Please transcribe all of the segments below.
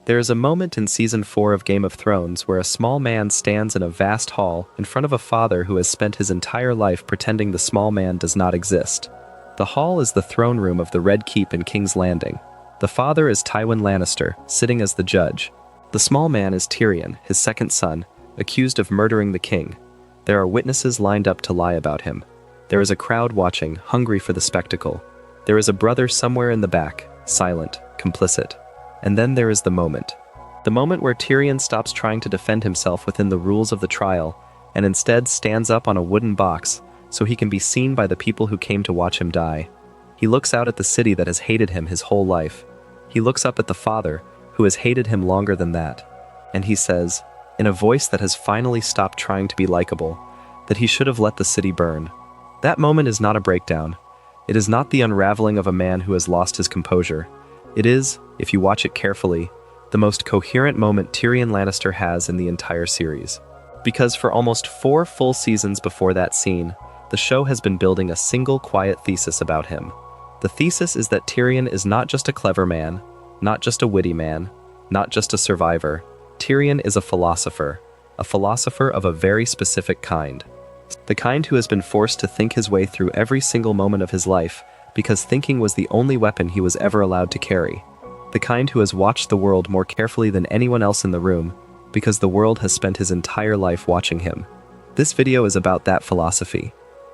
There is a moment in Season 4 of Game of Thrones where a small man stands in a vast hall in front of a father who has spent his entire life pretending the small man does not exist. The hall is the throne room of the Red Keep in King's Landing. The father is Tywin Lannister, sitting as the judge. The small man is Tyrion, his second son, accused of murdering the king. There are witnesses lined up to lie about him. There is a crowd watching, hungry for the spectacle. There is a brother somewhere in the back, silent, complicit. And then there is the moment. The moment where Tyrion stops trying to defend himself within the rules of the trial, and instead stands up on a wooden box so he can be seen by the people who came to watch him die. He looks out at the city that has hated him his whole life. He looks up at the father, who has hated him longer than that. And he says, in a voice that has finally stopped trying to be likable, that he should have let the city burn. That moment is not a breakdown. It is not the unraveling of a man who has lost his composure. It is, if you watch it carefully, the most coherent moment Tyrion Lannister has in the entire series. Because for almost 4 full seasons before that scene, the show has been building a single quiet thesis about him. The thesis is that Tyrion is not just a clever man, not just a witty man, not just a survivor. Tyrion is a philosopher of a very specific kind. The kind who has been forced to think his way through every single moment of his life because thinking was the only weapon he was ever allowed to carry. The kind who has watched the world more carefully than anyone else in the room because the world has spent his entire life watching him. This video is about that philosophy.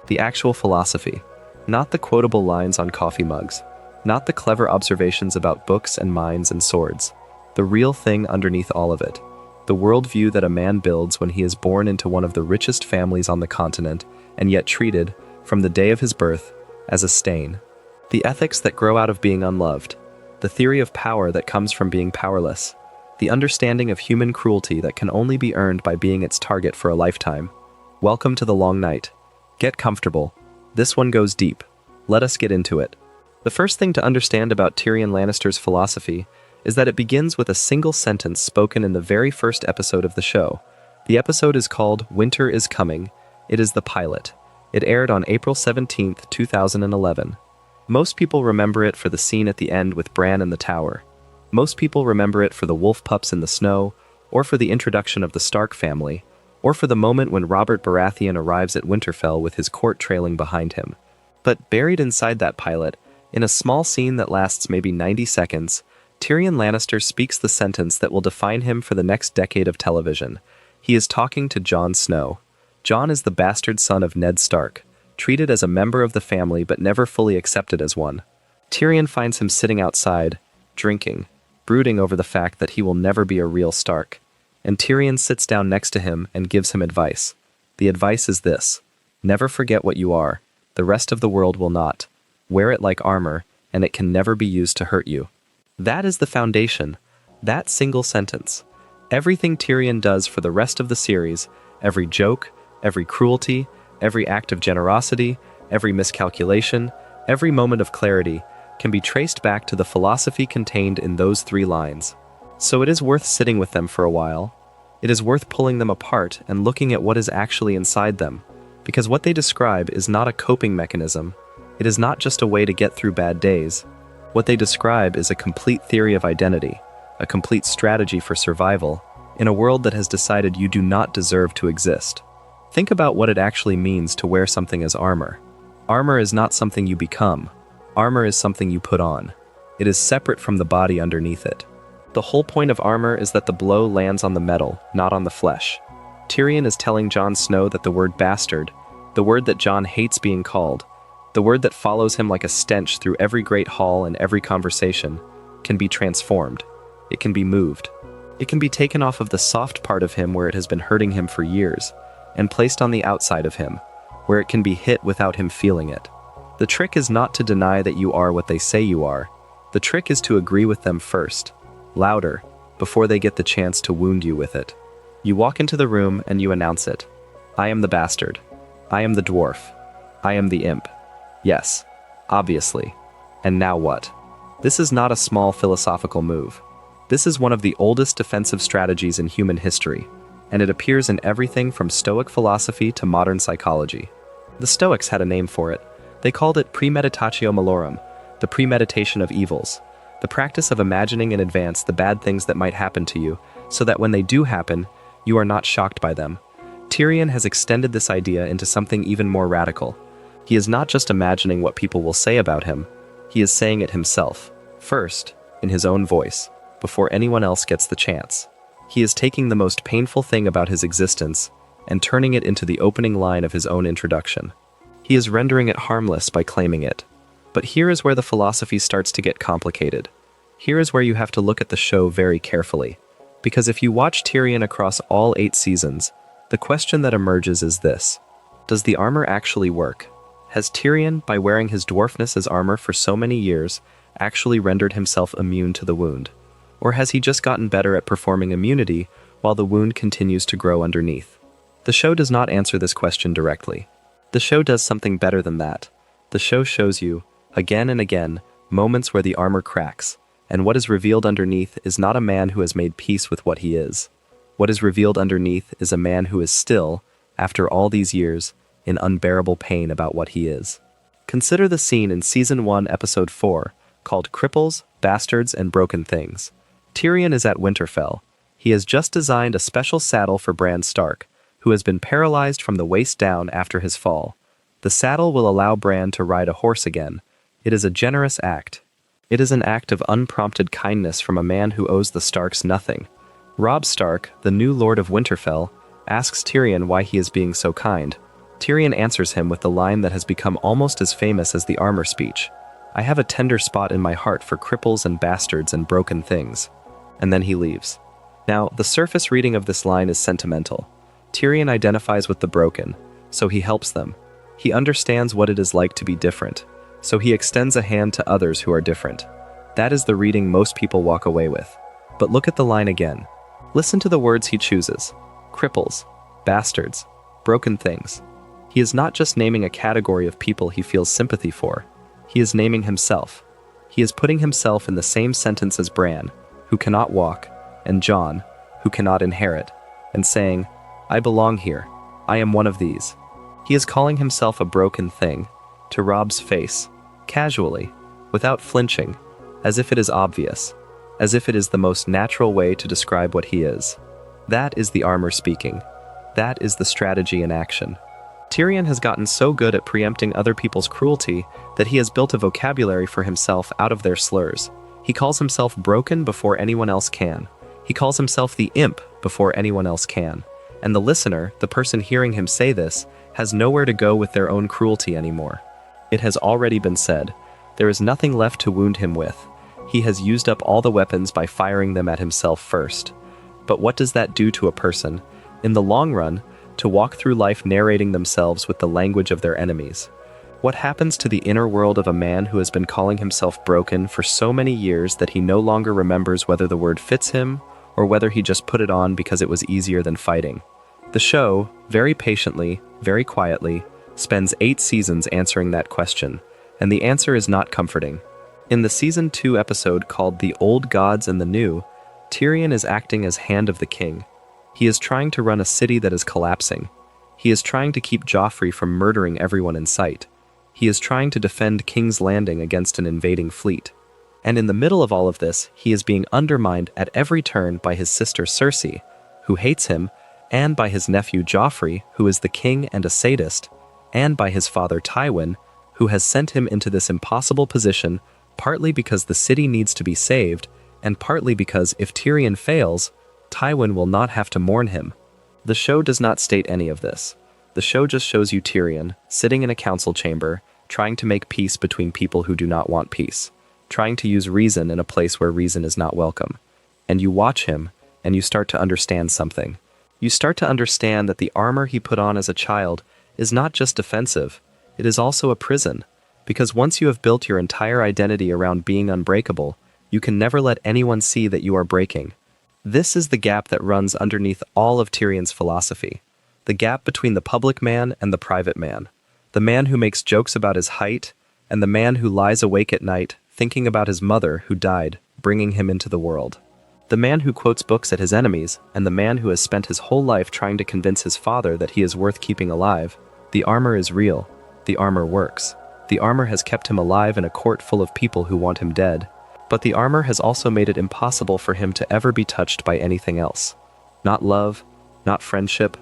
The actual philosophy. Not the quotable lines on coffee mugs. Not the clever observations about books and mines and swords. The real thing underneath all of it. The worldview that a man builds when he is born into one of the richest families on the continent and yet treated, from the day of his birth, as a stain. The ethics that grow out of being unloved. The theory of power that comes from being powerless. The understanding of human cruelty that can only be earned by being its target for a lifetime. Welcome to the long night. Get comfortable. This one goes deep. Let us get into it. The first thing to understand about Tyrion Lannister's philosophy is that it begins with a single sentence spoken in the very first episode of the show. The episode is called Winter is Coming. It is the pilot. It aired on April 17, 2011. Most people remember it for the scene at the end with Bran in the tower. Most people remember it for the wolf pups in the snow, or for the introduction of the Stark family, or for the moment when Robert Baratheon arrives at Winterfell with his court trailing behind him. But buried inside that pilot, in a small scene that lasts maybe 90 seconds, Tyrion Lannister speaks the sentence that will define him for the next decade of television. He is talking to Jon Snow. Jon is the bastard son of Ned Stark, treated as a member of the family but never fully accepted as one. Tyrion finds him sitting outside, drinking, brooding over the fact that he will never be a real Stark. And Tyrion sits down next to him and gives him advice. The advice is this: never forget what you are. The rest of the world will not. Wear it like armor, and it can never be used to hurt you. That is the foundation. That single sentence. Everything Tyrion does for the rest of the series, every joke, every cruelty, every act of generosity, every miscalculation, every moment of clarity, can be traced back to the philosophy contained in those 3 lines. So it is worth sitting with them for a while. It is worth pulling them apart and looking at what is actually inside them, because what they describe is not a coping mechanism. It is not just a way to get through bad days. What they describe is a complete theory of identity, a complete strategy for survival, in a world that has decided you do not deserve to exist. Think about what it actually means to wear something as armor. Armor is not something you become. Armor is something you put on. It is separate from the body underneath it. The whole point of armor is that the blow lands on the metal, not on the flesh. Tyrion is telling Jon Snow that the word bastard, the word that Jon hates being called, the word that follows him like a stench through every great hall and every conversation, can be transformed. It can be moved. It can be taken off of the soft part of him where it has been hurting him for years, and placed on the outside of him, where it can be hit without him feeling it. The trick is not to deny that you are what they say you are. The trick is to agree with them first, louder, before they get the chance to wound you with it. You walk into the room and you announce it. I am the bastard. I am the dwarf. I am the imp. Yes, obviously. And now what? This is not a small philosophical move. This is one of the oldest defensive strategies in human history, and it appears in everything from Stoic philosophy to modern psychology. The Stoics had a name for it. They called it premeditatio malorum, the premeditation of evils. The practice of imagining in advance the bad things that might happen to you, so that when they do happen, you are not shocked by them. Tyrion has extended this idea into something even more radical. He is not just imagining what people will say about him, he is saying it himself, first, in his own voice, before anyone else gets the chance. He is taking the most painful thing about his existence and turning it into the opening line of his own introduction. He is rendering it harmless by claiming it. But here is where the philosophy starts to get complicated. Here is where you have to look at the show very carefully. Because if you watch Tyrion across all 8 seasons, the question that emerges is this: does the armor actually work? Has Tyrion, by wearing his dwarfness as armor for so many years, actually rendered himself immune to the wound? Or has he just gotten better at performing immunity while the wound continues to grow underneath? The show does not answer this question directly. The show does something better than that. The show shows you, again and again, moments where the armor cracks, and what is revealed underneath is not a man who has made peace with what he is. What is revealed underneath is a man who is still, after all these years, in unbearable pain about what he is. Consider the scene in Season 1, Episode 4, called Cripples, Bastards, and Broken Things. Tyrion is at Winterfell. He has just designed a special saddle for Bran Stark, who has been paralyzed from the waist down after his fall. The saddle will allow Bran to ride a horse again. It is a generous act. It is an act of unprompted kindness from a man who owes the Starks nothing. Robb Stark, the new Lord of Winterfell, asks Tyrion why he is being so kind. Tyrion answers him with the line that has become almost as famous as the armor speech: "I have a tender spot in my heart for cripples and bastards and broken things." And then he leaves. Now, the surface reading of this line is sentimental. Tyrion identifies with the broken, so he helps them. He understands what it is like to be different, so he extends a hand to others who are different. That is the reading most people walk away with. But look at the line again. Listen to the words he chooses: cripples, bastards, broken things. He is not just naming a category of people he feels sympathy for. He is naming himself. He is putting himself in the same sentence as Bran, who cannot walk, and Jon, who cannot inherit, and saying, "I belong here. I am one of these." He is calling himself a broken thing, to Robb's face, casually, without flinching, as if it is obvious, as if it is the most natural way to describe what he is. That is the armor speaking. That is the strategy in action. Tyrion has gotten so good at preempting other people's cruelty that he has built a vocabulary for himself out of their slurs. He calls himself broken before anyone else can. He calls himself the imp before anyone else can. And the listener, the person hearing him say this, has nowhere to go with their own cruelty anymore. It has already been said. There is nothing left to wound him with. He has used up all the weapons by firing them at himself first. But what does that do to a person, in the long run, to walk through life narrating themselves with the language of their enemies? What happens to the inner world of a man who has been calling himself broken for so many years that he no longer remembers whether the word fits him or whether he just put it on because it was easier than fighting? The show, very patiently, very quietly, spends 8 seasons answering that question, and the answer is not comforting. In the Season 2 episode called The Old Gods and the New, Tyrion is acting as Hand of the King. He is trying to run a city that is collapsing. He is trying to keep Joffrey from murdering everyone in sight. He is trying to defend King's Landing against an invading fleet. And in the middle of all of this, he is being undermined at every turn by his sister Cersei, who hates him, and by his nephew Joffrey, who is the king and a sadist, and by his father Tywin, who has sent him into this impossible position partly because the city needs to be saved, and partly because if Tyrion fails, Tywin will not have to mourn him. The show does not state any of this. The show just shows you Tyrion, sitting in a council chamber, trying to make peace between people who do not want peace, trying to use reason in a place where reason is not welcome. And you watch him, and you start to understand something. You start to understand that the armor he put on as a child is not just defensive, it is also a prison. Because once you have built your entire identity around being unbreakable, you can never let anyone see that you are breaking. This is the gap that runs underneath all of Tyrion's philosophy. The gap between the public man and the private man. The man who makes jokes about his height, and the man who lies awake at night thinking about his mother who died, bringing him into the world. The man who quotes books at his enemies, and the man who has spent his whole life trying to convince his father that he is worth keeping alive. The armor is real. The armor works. The armor has kept him alive in a court full of people who want him dead. But the armor has also made it impossible for him to ever be touched by anything else. Not love, not friendship,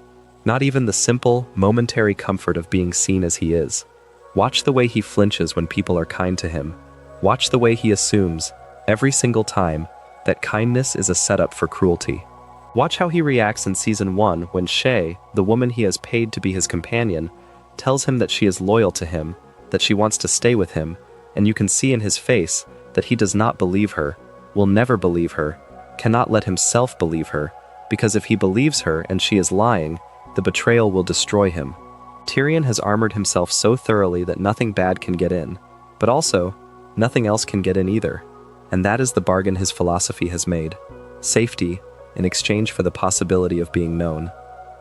not even the simple, momentary comfort of being seen as he is. Watch the way he flinches when people are kind to him. Watch the way he assumes, every single time, that kindness is a setup for cruelty. Watch how he reacts in Season 1 when Shae, the woman he has paid to be his companion, tells him that she is loyal to him, that she wants to stay with him, and you can see in his face that he does not believe her, will never believe her, cannot let himself believe her, because if he believes her and she is lying, the betrayal will destroy him. Tyrion has armored himself so thoroughly that nothing bad can get in, but also, nothing else can get in either. And that is the bargain his philosophy has made. Safety, in exchange for the possibility of being known.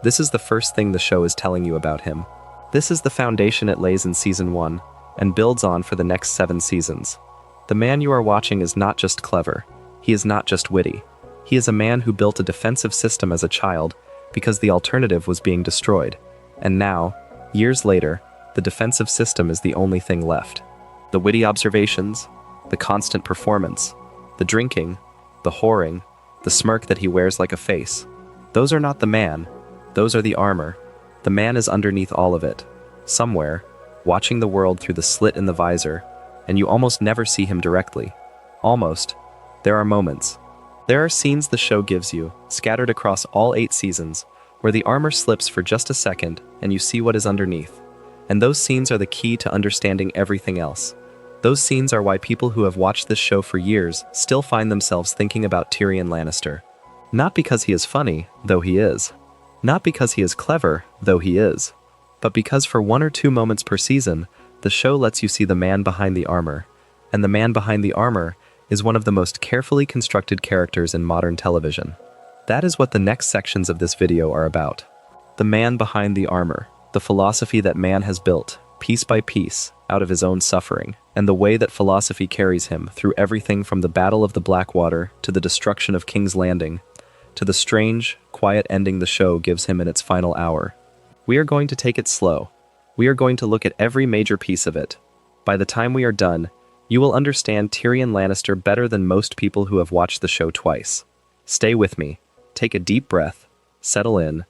This is the first thing the show is telling you about him. This is the foundation it lays in Season 1, and builds on for the next 7 seasons. The man you are watching is not just clever. He is not just witty. He is a man who built a defensive system as a child because the alternative was being destroyed. And now, years later, the defensive system is the only thing left. The witty observations, the constant performance, the drinking, the whoring, the smirk that he wears like a face. Those are not the man, those are the armor. The man is underneath all of it, somewhere, watching the world through the slit in the visor, and you almost never see him directly. Almost. There are moments. There are scenes the show gives you, scattered across all 8 seasons, where the armor slips for just a second and you see what is underneath. And those scenes are the key to understanding everything else. Those scenes are why people who have watched this show for years still find themselves thinking about Tyrion Lannister. Not because he is funny, though he is. Not because he is clever, though he is. But because for 1 or 2 moments per season, the show lets you see the man behind the armor. And the man behind the armor is one of the most carefully constructed characters in modern television. That is what the next sections of this video are about. The man behind the armor, the philosophy that man has built, piece by piece, out of his own suffering, and the way that philosophy carries him through everything from the Battle of the Blackwater to the destruction of King's Landing, to the strange, quiet ending the show gives him in its final hour. We are going to take it slow. We are going to look at every major piece of it. By the time we are done, you will understand Tyrion Lannister better than most people who have watched the show twice. Stay with me. Take a deep breath. Settle in.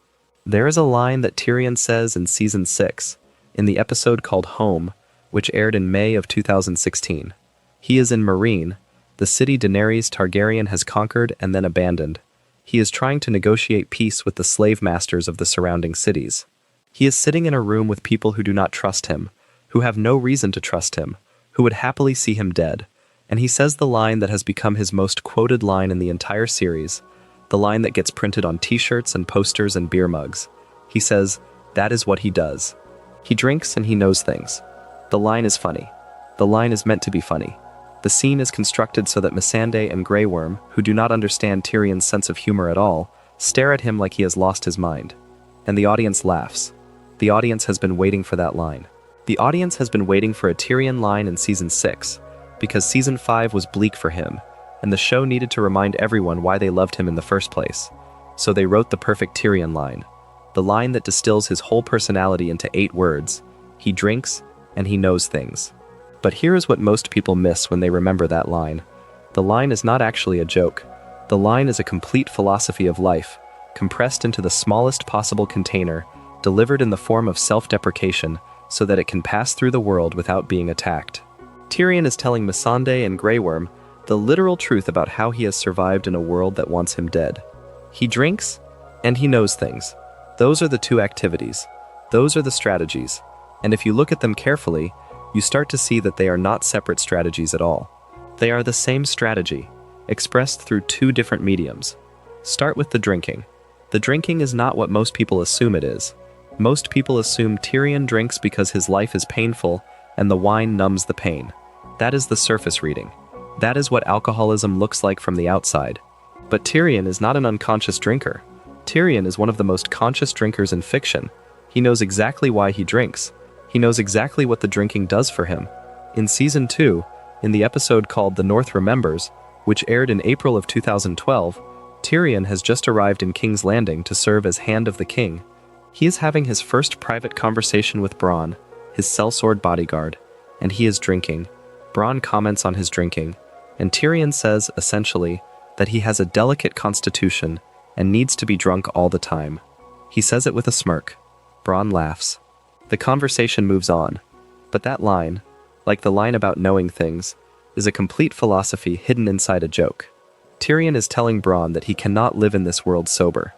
There is a line that Tyrion says in Season 6, in the episode called Home, which aired in May of 2016. He is in Meereen, the city Daenerys Targaryen has conquered and then abandoned. He is trying to negotiate peace with the slave masters of the surrounding cities. He is sitting in a room with people who do not trust him, who have no reason to trust him, who would happily see him dead, and he says the line that has become his most quoted line in the entire series, the line that gets printed on t-shirts and posters and beer mugs. He says, that is what he does. He drinks and he knows things. The line is funny. The line is meant to be funny. The scene is constructed so that Missandei and Grey Worm, who do not understand Tyrion's sense of humor at all, stare at him like he has lost his mind. And the audience laughs. The audience has been waiting for that line. The audience has been waiting for a Tyrion line in Season 6, because Season 5 was bleak for him, and the show needed to remind everyone why they loved him in the first place. So they wrote the perfect Tyrion line. The line that distills his whole personality into 8 words. He drinks, and he knows things. But here is what most people miss when they remember that line. The line is not actually a joke. The line is a complete philosophy of life, compressed into the smallest possible container, delivered in the form of self-deprecation, so that it can pass through the world without being attacked. Tyrion is telling Missandei and Grey Worm the literal truth about how he has survived in a world that wants him dead. He drinks, and he knows things. Those are the 2 activities. Those are the strategies. And if you look at them carefully, you start to see that they are not separate strategies at all. They are the same strategy, expressed through 2 different mediums. Start with the drinking. The drinking is not what most people assume it is. Most people assume Tyrion drinks because his life is painful and the wine numbs the pain. That is the surface reading. That is what alcoholism looks like from the outside. But Tyrion is not an unconscious drinker. Tyrion is one of the most conscious drinkers in fiction. He knows exactly why he drinks. He knows exactly what the drinking does for him. In Season 2, in the episode called The North Remembers, which aired in April of 2012, Tyrion has just arrived in King's Landing to serve as Hand of the King. He is having his first private conversation with Bran, his sellsword bodyguard, and he is drinking. Bran comments on his drinking. And Tyrion says, essentially, that he has a delicate constitution and needs to be drunk all the time. He says it with a smirk. Bran laughs. The conversation moves on. But that line, like the line about knowing things, is a complete philosophy hidden inside a joke. Tyrion is telling Bran that he cannot live in this world sober.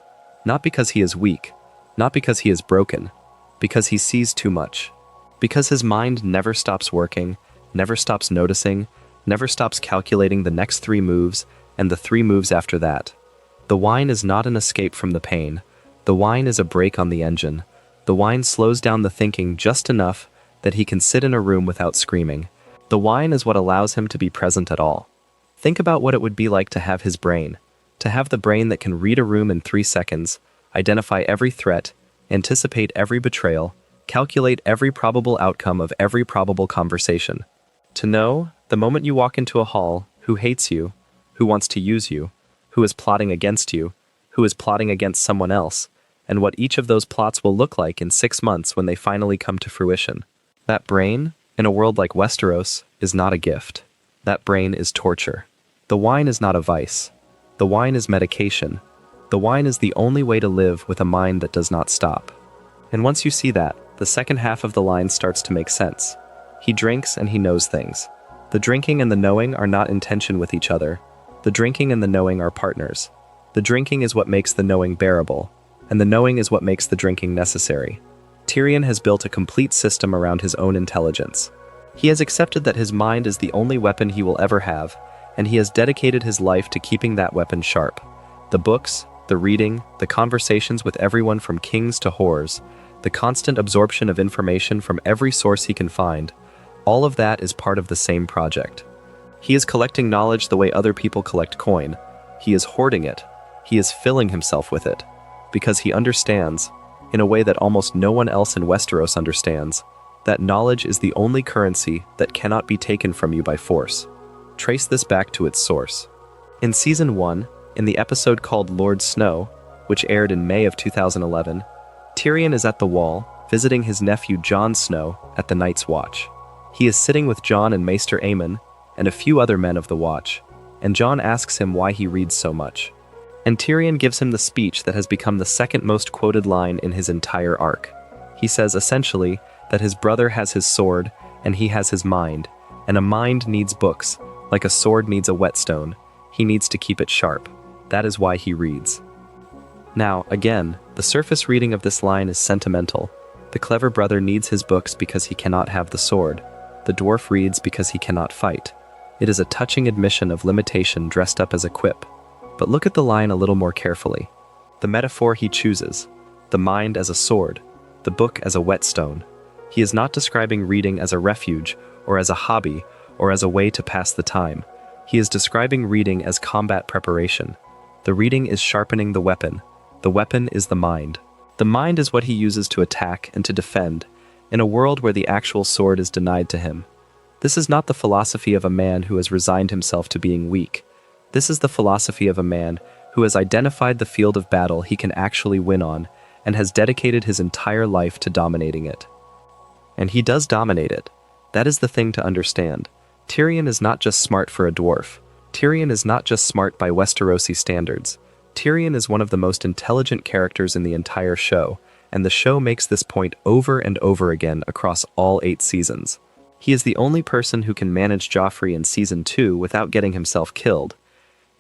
Not because he is weak, not because he is broken, because he sees too much. Because his mind never stops working, never stops noticing, never stops calculating the next 3 moves and the 3 moves after that. The wine is not an escape from the pain. The wine is a brake on the engine. The wine slows down the thinking just enough that he can sit in a room without screaming. The wine is what allows him to be present at all. Think about what it would be like to have his brain. To have the brain that can read a room in 3 seconds, identify every threat, anticipate every betrayal, calculate every probable outcome of every probable conversation. To know, the moment you walk into a hall, who hates you, who wants to use you, who is plotting against you, who is plotting against someone else, and what each of those plots will look like in 6 months when they finally come to fruition. That brain, in a world like Westeros, is not a gift. That brain is torture. The wine is not a vice. The wine is medication. The wine is the only way to live with a mind that does not stop. And once you see that, the second half of the line starts to make sense. He drinks and he knows things. The drinking and the knowing are not in tension with each other. The drinking and the knowing are partners. The drinking is what makes the knowing bearable, and the knowing is what makes the drinking necessary. Tyrion has built a complete system around his own intelligence. He has accepted that his mind is the only weapon he will ever have, and he has dedicated his life to keeping that weapon sharp. The books, the reading, the conversations with everyone from kings to whores, the constant absorption of information from every source he can find, all of that is part of the same project. He is collecting knowledge the way other people collect coin. He is hoarding it. He is filling himself with it. Because he understands, in a way that almost no one else in Westeros understands, that knowledge is the only currency that cannot be taken from you by force. Trace this back to its source. In Season 1, in the episode called Lord Snow, which aired in May of 2011, Tyrion is at the Wall, visiting his nephew Jon Snow at the Night's Watch. He is sitting with Jon and Maester Aemon, and a few other men of the Watch, and Jon asks him why he reads so much. And Tyrion gives him the speech that has become the second most quoted line in his entire arc. He says essentially that his brother has his sword, and he has his mind, and a mind needs books, like a sword needs a whetstone. He needs to keep it sharp. That is why he reads. Now, again, the surface reading of this line is sentimental. The clever brother needs his books because he cannot have the sword. The dwarf reads because he cannot fight. It is a touching admission of limitation dressed up as a quip. But look at the line a little more carefully. The metaphor he chooses, the mind as a sword, the book as a whetstone. He is not describing reading as a refuge, or as a hobby, or as a way to pass the time. He is describing reading as combat preparation. The reading is sharpening the weapon. The weapon is the mind. The mind is what he uses to attack and to defend, in a world where the actual sword is denied to him. This is not the philosophy of a man who has resigned himself to being weak. This is the philosophy of a man who has identified the field of battle he can actually win on and has dedicated his entire life to dominating it. And he does dominate it. That is the thing to understand. Tyrion is not just smart for a dwarf. Tyrion is not just smart by Westerosi standards. Tyrion is one of the most intelligent characters in the entire show, and the show makes this point over and over again across all 8 seasons. He is the only person who can manage Joffrey in Season 2 without getting himself killed.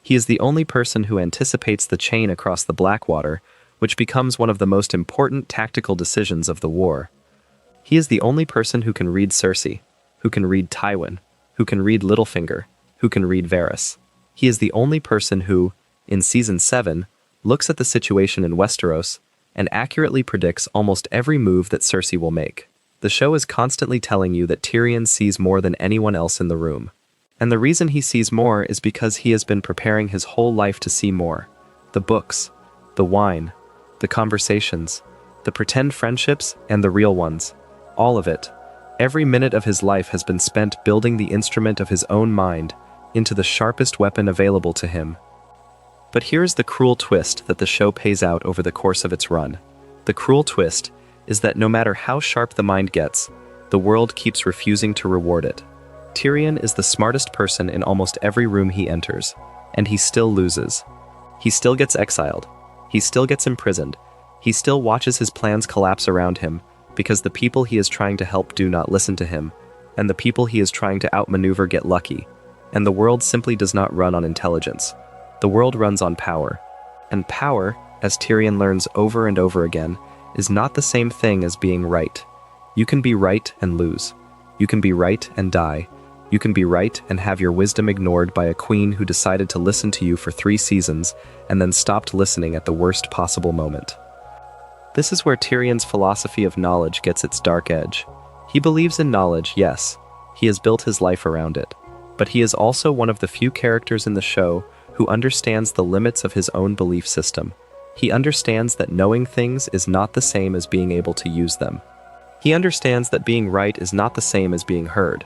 He is the only person who anticipates the chain across the Blackwater, which becomes one of the most important tactical decisions of the war. He is the only person who can read Cersei, who can read Tywin, who can read Littlefinger, who can read Varys. He is the only person who, in Season 7, looks at the situation in Westeros and accurately predicts almost every move that Cersei will make. The show is constantly telling you that Tyrion sees more than anyone else in the room. And the reason he sees more is because he has been preparing his whole life to see more. The books, the wine, the conversations, the pretend friendships, and the real ones. All of it. Every minute of his life has been spent building the instrument of his own mind into the sharpest weapon available to him. But here's the cruel twist that the show pays out over the course of its run. The cruel twist is that no matter how sharp the mind gets, the world keeps refusing to reward it. Tyrion is the smartest person in almost every room he enters, and he still loses. He still gets exiled. He still gets imprisoned. He still watches his plans collapse around him because the people he is trying to help do not listen to him, and the people he is trying to outmaneuver get lucky, and the world simply does not run on intelligence. The world runs on power. And power, as Tyrion learns over and over again, is not the same thing as being right. You can be right and lose. You can be right and die. You can be right and have your wisdom ignored by a queen who decided to listen to you for 3 seasons and then stopped listening at the worst possible moment. This is where Tyrion's philosophy of knowledge gets its dark edge. He believes in knowledge, yes. He has built his life around it. But he is also one of the few characters in the show who understands the limits of his own belief system. He understands that knowing things is not the same as being able to use them. He understands that being right is not the same as being heard.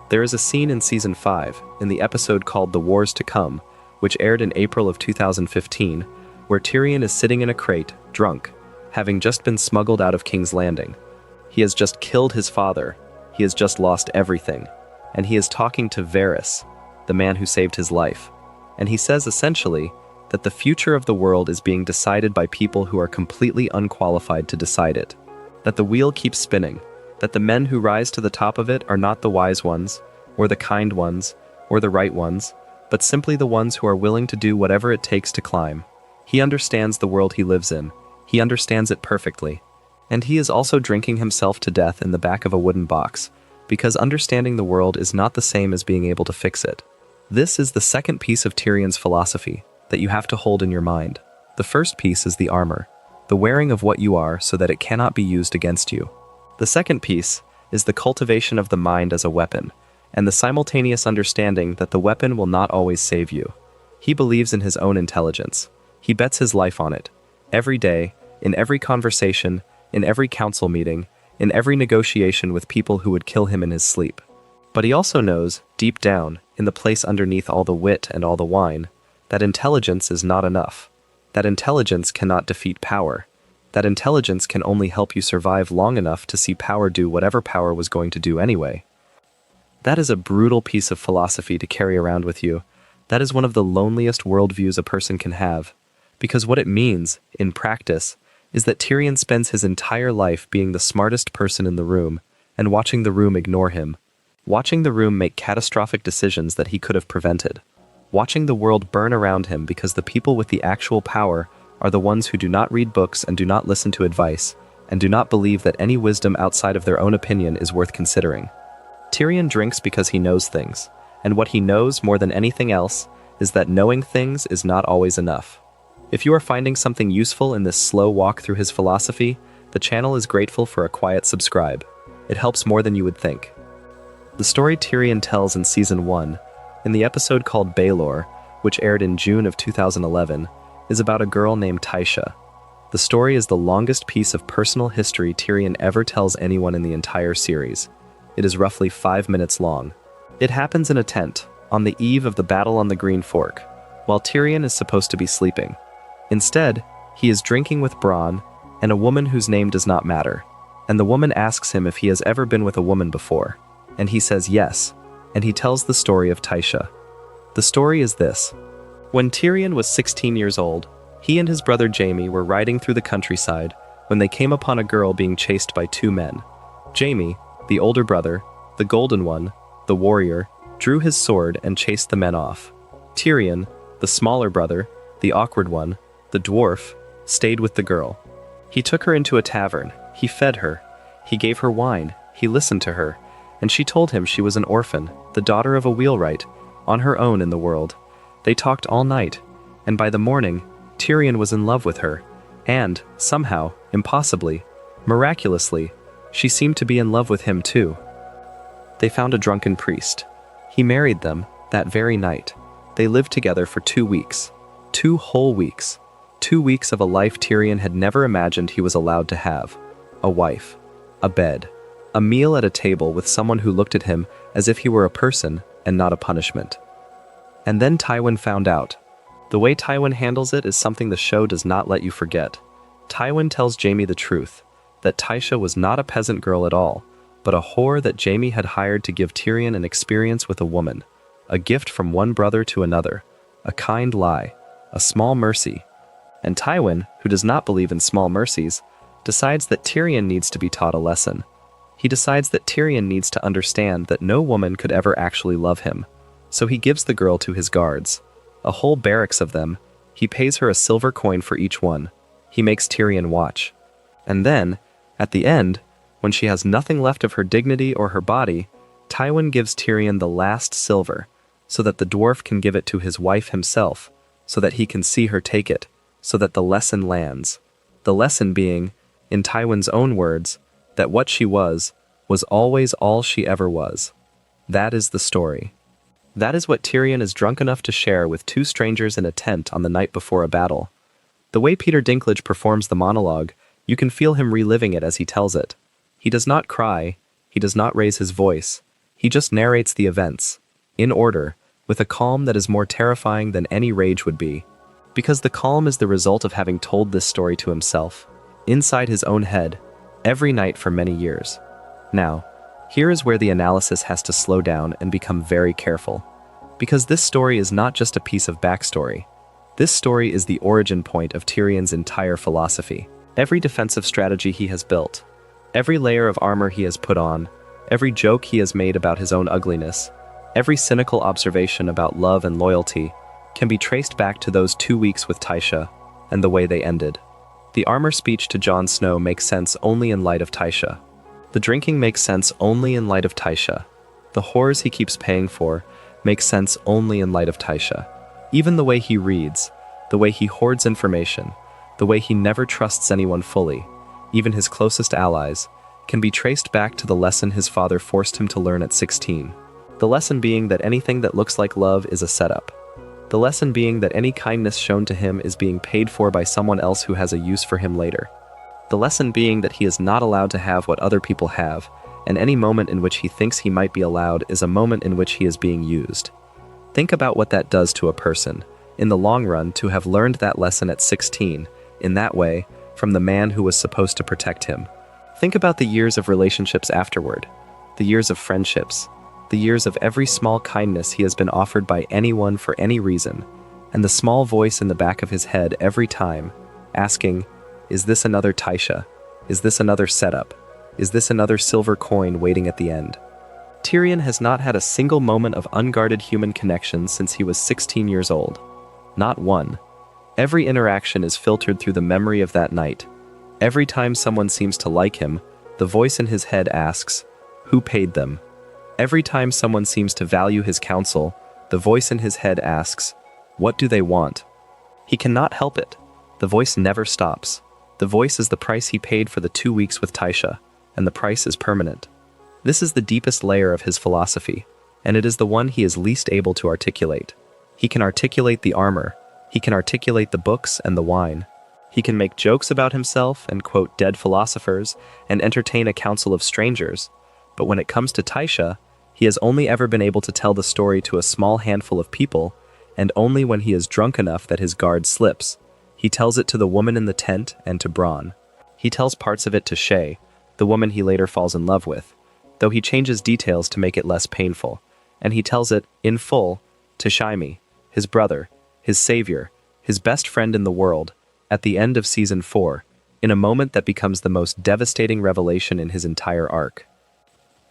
There is a scene in Season 5, in the episode called The Wars to Come, which aired in April of 2015, where Tyrion is sitting in a crate, drunk, having just been smuggled out of King's Landing. He has just killed his father, he has just lost everything, and he is talking to Varys, the man who saved his life. And he says essentially that the future of the world is being decided by people who are completely unqualified to decide it. That the wheel keeps spinning, that the men who rise to the top of it are not the wise ones, or the kind ones, or the right ones, but simply the ones who are willing to do whatever it takes to climb. He understands the world he lives in. He understands it perfectly. And he is also drinking himself to death in the back of a wooden box, because understanding the world is not the same as being able to fix it. This is the second piece of Tyrion's philosophy that you have to hold in your mind. The first piece is the armor, the wearing of what you are so that it cannot be used against you. The second piece is the cultivation of the mind as a weapon, and the simultaneous understanding that the weapon will not always save you. He believes in his own intelligence. He bets his life on it. Every day, in every conversation, in every council meeting, in every negotiation with people who would kill him in his sleep. But he also knows, deep down, in the place underneath all the wit and all the wine, that intelligence is not enough. That intelligence cannot defeat power. That intelligence can only help you survive long enough to see power do whatever power was going to do anyway. That is a brutal piece of philosophy to carry around with you. That is one of the loneliest worldviews a person can have. Because what it means, in practice, is that Tyrion spends his entire life being the smartest person in the room, and watching the room ignore him. Watching the room make catastrophic decisions that he could have prevented. Watching the world burn around him because the people with the actual power are the ones who do not read books and do not listen to advice, and do not believe that any wisdom outside of their own opinion is worth considering. Tyrion drinks because he knows things, and what he knows more than anything else is that knowing things is not always enough. If you are finding something useful in this slow walk through his philosophy, the channel is grateful for a quiet subscribe. It helps more than you would think. The story Tyrion tells in Season 1, in the episode called Baelor, which aired in June of 2011, is about a girl named Tysha. The story is the longest piece of personal history Tyrion ever tells anyone in the entire series. It is roughly 5 minutes long. It happens in a tent, on the eve of the battle on the Green Fork, while Tyrion is supposed to be sleeping. Instead, he is drinking with Bran and a woman whose name does not matter, and the woman asks him if he has ever been with a woman before, and he says yes, and he tells the story of Tysha. The story is this. When Tyrion was 16 years old, he and his brother Jaime were riding through the countryside when they came upon a girl being chased by 2 men. Jaime, the older brother, the golden one, the warrior, drew his sword and chased the men off. Tyrion, the smaller brother, the awkward one, the dwarf, stayed with the girl. He took her into a tavern, he fed her, he gave her wine, he listened to her, and she told him she was an orphan, the daughter of a wheelwright, on her own in the world. They talked all night, and by the morning, Tyrion was in love with her, and, somehow, impossibly, miraculously, she seemed to be in love with him too. They found a drunken priest. He married them that very night. They lived together for 2 weeks. 2 whole weeks. 2 weeks of a life Tyrion had never imagined he was allowed to have. A wife. A bed. A meal at a table with someone who looked at him as if he were a person and not a punishment. And then Tywin found out. The way Tywin handles it is something the show does not let you forget. Tywin tells Jaime the truth, that Tysha was not a peasant girl at all, but a whore that Jaime had hired to give Tyrion an experience with a woman, a gift from one brother to another, a kind lie, a small mercy. And Tywin, who does not believe in small mercies, decides that Tyrion needs to be taught a lesson. He decides that Tyrion needs to understand that no woman could ever actually love him, so he gives the girl to his guards. A whole barracks of them. He pays her a silver coin for each one. He makes Tyrion watch. And then, at the end, when she has nothing left of her dignity or her body, Tywin gives Tyrion the last silver, so that the dwarf can give it to his wife himself, so that he can see her take it, so that the lesson lands. The lesson being, in Tywin's own words, that what she was always all she ever was. That is the story. That is what Tyrion is drunk enough to share with two strangers in a tent on the night before a battle. The way Peter Dinklage performs the monologue, you can feel him reliving it as he tells it. He does not cry, he does not raise his voice, he just narrates the events, in order, with a calm that is more terrifying than any rage would be. Because the calm is the result of having told this story to himself, inside his own head, every night for many years. Now, here is where the analysis has to slow down and become very careful. Because this story is not just a piece of backstory. This story is the origin point of Tyrion's entire philosophy. Every defensive strategy he has built, every layer of armor he has put on, every joke he has made about his own ugliness, every cynical observation about love and loyalty can be traced back to those 2 weeks with Tysha and the way they ended. The armor speech to Jon Snow makes sense only in light of Tysha. The drinking makes sense only in light of Tysha. The whores he keeps paying for make sense only in light of Tysha. Even the way he reads, the way he hoards information, the way he never trusts anyone fully, even his closest allies, can be traced back to the lesson his father forced him to learn at 16. The lesson being that anything that looks like love is a setup. The lesson being that any kindness shown to him is being paid for by someone else who has a use for him later. The lesson being that he is not allowed to have what other people have, and any moment in which he thinks he might be allowed is a moment in which he is being used. Think about what that does to a person, in the long run, to have learned that lesson at 16, in that way, from the man who was supposed to protect him. Think about the years of relationships afterward, the years of friendships, the years of every small kindness he has been offered by anyone for any reason, and the small voice in the back of his head every time, asking, is this another Tysha? Is this another setup? Is this another silver coin waiting at the end? Tyrion has not had a single moment of unguarded human connection since he was 16 years old. Not one. Every interaction is filtered through the memory of that night. Every time someone seems to like him, the voice in his head asks, who paid them? Every time someone seems to value his counsel, the voice in his head asks, what do they want? He cannot help it. The voice never stops. The voice is the price he paid for the 2 weeks with Tysha, and the price is permanent. This is the deepest layer of his philosophy, and it is the one he is least able to articulate. He can articulate the armor, he can articulate the books and the wine. He can make jokes about himself and quote dead philosophers and entertain a council of strangers, but when it comes to Tysha, he has only ever been able to tell the story to a small handful of people, and only when he is drunk enough that his guard slips. He tells it to the woman in the tent and to Bran. He tells parts of it to Shae, the woman he later falls in love with, though he changes details to make it less painful, and he tells it, in full, to Jaime, his brother, his savior, his best friend in the world, at the end of Season 4, in a moment that becomes the most devastating revelation in his entire arc.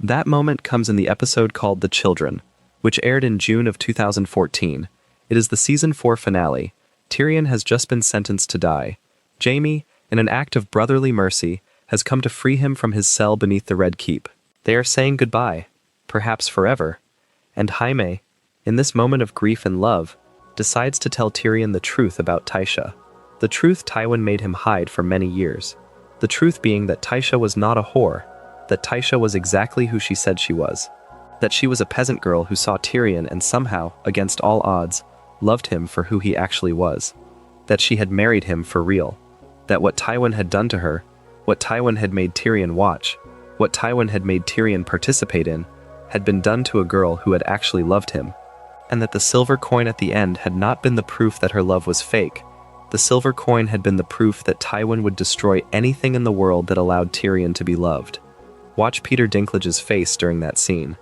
That moment comes in the episode called The Children, which aired in June of 2014. It is the Season 4 finale. Tyrion has just been sentenced to die. Jaime, in an act of brotherly mercy, has come to free him from his cell beneath the Red Keep. They are saying goodbye, perhaps forever. And Jaime, in this moment of grief and love, decides to tell Tyrion the truth about Tysha. The truth Tywin made him hide for many years. The truth being that Tysha was not a whore, that Tysha was exactly who she said she was. That she was a peasant girl who saw Tyrion and somehow, against all odds, loved him for who he actually was. That she had married him for real. That what Tywin had done to her, what Tywin had made Tyrion watch, what Tywin had made Tyrion participate in, had been done to a girl who had actually loved him. And that the silver coin at the end had not been the proof that her love was fake. The silver coin had been the proof that Tywin would destroy anything in the world that allowed Tyrion to be loved. Watch Peter Dinklage's face during that scene.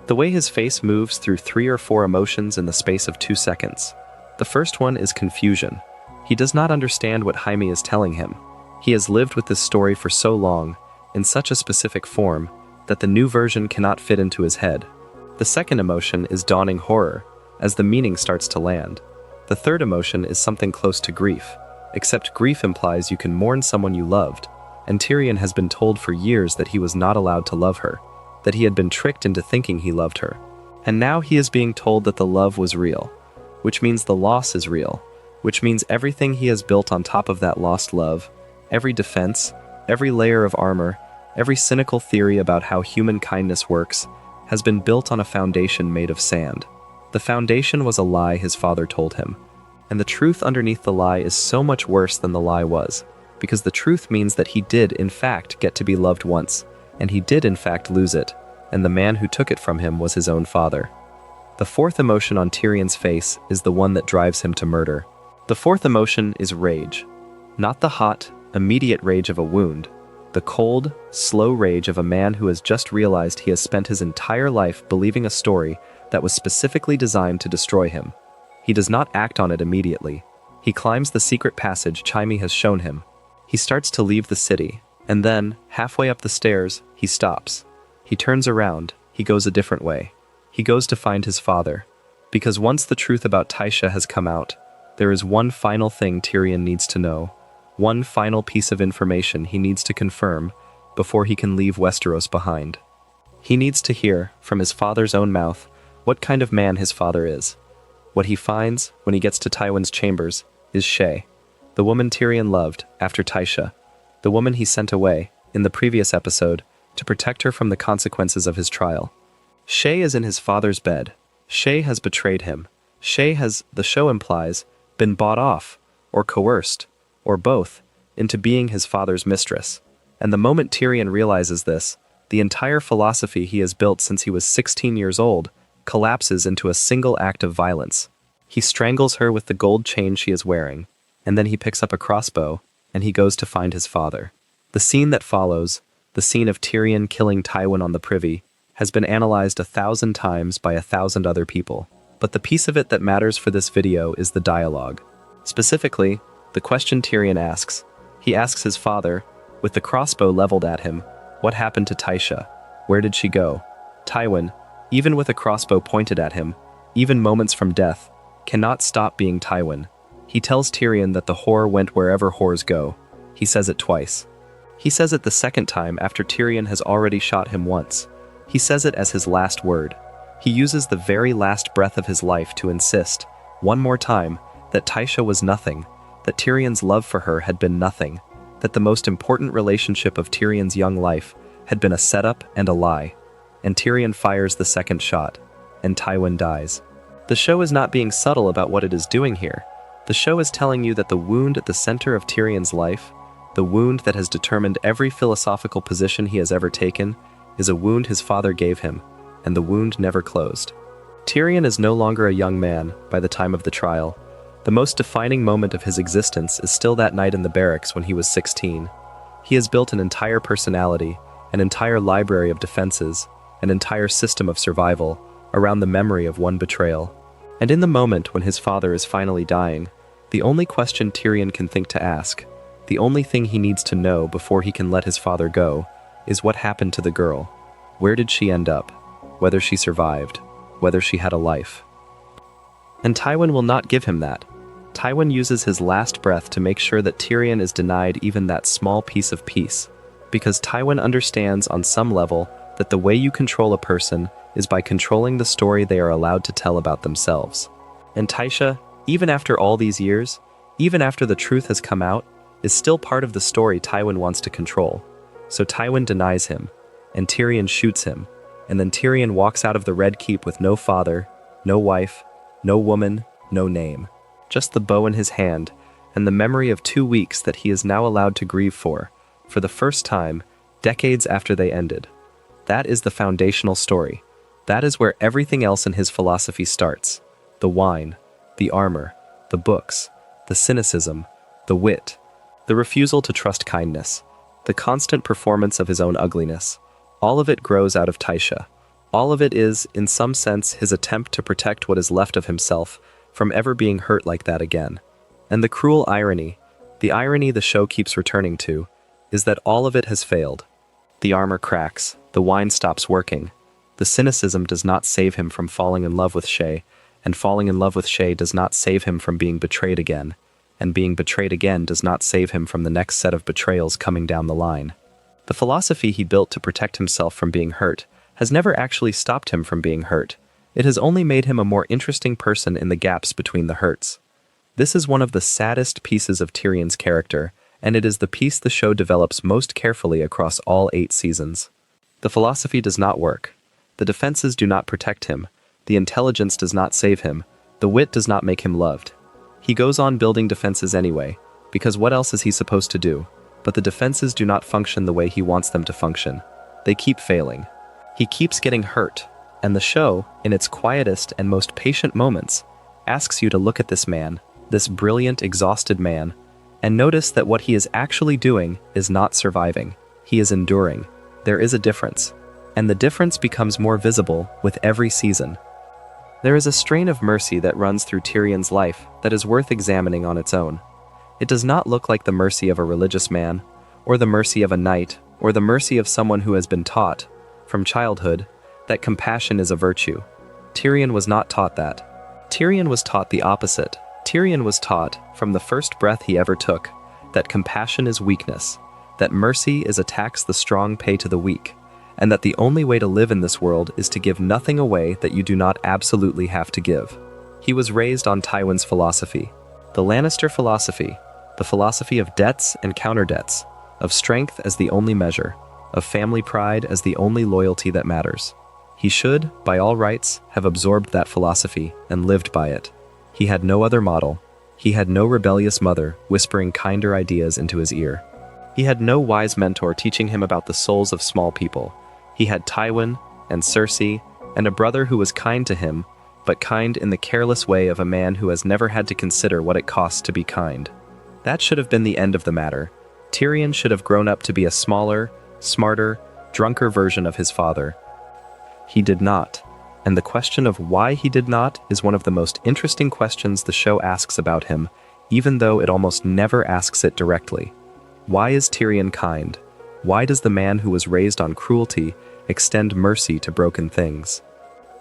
The way his face moves through 3 or 4 emotions in the space of 2 seconds. The first one is confusion. He does not understand what Jaime is telling him. He has lived with this story for so long, in such a specific form, that the new version cannot fit into his head. The second emotion is dawning horror, as the meaning starts to land. The third emotion is something close to grief, except grief implies you can mourn someone you loved, and Tyrion has been told for years that he was not allowed to love her, that he had been tricked into thinking he loved her. And now he is being told that the love was real, which means the loss is real, which means everything he has built on top of that lost love, every defense, every layer of armor, every cynical theory about how human kindness works, has been built on a foundation made of sand. The foundation was a lie his father told him, and the truth underneath the lie is so much worse than the lie was, because the truth means that he did, in fact, get to be loved once, and he did, in fact, lose it, and the man who took it from him was his own father. The fourth emotion on Tyrion's face is the one that drives him to murder. The fourth emotion is rage. Not the hot, immediate rage of a wound, the cold, slow rage of a man who has just realized he has spent his entire life believing a story that was specifically designed to destroy him. He does not act on it immediately. He climbs the secret passage Jaime has shown him. He starts to leave the city, and then, halfway up the stairs, he stops. He turns around, he goes a different way. He goes to find his father. Because once the truth about Tysha has come out, there is one final thing Tyrion needs to know. One final piece of information he needs to confirm before he can leave Westeros behind. He needs to hear, from his father's own mouth, what kind of man his father is. What he finds, when he gets to Tywin's chambers, is Shae, the woman Tyrion loved after Tysha, the woman he sent away, in the previous episode, to protect her from the consequences of his trial. Shae is in his father's bed. Shae has betrayed him. Shae has, the show implies, been bought off, or coerced, or both, into being his father's mistress. And the moment Tyrion realizes this, the entire philosophy he has built since he was 16 years old collapses into a single act of violence. He strangles her with the gold chain she is wearing, and then he picks up a crossbow, and he goes to find his father. The scene that follows, the scene of Tyrion killing Tywin on the Privy, has been analyzed 1,000 times by 1,000 other people. But the piece of it that matters for this video is the dialogue. Specifically, the question Tyrion asks. He asks his father, with the crossbow leveled at him, what happened to Tysha? Where did she go? Tywin, even with a crossbow pointed at him, even moments from death, cannot stop being Tywin. He tells Tyrion that the whore went wherever whores go. He says it twice. He says it the second time after Tyrion has already shot him once. He says it as his last word. He uses the very last breath of his life to insist, one more time, that Tysha was nothing, that Tyrion's love for her had been nothing, that the most important relationship of Tyrion's young life had been a setup and a lie. And Tyrion fires the second shot, and Tywin dies. The show is not being subtle about what it is doing here. The show is telling you that the wound at the center of Tyrion's life, the wound that has determined every philosophical position he has ever taken, is a wound his father gave him, and the wound never closed. Tyrion is no longer a young man by the time of the trial. The most defining moment of his existence is still that night in the barracks when he was 16. He has built an entire personality, an entire library of defenses, an entire system of survival, around the memory of one betrayal. And in the moment when his father is finally dying, the only question Tyrion can think to ask, the only thing he needs to know before he can let his father go, is what happened to the girl. Where did she end up? Whether she survived, whether she had a life. And Tywin will not give him that. Tywin uses his last breath to make sure that Tyrion is denied even that small piece of peace, because Tywin understands on some level that the way you control a person is by controlling the story they are allowed to tell about themselves. And Tysha, even after all these years, even after the truth has come out, is still part of the story Tywin wants to control. So Tywin denies him, and Tyrion shoots him, and then Tyrion walks out of the Red Keep with no father, no wife, no woman, no name. Just the bow in his hand, and the memory of 2 weeks that he is now allowed to grieve for the first time, decades after they ended. That is the foundational story. That is where everything else in his philosophy starts. The wine, the armor, the books, the cynicism, the wit, the refusal to trust kindness, the constant performance of his own ugliness. All of it grows out of Tysha. All of it is, in some sense, his attempt to protect what is left of himself from ever being hurt like that again. And the cruel irony, the irony the show keeps returning to, is that all of it has failed. The armor cracks, the wine stops working. The cynicism does not save him from falling in love with Shae, and falling in love with Shae does not save him from being betrayed again, and being betrayed again does not save him from the next set of betrayals coming down the line. The philosophy he built to protect himself from being hurt has never actually stopped him from being hurt. It has only made him a more interesting person in the gaps between the hurts. This is one of the saddest pieces of Tyrion's character, and it is the piece the show develops most carefully across all 8 seasons. The philosophy does not work. The defenses do not protect him. The intelligence does not save him. The wit does not make him loved. He goes on building defenses anyway, because what else is he supposed to do? But the defenses do not function the way he wants them to function. They keep failing. He keeps getting hurt, and the show, in its quietest and most patient moments, asks you to look at this man, this brilliant, exhausted man, and notice that what he is actually doing is not surviving. He is enduring. There is a difference, and the difference becomes more visible with every season. There is a strain of mercy that runs through Tyrion's life that is worth examining on its own. It does not look like the mercy of a religious man, or the mercy of a knight, or the mercy of someone who has been taught, from childhood, that compassion is a virtue. Tyrion was not taught that. Tyrion was taught the opposite. Tyrion was taught, from the first breath he ever took, that compassion is weakness, that mercy is a tax the strong pay to the weak, and that the only way to live in this world is to give nothing away that you do not absolutely have to give. He was raised on Tywin's philosophy, the Lannister philosophy, the philosophy of debts and counter-debts, of strength as the only measure, of family pride as the only loyalty that matters. He should, by all rights, have absorbed that philosophy and lived by it. He had no other model. He had no rebellious mother whispering kinder ideas into his ear. He had no wise mentor teaching him about the souls of small people. He had Tywin and Cersei and a brother who was kind to him, but kind in the careless way of a man who has never had to consider what it costs to be kind. That should have been the end of the matter. Tyrion should have grown up to be a smaller, smarter, drunker version of his father. He did not, and the question of why he did not is one of the most interesting questions the show asks about him, even though it almost never asks it directly. Why is Tyrion kind? Why does the man who was raised on cruelty extend mercy to broken things?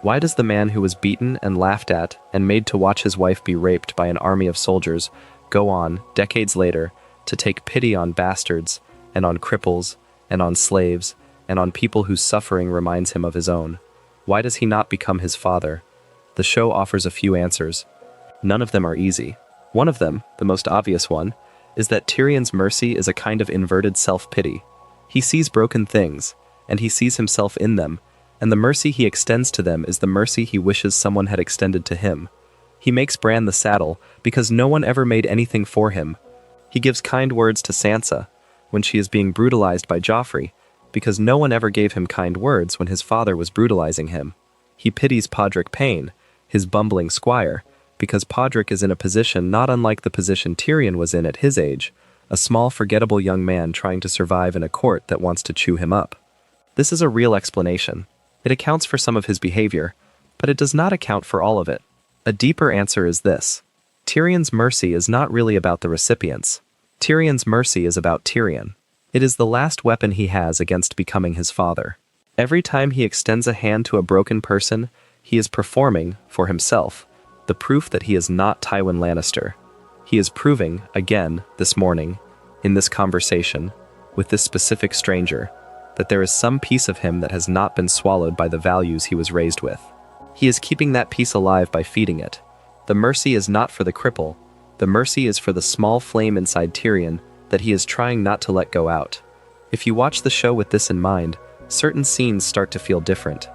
Why does the man who was beaten and laughed at and made to watch his wife be raped by an army of soldiers go on, decades later, to take pity on bastards and on cripples and on slaves and on people whose suffering reminds him of his own? Why does he not become his father? The show offers a few answers. None of them are easy. One of them, the most obvious one, is that Tyrion's mercy is a kind of inverted self-pity. He sees broken things, and he sees himself in them, and the mercy he extends to them is the mercy he wishes someone had extended to him. He makes Bran the saddle because no one ever made anything for him. He gives kind words to Sansa when she is being brutalized by Joffrey, because no one ever gave him kind words when his father was brutalizing him. He pities Podrick Payne, his bumbling squire, because Podrick is in a position not unlike the position Tyrion was in at his age, a small forgettable young man trying to survive in a court that wants to chew him up. This is a real explanation. It accounts for some of his behavior, but it does not account for all of it. A deeper answer is this. Tyrion's mercy is not really about the recipients. Tyrion's mercy is about Tyrion. It is the last weapon he has against becoming his father. Every time he extends a hand to a broken person, he is performing, for himself, the proof that he is not Tywin Lannister. He is proving, again, this morning, in this conversation, with this specific stranger, that there is some piece of him that has not been swallowed by the values he was raised with. He is keeping that piece alive by feeding it. The mercy is not for the cripple. The mercy is for the small flame inside Tyrion that he is trying not to let go out. If you watch the show with this in mind, certain scenes start to feel different.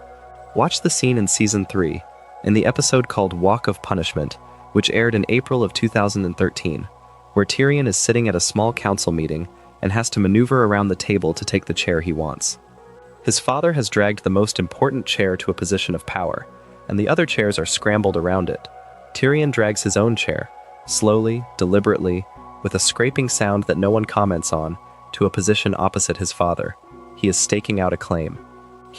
Watch the scene in Season 3, in the episode called Walk of Punishment, which aired in April of 2013, where Tyrion is sitting at a small council meeting and has to maneuver around the table to take the chair he wants. His father has dragged the most important chair to a position of power, and the other chairs are scrambled around it. Tyrion drags his own chair, slowly, deliberately, with a scraping sound that no one comments on, to a position opposite his father. He is staking out a claim.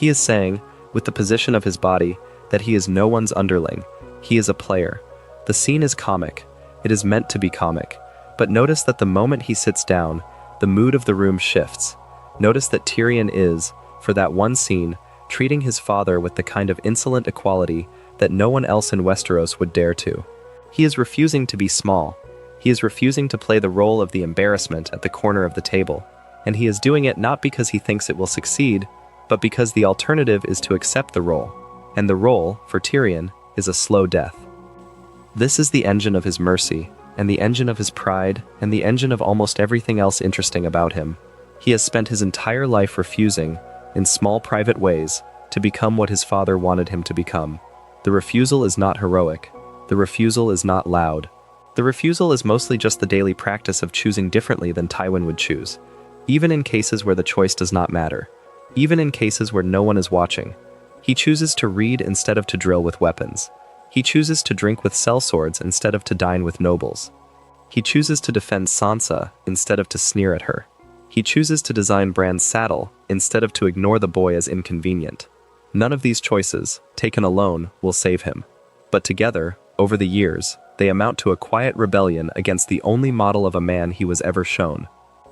He is saying, with the position of his body, that he is no one's underling. He is a player. The scene is comic. It is meant to be comic. But notice that the moment he sits down, the mood of the room shifts. Notice that Tyrion is, for that one scene, treating his father with the kind of insolent equality that no one else in Westeros would dare to. He is refusing to be small. He is refusing to play the role of the embarrassment at the corner of the table. And he is doing it not because he thinks it will succeed, but because the alternative is to accept the role. And the role, for Tyrion, is a slow death. This is the engine of his mercy, and the engine of his pride, and the engine of almost everything else interesting about him. He has spent his entire life refusing, in small private ways, to become what his father wanted him to become. The refusal is not heroic. The refusal is not loud. The refusal is mostly just the daily practice of choosing differently than Tywin would choose, even in cases where the choice does not matter, even in cases where no one is watching. He chooses to read instead of to drill with weapons. He chooses to drink with sellswords instead of to dine with nobles. He chooses to defend Sansa instead of to sneer at her. He chooses to design Bran's saddle instead of to ignore the boy as inconvenient. None of these choices, taken alone, will save him. But together, over the years, they amount to a quiet rebellion against the only model of a man he was ever shown.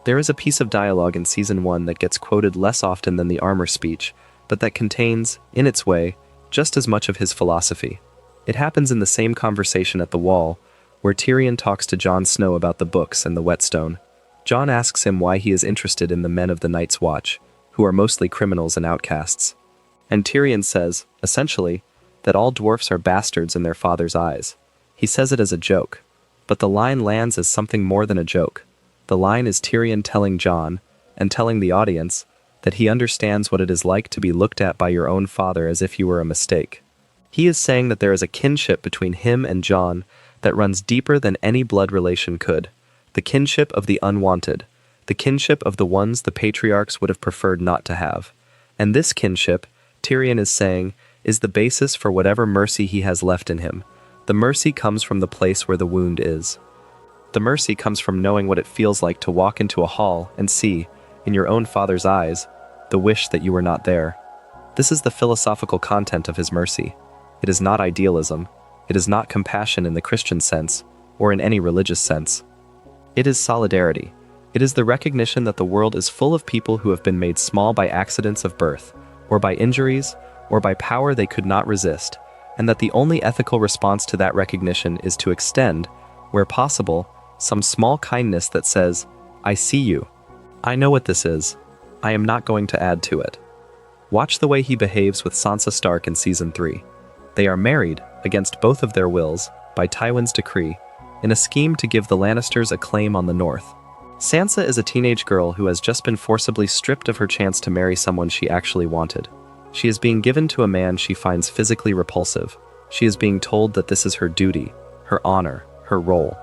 There is a piece of dialogue in Season 1 that gets quoted less often than the armor speech, but that contains, in its way, just as much of his philosophy. It happens in the same conversation at the Wall, where Tyrion talks to Jon Snow about the books and the whetstone. Jon asks him why he is interested in the men of the Night's Watch, who are mostly criminals and outcasts. And Tyrion says, essentially, that all dwarfs are bastards in their father's eyes. He says it as a joke, but the line lands as something more than a joke. The line is Tyrion telling Jon, and telling the audience, that he understands what it is like to be looked at by your own father as if you were a mistake. He is saying that there is a kinship between him and Jon that runs deeper than any blood relation could, the kinship of the unwanted, the kinship of the ones the patriarchs would have preferred not to have. And this kinship, Tyrion is saying, is the basis for whatever mercy he has left in him. The mercy comes from the place where the wound is. The mercy comes from knowing what it feels like to walk into a hall and see, in your own father's eyes, the wish that you were not there. This is the philosophical content of his mercy. It is not idealism. It is not compassion in the Christian sense, or in any religious sense. It is solidarity. It is the recognition that the world is full of people who have been made small by accidents of birth, or by injuries, or by power they could not resist, and that the only ethical response to that recognition is to extend, where possible, some small kindness that says, I see you. I know what this is. I am not going to add to it. Watch the way he behaves with Sansa Stark in Season 3. They are married, against both of their wills, by Tywin's decree, in a scheme to give the Lannisters a claim on the north. Sansa is a teenage girl who has just been forcibly stripped of her chance to marry someone she actually wanted. She is being given to a man she finds physically repulsive. She is being told that this is her duty, her honor, her role.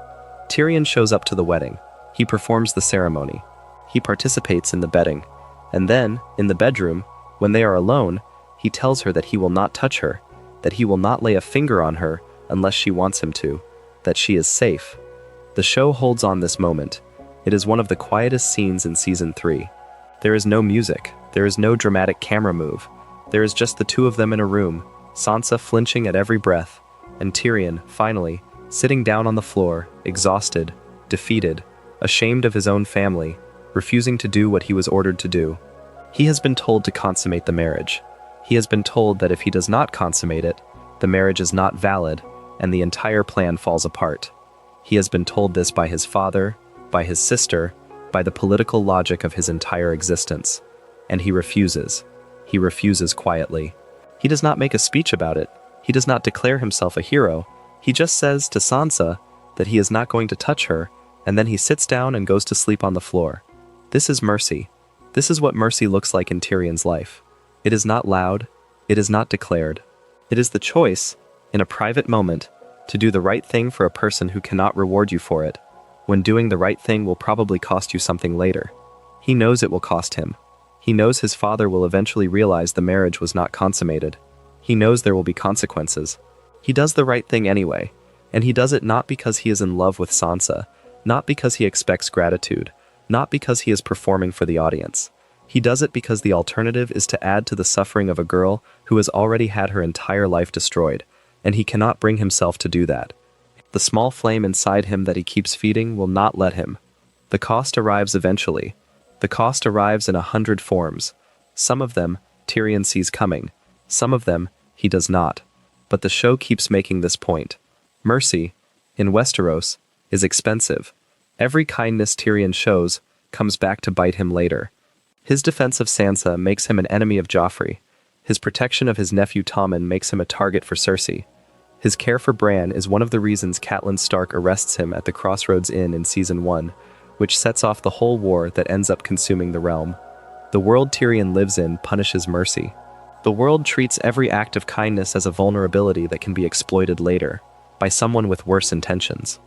Tyrion shows up to the wedding. He performs the ceremony. He participates in the bedding. And then, in the bedroom, when they are alone, he tells her that he will not touch her, that he will not lay a finger on her unless she wants him to, that she is safe. The show holds on this moment. It is one of the quietest scenes in Season 3. There is no music. There is no dramatic camera move. There is just the two of them in a room, Sansa flinching at every breath, and Tyrion, finally, sitting down on the floor, exhausted, defeated, ashamed of his own family, refusing to do what he was ordered to do. He has been told to consummate the marriage. He has been told that if he does not consummate it, the marriage is not valid, and the entire plan falls apart. He has been told this by his father, by his sister, by the political logic of his entire existence. And he refuses. He refuses quietly. He does not make a speech about it. He does not declare himself a hero. He just says to Sansa that he is not going to touch her, and then he sits down and goes to sleep on the floor. This is mercy. This is what mercy looks like in Tyrion's life. It is not loud. It is not declared. It is the choice, in a private moment, to do the right thing for a person who cannot reward you for it, when doing the right thing will probably cost you something later. He knows it will cost him. He knows his father will eventually realize the marriage was not consummated. He knows there will be consequences. He does the right thing anyway, and he does it not because he is in love with Sansa, not because he expects gratitude, not because he is performing for the audience. He does it because the alternative is to add to the suffering of a girl who has already had her entire life destroyed, and he cannot bring himself to do that. The small flame inside him that he keeps feeding will not let him. The cost arrives eventually. The cost arrives in 100 forms. Some of them, Tyrion sees coming. Some of them, he does not. But the show keeps making this point. Mercy, in Westeros, is expensive. Every kindness Tyrion shows comes back to bite him later. His defense of Sansa makes him an enemy of Joffrey. His protection of his nephew Tommen makes him a target for Cersei. His care for Bran is one of the reasons Catelyn Stark arrests him at the Crossroads Inn in Season 1, which sets off the whole war that ends up consuming the realm. The world Tyrion lives in punishes mercy. The world treats every act of kindness as a vulnerability that can be exploited later, by someone with worse intentions.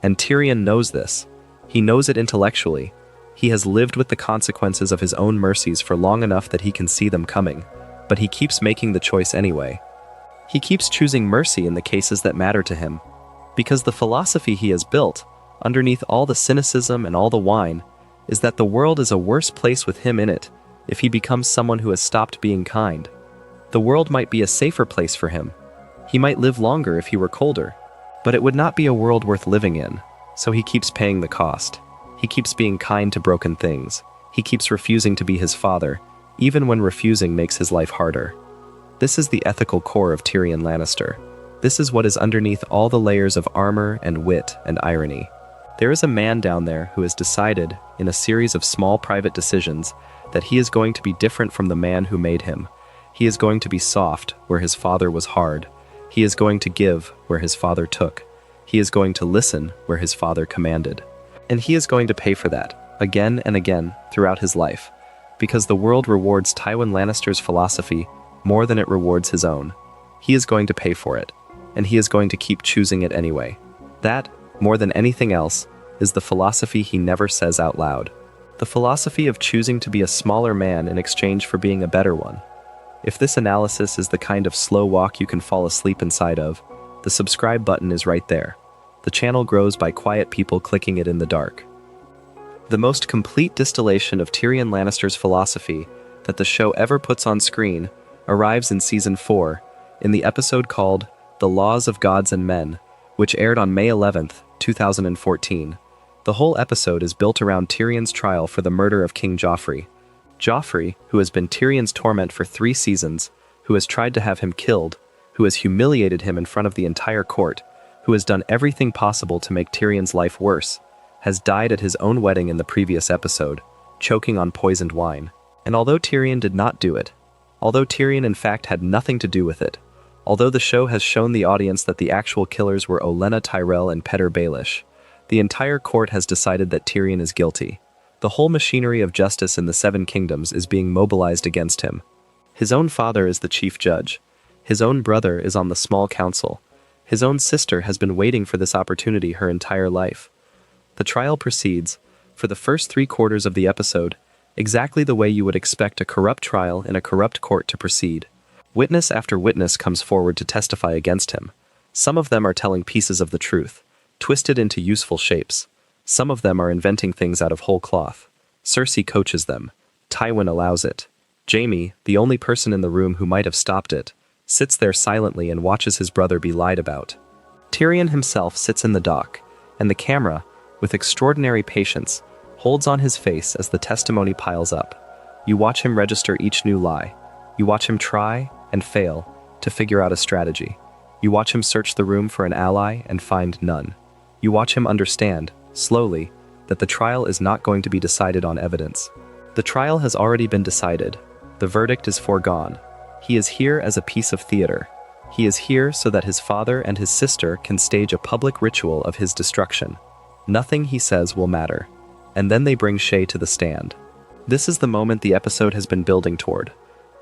And Tyrion knows this. He knows it intellectually. He has lived with the consequences of his own mercies for long enough that he can see them coming, but he keeps making the choice anyway. He keeps choosing mercy in the cases that matter to him, because the philosophy he has built, underneath all the cynicism and all the wine, is that the world is a worse place with him in it if he becomes someone who has stopped being kind. The world might be a safer place for him. He might live longer if he were colder, but it would not be a world worth living in, so he keeps paying the cost. He keeps being kind to broken things. He keeps refusing to be his father, even when refusing makes his life harder. This is the ethical core of Tyrion Lannister. This is what is underneath all the layers of armor and wit and irony. There is a man down there who has decided, in a series of small private decisions, that he is going to be different from the man who made him. He is going to be soft where his father was hard. He is going to give where his father took. He is going to listen where his father commanded. And he is going to pay for that, again and again, throughout his life, because the world rewards Tywin Lannister's philosophy more than it rewards his own. He is going to pay for it, and he is going to keep choosing it anyway. That, more than anything else, is the philosophy he never says out loud. The philosophy of choosing to be a smaller man in exchange for being a better one. If this analysis is the kind of slow walk you can fall asleep inside of, the subscribe button is right there. The channel grows by quiet people clicking it in the dark. The most complete distillation of Tyrion Lannister's philosophy that the show ever puts on screen arrives in Season 4, in the episode called The Laws of Gods and Men, which aired on May 11th, 2014. The whole episode is built around Tyrion's trial for the murder of King Joffrey. Joffrey, who has been Tyrion's torment for 3 seasons, who has tried to have him killed, who has humiliated him in front of the entire court, who has done everything possible to make Tyrion's life worse, has died at his own wedding in the previous episode, choking on poisoned wine. And although Tyrion did not do it, although Tyrion in fact had nothing to do with it, although the show has shown the audience that the actual killers were Olenna Tyrell and Petyr Baelish, the entire court has decided that Tyrion is guilty. The whole machinery of justice in the Seven Kingdoms is being mobilized against him. His own father is the chief judge. His own brother is on the small council. His own sister has been waiting for this opportunity her entire life. The trial proceeds, for the first 3/4 of the episode, exactly the way you would expect a corrupt trial in a corrupt court to proceed. Witness after witness comes forward to testify against him. Some of them are telling pieces of the truth, twisted into useful shapes. Some of them are inventing things out of whole cloth. Cersei coaches them. Tywin allows it. Jaime, the only person in the room who might have stopped it, sits there silently and watches his brother be lied about. Tyrion himself sits in the dock, and the camera, with extraordinary patience, holds on his face as the testimony piles up. You watch him register each new lie. You watch him try and fail to figure out a strategy. You watch him search the room for an ally and find none. You watch him understand, slowly, that the trial is not going to be decided on evidence. The trial has already been decided. The verdict is foregone. He is here as a piece of theater. He is here so that his father and his sister can stage a public ritual of his destruction. Nothing he says will matter. And then they bring Shae to the stand. This is the moment the episode has been building toward.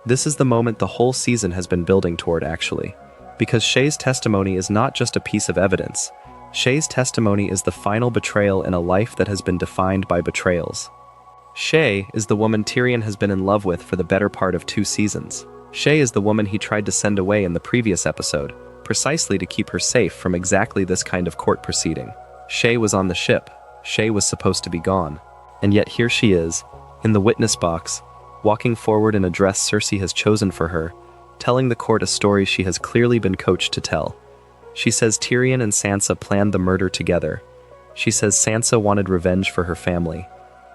This is the moment the whole season has been building toward, actually. Because Shae's testimony is not just a piece of evidence. Shae's testimony is the final betrayal in a life that has been defined by betrayals. Shae is the woman Tyrion has been in love with for the better part of 2 seasons. Shae is the woman he tried to send away in the previous episode, precisely to keep her safe from exactly this kind of court proceeding. Shae was on the ship. Shae was supposed to be gone. And yet here she is, in the witness box, walking forward in a dress Cersei has chosen for her, telling the court a story she has clearly been coached to tell. She says Tyrion and Sansa planned the murder together. She says Sansa wanted revenge for her family.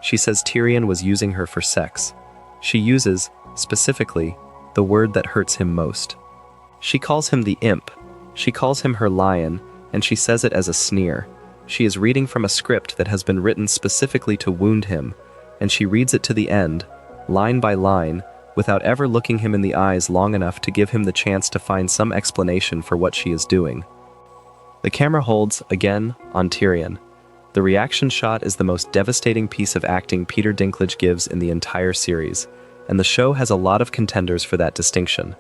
She says Tyrion was using her for sex. She uses, specifically, the word that hurts him most. She calls him the imp. She calls him her lion, and she says it as a sneer. She is reading from a script that has been written specifically to wound him, and she reads it to the end, line by line, without ever looking him in the eyes long enough to give him the chance to find some explanation for what she is doing. The camera holds, again, on Tyrion. The reaction shot is the most devastating piece of acting Peter Dinklage gives in the entire series, and the show has a lot of contenders for that distinction.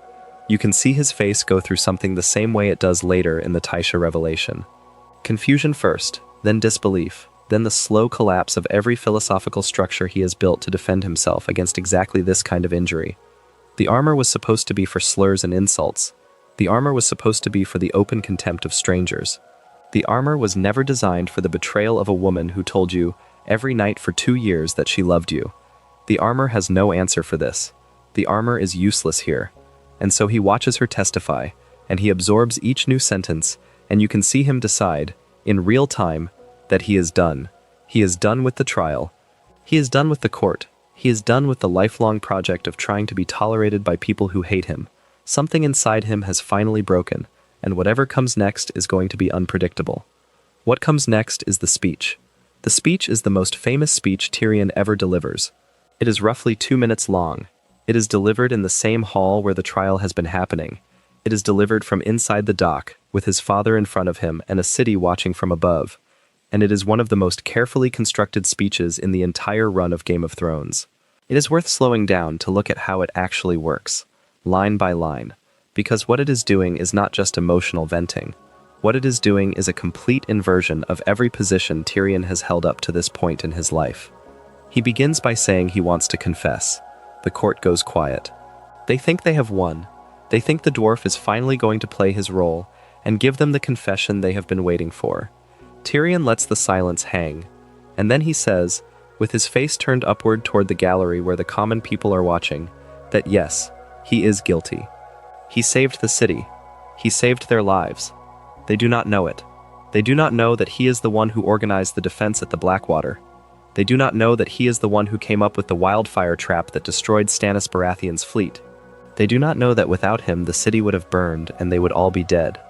You can see his face go through something the same way it does later in the Tysha revelation. Confusion first, then disbelief, then the slow collapse of every philosophical structure he has built to defend himself against exactly this kind of injury. The armor was supposed to be for slurs and insults. The armor was supposed to be for the open contempt of strangers. The armor was never designed for the betrayal of a woman who told you, every night for 2 years, that she loved you. The armor has no answer for this. The armor is useless here. And so he watches her testify, and he absorbs each new sentence, and you can see him decide, in real time, that he is done. He is done with the trial. He is done with the court. He is done with the lifelong project of trying to be tolerated by people who hate him. Something inside him has finally broken, and whatever comes next is going to be unpredictable. What comes next is the speech. The speech is the most famous speech Tyrion ever delivers. It is roughly 2 minutes long. It is delivered in the same hall where the trial has been happening. It is delivered from inside the dock, with his father in front of him and a city watching from above. And it is one of the most carefully constructed speeches in the entire run of Game of Thrones. It is worth slowing down to look at how it actually works, line by line, because what it is doing is not just emotional venting. What it is doing is a complete inversion of every position Tyrion has held up to this point in his life. He begins by saying he wants to confess. The court goes quiet. They think they have won. They think the dwarf is finally going to play his role and give them the confession they have been waiting for. Tyrion lets the silence hang, and then he says, with his face turned upward toward the gallery where the common people are watching, that yes, he is guilty. He saved the city. He saved their lives. They do not know it. They do not know that he is the one who organized the defense at the Blackwater. They do not know that he is the one who came up with the wildfire trap that destroyed Stannis Baratheon's fleet. They do not know that without him the city would have burned and they would all be dead.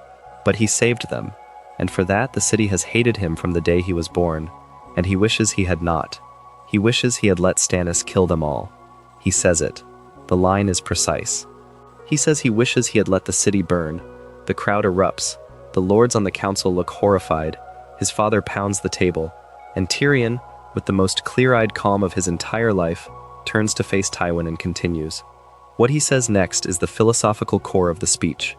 But he saved them, and for that the city has hated him from the day he was born, and he wishes he had not. He wishes he had let Stannis kill them all. He says it. The line is precise. He says he wishes he had let the city burn. The crowd erupts. The lords on the council look horrified. His father pounds the table, and Tyrion, with the most clear-eyed calm of his entire life, turns to face Tywin and continues. What he says next is the philosophical core of the speech.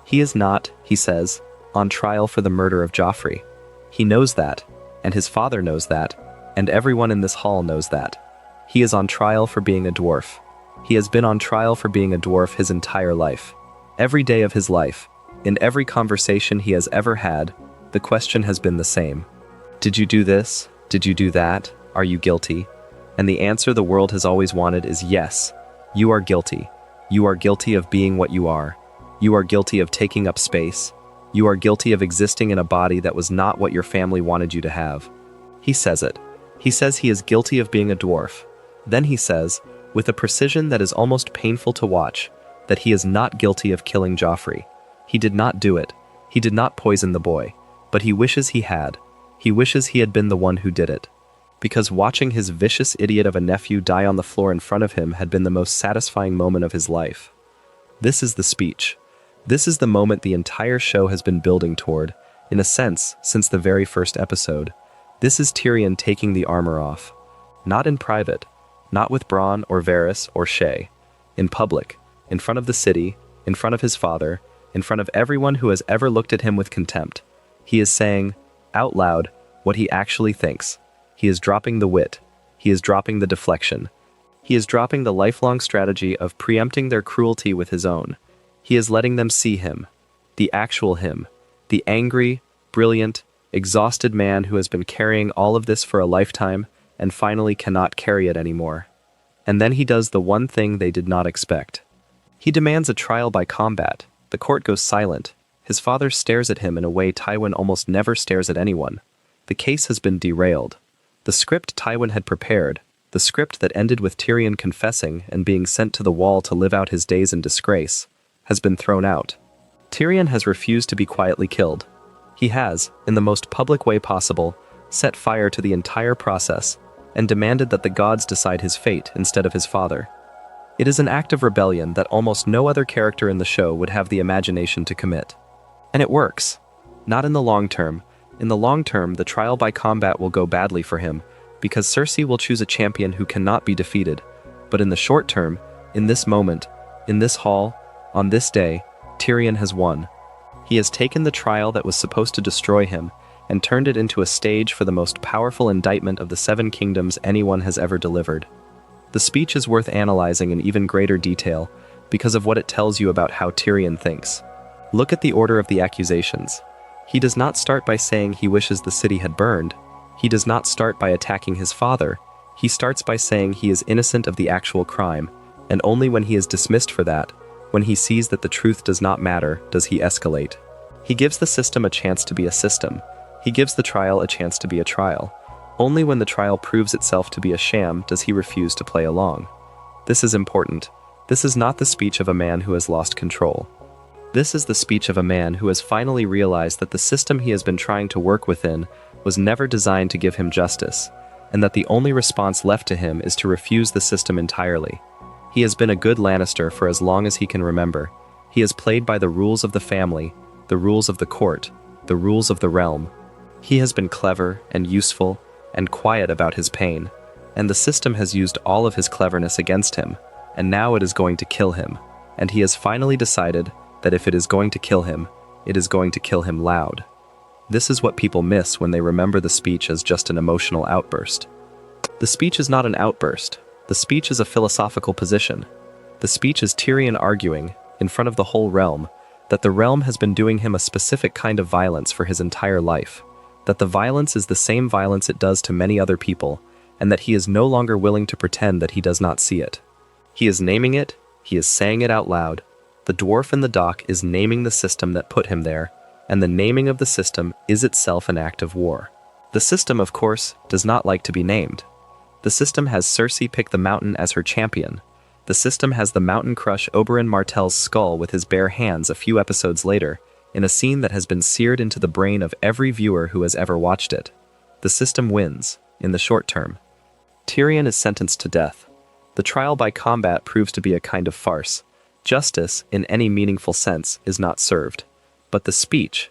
He is not, he says, on trial for the murder of Joffrey. He knows that, and his father knows that, and everyone in this hall knows that. He is on trial for being a dwarf. He has been on trial for being a dwarf his entire life. Every day of his life, in every conversation he has ever had, the question has been the same. Did you do this? Did you do that? Are you guilty? And the answer the world has always wanted is yes. You are guilty. You are guilty of being what you are. You are guilty of taking up space. You are guilty of existing in a body that was not what your family wanted you to have. He says it. He says he is guilty of being a dwarf. Then he says, with a precision that is almost painful to watch, that he is not guilty of killing Joffrey. He did not do it. He did not poison the boy. But he wishes he had. He wishes he had been the one who did it. Because watching his vicious idiot of a nephew die on the floor in front of him had been the most satisfying moment of his life. This is the speech. This is the moment the entire show has been building toward, in a sense, since the very first episode. This is Tyrion taking the armor off. Not in private, not with Bran or Varys or Shay. In public, in front of the city, in front of his father, in front of everyone who has ever looked at him with contempt. He is saying, out loud, what he actually thinks. He is dropping the wit. He is dropping the deflection. He is dropping the lifelong strategy of preempting their cruelty with his own. He is letting them see him, the actual him, the angry, brilliant, exhausted man who has been carrying all of this for a lifetime and finally cannot carry it anymore. And then he does the one thing they did not expect. He demands a trial by combat. The court goes silent. His father stares at him in a way Tywin almost never stares at anyone. The case has been derailed. The script Tywin had prepared, the script that ended with Tyrion confessing and being sent to the wall to live out his days in disgrace, has been thrown out. Tyrion has refused to be quietly killed. He has, in the most public way possible, set fire to the entire process and demanded that the gods decide his fate instead of his father. It is an act of rebellion that almost no other character in the show would have the imagination to commit. And it works. Not in the long term. In the long term, the trial by combat will go badly for him, because Cersei will choose a champion who cannot be defeated. But in the short term, in this moment, in this hall, on this day, Tyrion has won. He has taken the trial that was supposed to destroy him and turned it into a stage for the most powerful indictment of the Seven Kingdoms anyone has ever delivered. The speech is worth analyzing in even greater detail because of what it tells you about how Tyrion thinks. Look at the order of the accusations. He does not start by saying he wishes the city had burned. He does not start by attacking his father. He starts by saying he is innocent of the actual crime, and only when he is dismissed for that, when he sees that the truth does not matter, does he escalate. He gives the system a chance to be a system. He gives the trial a chance to be a trial. Only when the trial proves itself to be a sham does he refuse to play along. This is important. This is not the speech of a man who has lost control. This is the speech of a man who has finally realized that the system he has been trying to work within was never designed to give him justice, and that the only response left to him is to refuse the system entirely. He has been a good Lannister for as long as he can remember. He has played by the rules of the family, the rules of the court, the rules of the realm. He has been clever and useful and quiet about his pain, and the system has used all of his cleverness against him, and now it is going to kill him, and he has finally decided that if it is going to kill him, it is going to kill him loud. This is what people miss when they remember the speech as just an emotional outburst. The speech is not an outburst. The speech is a philosophical position. The speech is Tyrion arguing, in front of the whole realm, that the realm has been doing him a specific kind of violence for his entire life, that the violence is the same violence it does to many other people, and that he is no longer willing to pretend that he does not see it. He is naming it, he is saying it out loud. The dwarf in the dock is naming the system that put him there, and the naming of the system is itself an act of war. The system, of course, does not like to be named. The system has Cersei pick the Mountain as her champion. The system has the Mountain crush Oberyn Martell's skull with his bare hands a few episodes later, in a scene that has been seared into the brain of every viewer who has ever watched it. The system wins, in the short term. Tyrion is sentenced to death. The trial by combat proves to be a kind of farce. Justice, in any meaningful sense, is not served. But the speech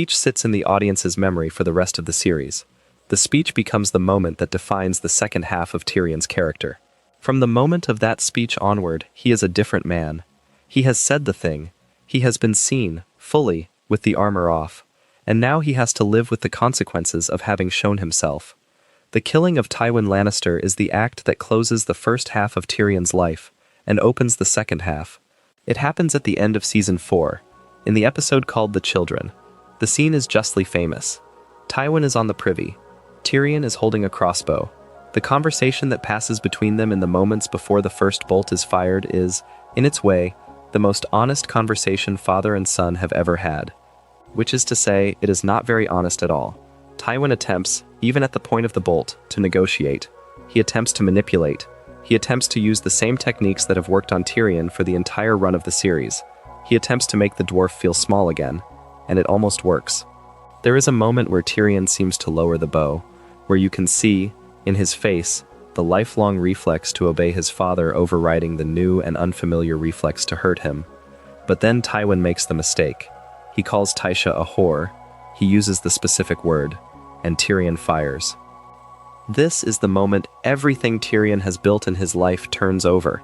sits in the audience's memory for the rest of the series. The speech becomes the moment that defines the second half of Tyrion's character. From the moment of that speech onward, he is a different man. He has said the thing. He has been seen, fully, with the armor off. And now he has to live with the consequences of having shown himself. The killing of Tywin Lannister is the act that closes the first half of Tyrion's life, and opens the second half. It happens at the end of Season 4, in the episode called The Children. The scene is justly famous. Tywin is on the Privy. Tyrion is holding a crossbow. The conversation that passes between them in the moments before the first bolt is fired is, in its way, the most honest conversation father and son have ever had. Which is to say, it is not very honest at all. Tywin attempts, even at the point of the bolt, to negotiate. He attempts to manipulate. He attempts to use the same techniques that have worked on Tyrion for the entire run of the series. He attempts to make the dwarf feel small again, and it almost works. There is a moment where Tyrion seems to lower the bow, where you can see, in his face, the lifelong reflex to obey his father overriding the new and unfamiliar reflex to hurt him. But then Tywin makes the mistake. He calls Tysha a whore. He uses the specific word, and Tyrion fires. This is the moment everything Tyrion has built in his life turns over.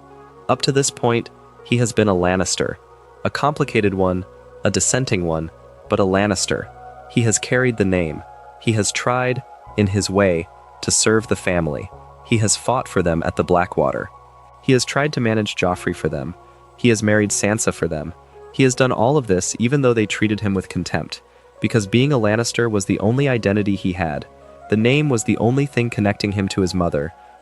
Up to this point, he has been a Lannister. A complicated one, a dissenting one, but a Lannister. He has carried the name. He has tried, in his way, to serve the family. He has fought for them at the Blackwater. He has tried to manage Joffrey for them. He has married Sansa for them. He has done all of this even though they treated him with contempt, because being a Lannister was the only identity he had. The name was the only thing connecting him to his mother,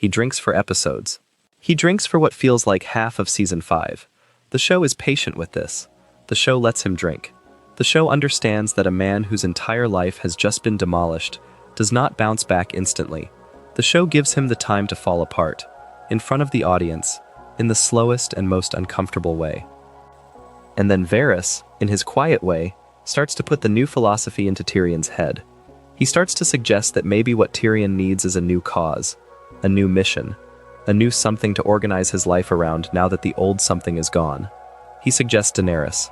He drinks for episodes. He drinks for what feels like half of season 5. The show is patient with this. The show lets him drink. The show understands that a man whose entire life has just been demolished does not bounce back instantly. The show gives him the time to fall apart, in front of the audience, in the slowest and most uncomfortable way. And then Varys, in his quiet way, starts to put the new philosophy into Tyrion's head. He starts to suggest that maybe what Tyrion needs is a new cause, a new mission, a new something to organize his life around now that the old something is gone. He suggests Daenerys.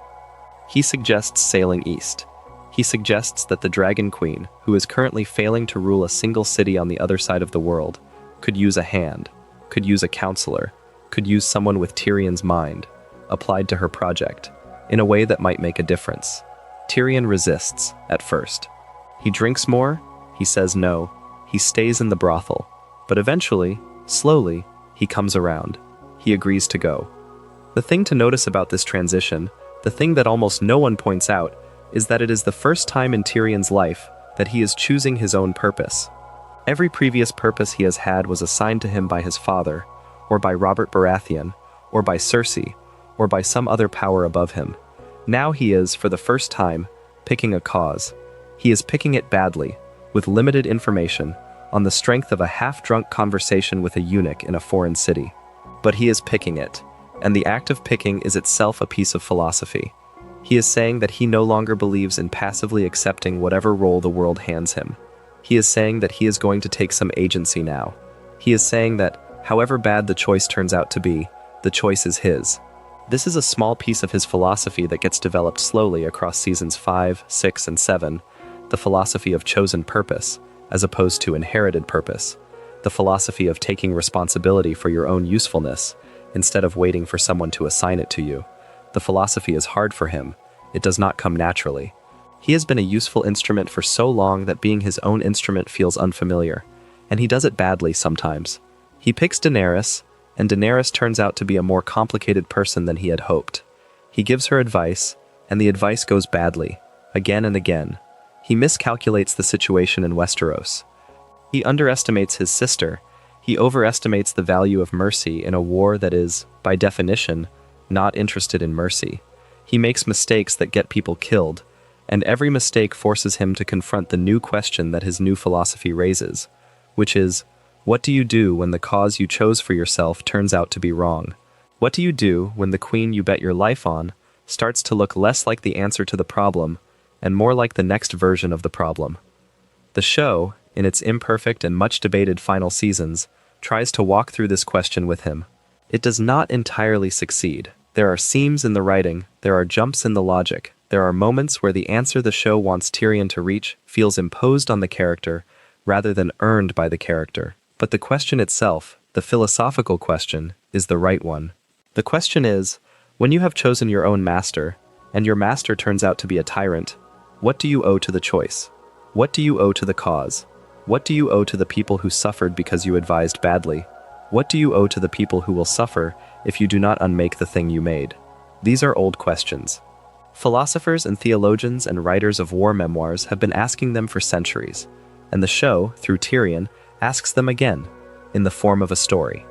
He suggests sailing east. He suggests that the Dragon Queen, who is currently failing to rule a single city on the other side of the world, could use a hand, could use a counselor, could use someone with Tyrion's mind, applied to her project, in a way that might make a difference. Tyrion resists, at first. He drinks more, he says no, he stays in the brothel, but eventually, slowly, he comes around. He agrees to go. The thing to notice about this transition, the thing that almost no one points out, is that it is the first time in Tyrion's life that he is choosing his own purpose. Every previous purpose he has had was assigned to him by his father, or by Robert Baratheon, or by Cersei, or by some other power above him. Now he is, for the first time, picking a cause. He is picking it badly, with limited information, on the strength of a half-drunk conversation with a eunuch in a foreign city. But he is picking it, and the act of picking is itself a piece of philosophy. He is saying that he no longer believes in passively accepting whatever role the world hands him. He is saying that he is going to take some agency now. He is saying that, however bad the choice turns out to be, the choice is his. This is a small piece of his philosophy that gets developed slowly across seasons 5, 6, and 7, the philosophy of chosen purpose, as opposed to inherited purpose, the philosophy of taking responsibility for your own usefulness, instead of waiting for someone to assign it to you. The philosophy is hard for him. It does not come naturally. He has been a useful instrument for so long that being his own instrument feels unfamiliar, and he does it badly sometimes. He picks Daenerys, and Daenerys turns out to be a more complicated person than he had hoped. He gives her advice, and the advice goes badly, again and again. He miscalculates the situation in Westeros. He underestimates his sister. He overestimates the value of mercy in a war that is, by definition, not interested in mercy. He makes mistakes that get people killed, and every mistake forces him to confront the new question that his new philosophy raises, which is, what do you do when the cause you chose for yourself turns out to be wrong? What do you do when the queen you bet your life on starts to look less like the answer to the problem and more like the next version of the problem? The show, in its imperfect and much debated final seasons, tries to walk through this question with him. It does not entirely succeed. There are seams in the writing, there are jumps in the logic, there are moments where the answer the show wants Tyrion to reach feels imposed on the character rather than earned by the character. But the question itself, the philosophical question, is the right one. The question is, when you have chosen your own master, and your master turns out to be a tyrant, what do you owe to the choice? What do you owe to the cause? What do you owe to the people who suffered because you advised badly? What do you owe to the people who will suffer if you do not unmake the thing you made? These are old questions. Philosophers and theologians and writers of war memoirs have been asking them for centuries, and the show, through Tyrion, asks them again, in the form of a story.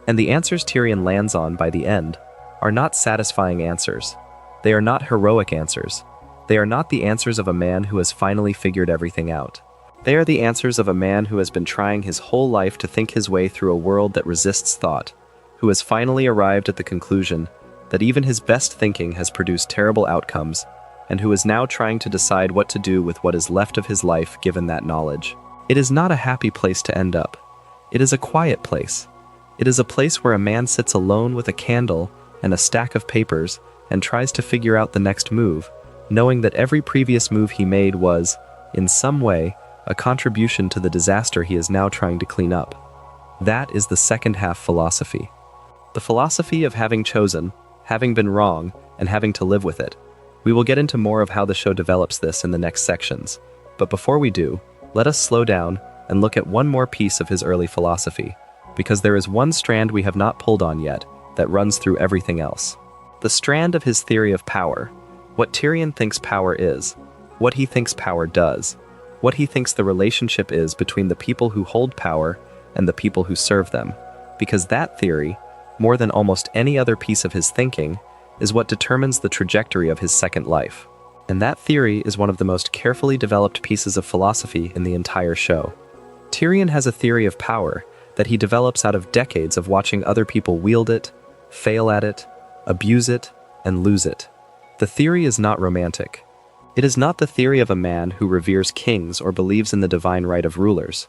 And the answers Tyrion lands on by the end are not satisfying answers. They are not heroic answers. They are not the answers of a man who has finally figured everything out. They are the answers of a man who has been trying his whole life to think his way through a world that resists thought, who has finally arrived at the conclusion that even his best thinking has produced terrible outcomes, and who is now trying to decide what to do with what is left of his life given that knowledge. It is not a happy place to end up. It is a quiet place. It is a place where a man sits alone with a candle and a stack of papers and tries to figure out the next move, knowing that every previous move he made was, in some way, a contribution to the disaster he is now trying to clean up. That is the second half philosophy. The philosophy of having chosen, having been wrong, and having to live with it. We will get into more of how the show develops this in the next sections, but before we do, let us slow down and look at one more piece of his early philosophy, because there is one strand we have not pulled on yet that runs through everything else. The strand of his theory of power, what Tyrion thinks power is, what he thinks power does, what he thinks the relationship is between the people who hold power and the people who serve them, because that theory, more than almost any other piece of his thinking, is what determines the trajectory of his second life. And that theory is one of the most carefully developed pieces of philosophy in the entire show. Tyrion has a theory of power that he develops out of decades of watching other people wield it, fail at it, abuse it, and lose it. The theory is not romantic. It is not the theory of a man who reveres kings or believes in the divine right of rulers.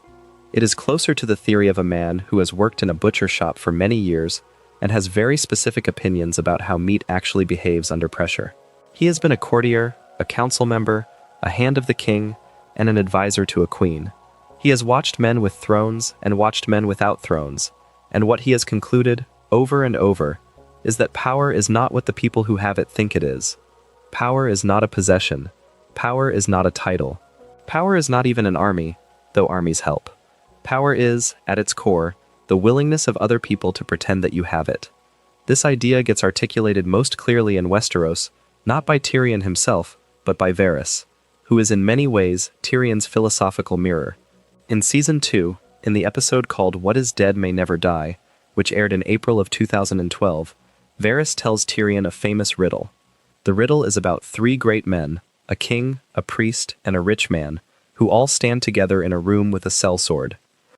It is closer to the theory of a man who has worked in a butcher shop for many years and has very specific opinions about how meat actually behaves under pressure. He has been a courtier, a council member, a hand of the king, and an advisor to a queen. He has watched men with thrones and watched men without thrones, and what he has concluded, over and over, is that power is not what the people who have it think it is. Power is not a possession. Power is not a title. Power is not even an army, though armies help. Power is, at its core, the willingness of other people to pretend that you have it. This idea gets articulated most clearly in Westeros, not by Tyrion himself, but by Varys, who is in many ways Tyrion's philosophical mirror. In Season 2, in the episode called What Is Dead May Never Die, which aired in April of 2012, Varys tells Tyrion a famous riddle. The riddle is about three great men, a king, a priest, and a rich man, who all stand together in a room with a sellsword.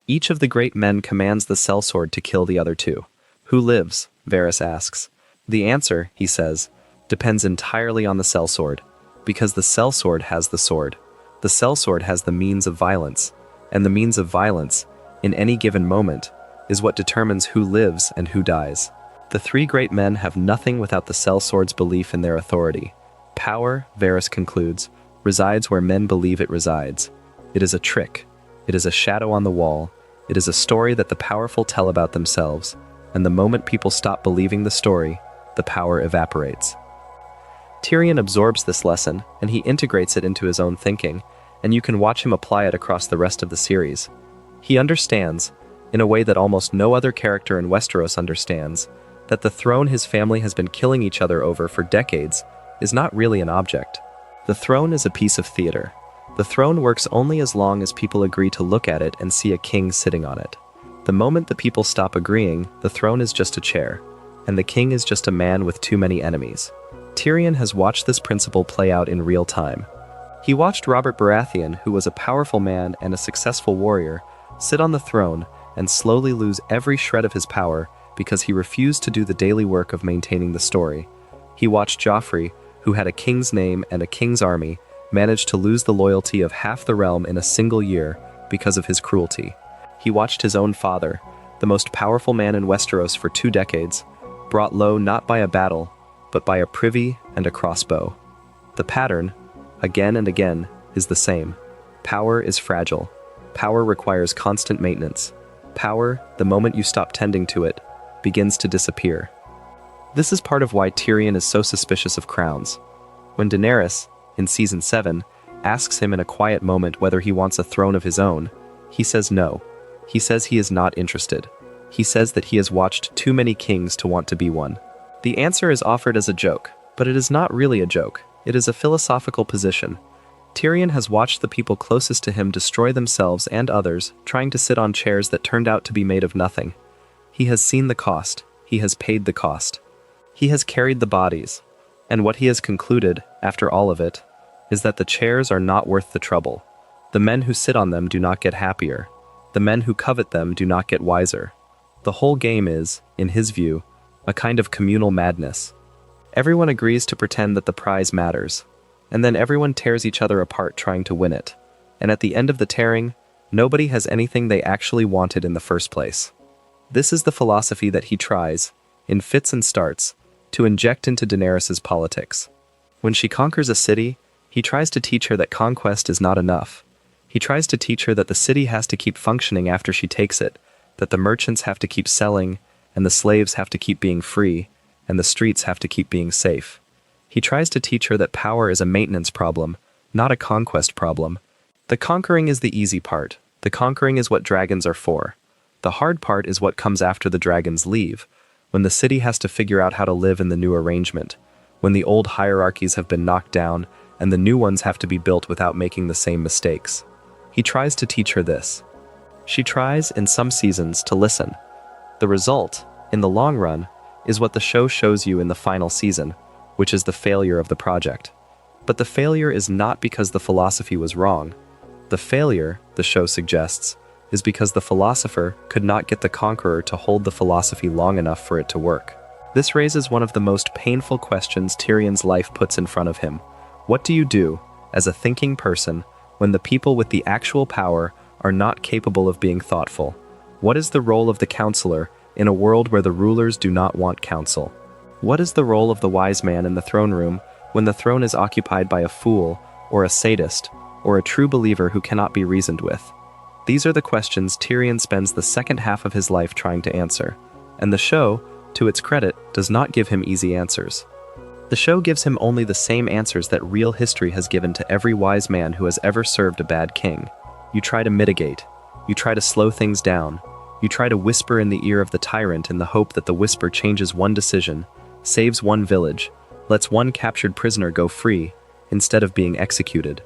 Each of the great men commands the sellsword to kill the other two. Who lives? Varys asks. The answer, he says, depends entirely on the sellsword, because the sellsword has the sword. The sellsword has the means of violence, and the means of violence, in any given moment, is what determines who lives and who dies. The three great men have nothing without the sellsword's belief in their authority. Power, Varys concludes, resides where men believe it resides. It is a trick. It is a shadow on the wall. It is a story that the powerful tell about themselves, and the moment people stop believing the story, the power evaporates. Tyrion absorbs this lesson, and he integrates it into his own thinking, and you can watch him apply it across the rest of the series. He understands, in a way that almost no other character in Westeros understands, that the throne his family has been killing each other over for decades is not really an object. The throne is a piece of theater. The throne works only as long as people agree to look at it and see a king sitting on it. The moment the people stop agreeing, the throne is just a chair, and the king is just a man with too many enemies. Tyrion has watched this principle play out in real time. He watched Robert Baratheon, who was a powerful man and a successful warrior, sit on the throne and slowly lose every shred of his power because he refused to do the daily work of maintaining the story. He watched Joffrey, who had a king's name and a king's army, manage to lose the loyalty of half the realm in a single year because of his cruelty. He watched his own father, the most powerful man in Westeros for 2 decades, brought low not by a battle, but by a privy and a crossbow. The pattern, again and again, is the same. Power is fragile. Power requires constant maintenance. Power, the moment you stop tending to it, begins to disappear. This is part of why Tyrion is so suspicious of crowns. When Daenerys, in Season 7, asks him in a quiet moment whether he wants a throne of his own, he says no. He says he is not interested. He says that he has watched too many kings to want to be one. The answer is offered as a joke, but it is not really a joke. It is a philosophical position. Tyrion has watched the people closest to him destroy themselves and others, trying to sit on chairs that turned out to be made of nothing. He has seen the cost. He has paid the cost. He has carried the bodies. And what he has concluded, after all of it, is that the chairs are not worth the trouble. The men who sit on them do not get happier. The men who covet them do not get wiser. The whole game is, in his view, a kind of communal madness. Everyone agrees to pretend that the prize matters, and then everyone tears each other apart trying to win it. And at the end of the tearing, nobody has anything they actually wanted in the first place. This is the philosophy that he tries, in fits and starts, to inject into Daenerys' politics. When she conquers a city, he tries to teach her that conquest is not enough. He tries to teach her that the city has to keep functioning after she takes it, that the merchants have to keep selling, and the slaves have to keep being free, and the streets have to keep being safe. He tries to teach her that power is a maintenance problem, not a conquest problem. The conquering is the easy part. The conquering is what dragons are for. The hard part is what comes after the dragons leave, when the city has to figure out how to live in the new arrangement, when the old hierarchies have been knocked down and the new ones have to be built without making the same mistakes. He tries to teach her this. She tries, in some seasons, to listen. The result, in the long run, is what the show shows you in the final season, which is the failure of the project. But the failure is not because the philosophy was wrong. The failure, the show suggests, is because the philosopher could not get the conqueror to hold the philosophy long enough for it to work. This raises one of the most painful questions Tyrion's life puts in front of him. What do you do, as a thinking person, when the people with the actual power are not capable of being thoughtful? What is the role of the counselor in a world where the rulers do not want counsel? What is the role of the wise man in the throne room when the throne is occupied by a fool, or a sadist, or a true believer who cannot be reasoned with? These are the questions Tyrion spends the second half of his life trying to answer, and the show, to its credit, does not give him easy answers. The show gives him only the same answers that real history has given to every wise man who has ever served a bad king. You try to mitigate. You try to slow things down. You try to whisper in the ear of the tyrant in the hope that the whisper changes one decision, saves one village, lets one captured prisoner go free, instead of being executed.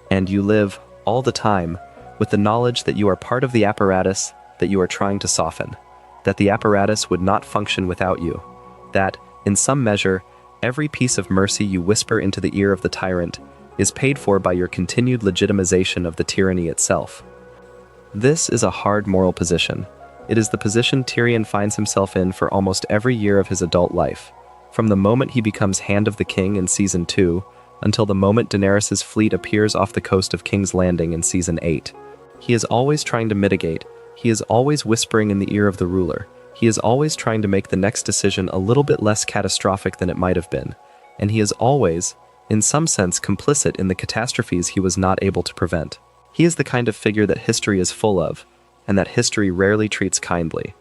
And you live, all the time, with the knowledge that you are part of the apparatus that you are trying to soften, that the apparatus would not function without you, that, in some measure, every piece of mercy you whisper into the ear of the tyrant is paid for by your continued legitimization of the tyranny itself. This is a hard moral position. It is the position Tyrion finds himself in for almost every year of his adult life, from the moment he becomes Hand of the King in Season 2 until the moment Daenerys' fleet appears off the coast of King's Landing in Season 8. He is always trying to mitigate. He is always whispering in the ear of the ruler. He is always trying to make the next decision a little bit less catastrophic than it might have been, and he is always, in some sense, complicit in the catastrophes he was not able to prevent. He is the kind of figure that history is full of, and that history rarely treats kindly.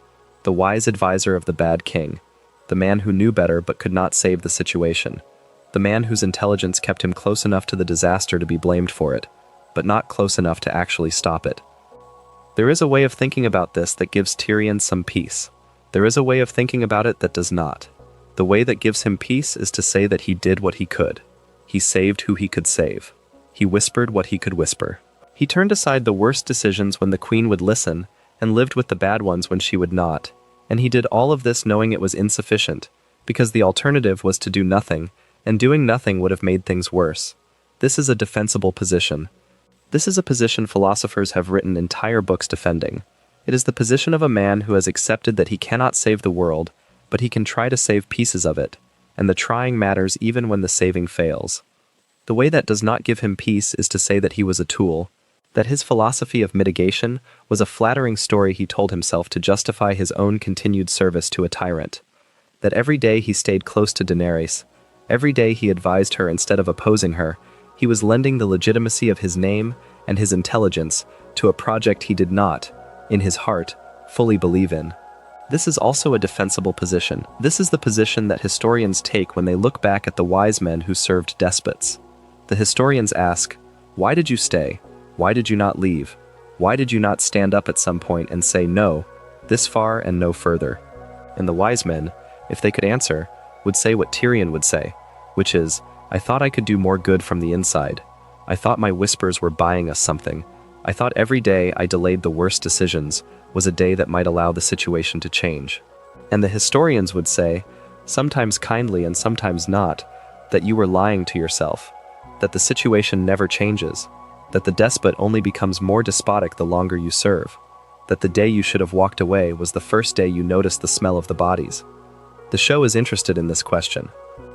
The wise advisor of the bad king, the man who knew better but could not save the situation, the man whose intelligence kept him close enough to the disaster to be blamed for it, but not close enough to actually stop it. There is a way of thinking about this that gives Tyrion some peace. There is a way of thinking about it that does not. The way that gives him peace is to say that he did what he could. He saved who he could save. He whispered what he could whisper. He turned aside the worst decisions when the queen would listen, and lived with the bad ones when she would not. And he did all of this knowing it was insufficient, because the alternative was to do nothing, and doing nothing would have made things worse. This is a defensible position. This is a position philosophers have written entire books defending. It is the position of a man who has accepted that he cannot save the world, but he can try to save pieces of it, and the trying matters even when the saving fails. The way that does not give him peace is to say that he was a tool, that his philosophy of mitigation was a flattering story he told himself to justify his own continued service to a tyrant, that every day he stayed close to Daenerys, every day he advised her instead of opposing her, he was lending the legitimacy of his name and his intelligence to a project he did not, in his heart, fully believe in. This is also a defensible position. This is the position that historians take when they look back at the wise men who served despots. The historians ask, why did you stay? Why did you not leave? Why did you not stand up at some point and say no, this far and no further? And the wise men, if they could answer, would say what Tyrion would say, which is, I thought I could do more good from the inside. I thought my whispers were buying us something. I thought every day I delayed the worst decisions was a day that might allow the situation to change. And the historians would say, sometimes kindly and sometimes not, that you were lying to yourself, that the situation never changes, that the despot only becomes more despotic the longer you serve, that the day you should have walked away was the first day you noticed the smell of the bodies. The show is interested in this question.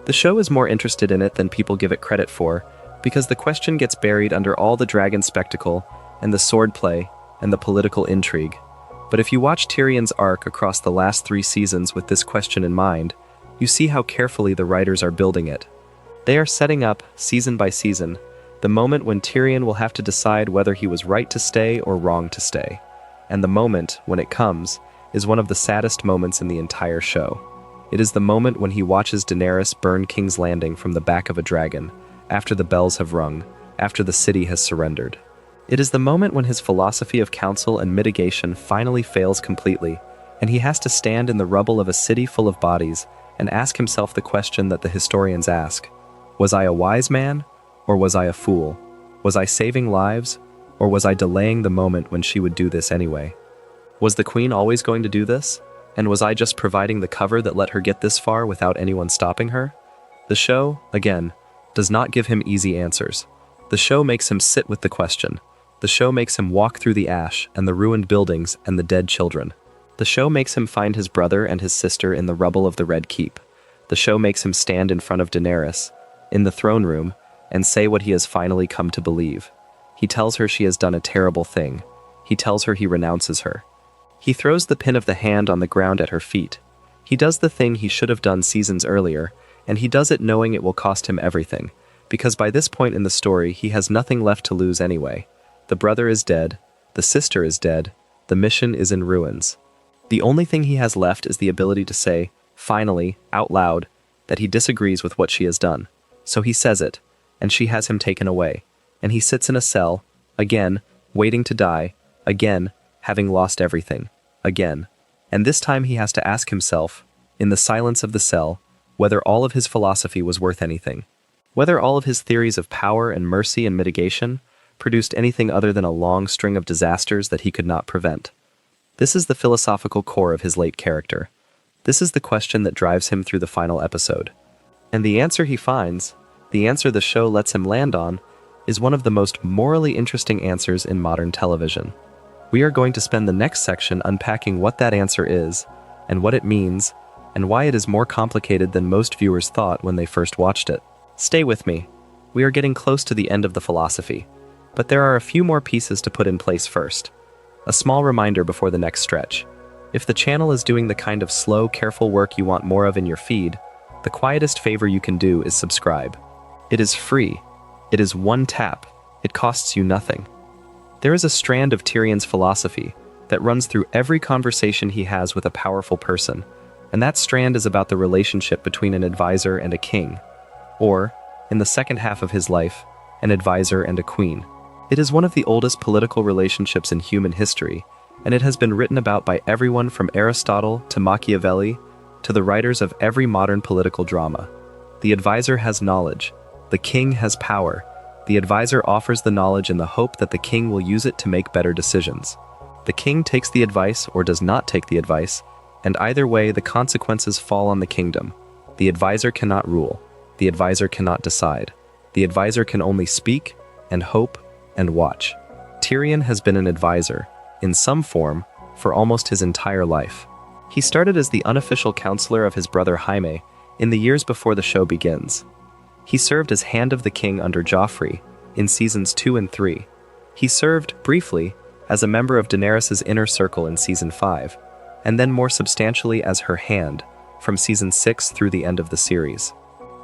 The show is more interested in it than people give it credit for, because the question gets buried under all the dragon spectacle and the swordplay and the political intrigue. But if you watch Tyrion's arc across the last 3 seasons with this question in mind, you see how carefully the writers are building it. They are setting up, season by season, the moment when Tyrion will have to decide whether he was right to stay or wrong to stay. And the moment, when it comes, is one of the saddest moments in the entire show. It is the moment when he watches Daenerys burn King's Landing from the back of a dragon, after the bells have rung, after the city has surrendered. It is the moment when his philosophy of counsel and mitigation finally fails completely, and he has to stand in the rubble of a city full of bodies and ask himself the question that the historians ask. Was I a wise man, or was I a fool? Was I saving lives, Or was I delaying the moment when she would do this anyway? Was the queen always going to do this? And was I just providing the cover that let her get this far without anyone stopping her? The show, again, does not give him easy answers. The show makes him sit with the question. The show makes him walk through the ash and the ruined buildings and the dead children. The show makes him find his brother and his sister in the rubble of the Red Keep. The show makes him stand in front of Daenerys, in the throne room, and say what he has finally come to believe. He tells her she has done a terrible thing. He tells her he renounces her. He throws the pin of the hand on the ground at her feet. He does the thing he should have done seasons earlier, and he does it knowing it will cost him everything, because by this point in the story he has nothing left to lose anyway. The brother is dead, the sister is dead, the mission is in ruins. The only thing he has left is the ability to say, finally, out loud, that he disagrees with what she has done. So he says it, and she has him taken away, and he sits in a cell, again, waiting to die, again, having lost everything, again. And this time he has to ask himself, in the silence of the cell, whether all of his philosophy was worth anything. Whether all of his theories of power and mercy and mitigation produced anything other than a long string of disasters that he could not prevent. This is the philosophical core of his late character. This is the question that drives him through the final episode. And the answer he finds, the answer the show lets him land on, is one of the most morally interesting answers in modern television. We are going to spend the next section unpacking what that answer is, and what it means, and why it is more complicated than most viewers thought when they first watched it. Stay with me. We are getting close to the end of the philosophy, but there are a few more pieces to put in place first. A small reminder before the next stretch. If the channel is doing the kind of slow, careful work you want more of in your feed, the quietest favor you can do is subscribe. It is free. It is one tap. It costs you nothing. There is a strand of Tyrion's philosophy that runs through every conversation he has with a powerful person, and that strand is about the relationship between an advisor and a king, or, in the second half of his life, an advisor and a queen. It is one of the oldest political relationships in human history, and it has been written about by everyone from Aristotle to Machiavelli to the writers of every modern political drama. The advisor has knowledge. The king has power. The advisor offers the knowledge in the hope that the king will use it to make better decisions. The king takes the advice or does not take the advice, and either way the consequences fall on the kingdom. The advisor cannot rule. The advisor cannot decide. The advisor can only speak and hope and watch. Tyrion has been an advisor, in some form, for almost his entire life. He started as the unofficial counselor of his brother Jaime in the years before the show begins. He served as Hand of the King under Joffrey in seasons 2 and 3. He served, briefly, as a member of Daenerys' inner circle in season 5, and then more substantially as her hand from season 6 through the end of the series.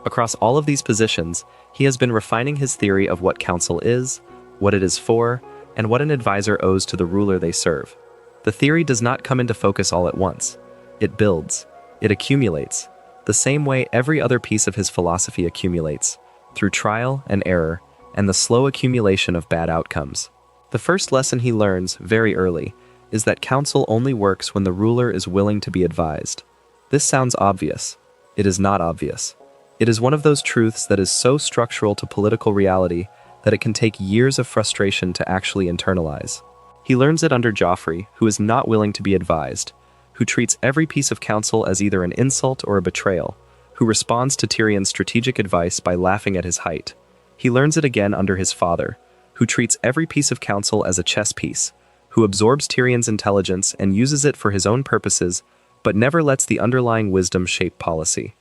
Across all of these positions, he has been refining his theory of what counsel is, what it is for, and what an advisor owes to the ruler they serve. The theory does not come into focus all at once. It builds. It accumulates. The same way every other piece of his philosophy accumulates, through trial and error, and the slow accumulation of bad outcomes. The first lesson he learns, very early, is that counsel only works when the ruler is willing to be advised. This sounds obvious. It is not obvious. It is one of those truths that is so structural to political reality that it can take years of frustration to actually internalize. He learns it under Joffrey, who is not willing to be advised, who treats every piece of counsel as either an insult or a betrayal, who responds to Tyrion's strategic advice by laughing at his height. He learns it again under his father, who treats every piece of counsel as a chess piece, who absorbs Tyrion's intelligence and uses it for his own purposes, but never lets the underlying wisdom shape policy.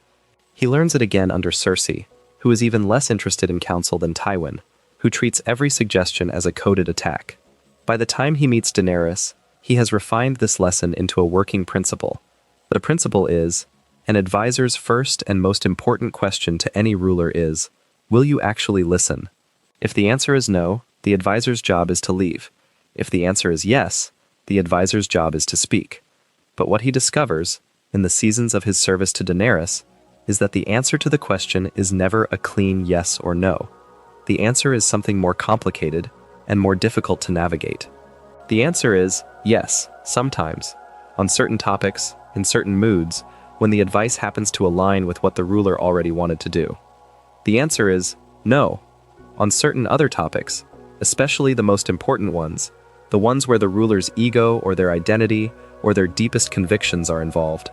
He learns it again under Cersei, who is even less interested in counsel than Tywin, who treats every suggestion as a coded attack. By the time he meets Daenerys, he has refined this lesson into a working principle. The principle is, an advisor's first and most important question to any ruler is, will you actually listen? If the answer is no, the advisor's job is to leave. If the answer is yes, the advisor's job is to speak. But what he discovers, in the seasons of his service to Daenerys, is that the answer to the question is never a clean yes or no. The answer is something more complicated and more difficult to navigate. The answer is yes, sometimes, on certain topics, in certain moods, when the advice happens to align with what the ruler already wanted to do. The answer is no, on certain other topics, especially the most important ones, the ones where the ruler's ego or their identity or their deepest convictions are involved?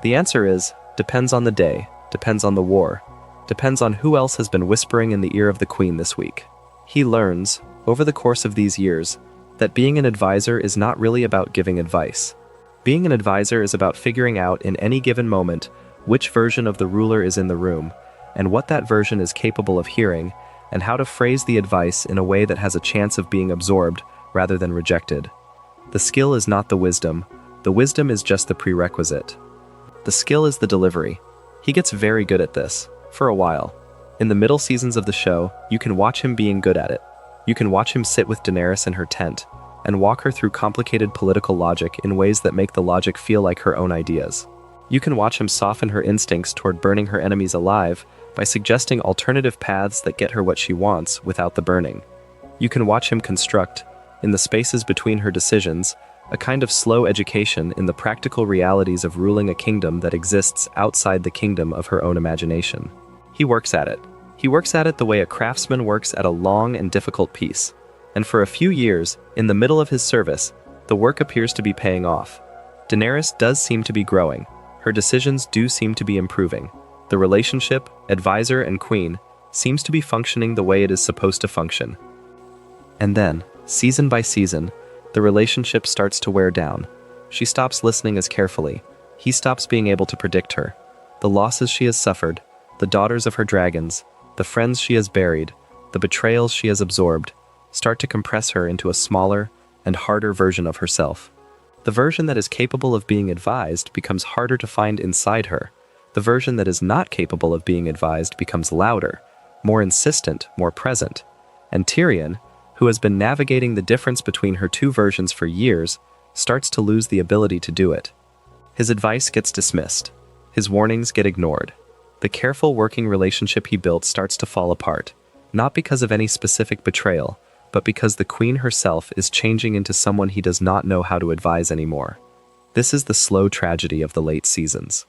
The answer is, depends on the day, depends on the war, depends on who else has been whispering in the ear of the queen this week. He learns, over the course of these years, that being an advisor is not really about giving advice. Being an advisor is about figuring out in any given moment which version of the ruler is in the room, and what that version is capable of hearing, and how to phrase the advice in a way that has a chance of being absorbed rather than rejected. The skill is not the wisdom is just the prerequisite. The skill is the delivery. He gets very good at this, for a while. In the middle seasons of the show, you can watch him being good at it. You can watch him sit with Daenerys in her tent, and walk her through complicated political logic in ways that make the logic feel like her own ideas. You can watch him soften her instincts toward burning her enemies alive by suggesting alternative paths that get her what she wants without the burning. You can watch him construct, in the spaces between her decisions, a kind of slow education in the practical realities of ruling a kingdom that exists outside the kingdom of her own imagination. He works at it. He works at it the way a craftsman works at a long and difficult piece. And for a few years, in the middle of his service, the work appears to be paying off. Daenerys does seem to be growing. Her decisions do seem to be improving. The relationship, advisor and queen, seems to be functioning the way it is supposed to function. And then, season by season, the relationship starts to wear down. She stops listening as carefully. He stops being able to predict her. The losses she has suffered, the daughters of her dragons, the friends she has buried, the betrayals she has absorbed, start to compress her into a smaller and harder version of herself. The version that is capable of being advised becomes harder to find inside her. The version that is not capable of being advised becomes louder, more insistent, more present. And Tyrion, who has been navigating the difference between her two versions for years, starts to lose the ability to do it. His advice gets dismissed. His warnings get ignored. The careful working relationship he built starts to fall apart, not because of any specific betrayal, but because the queen herself is changing into someone he does not know how to advise anymore. This is the slow tragedy of the late seasons.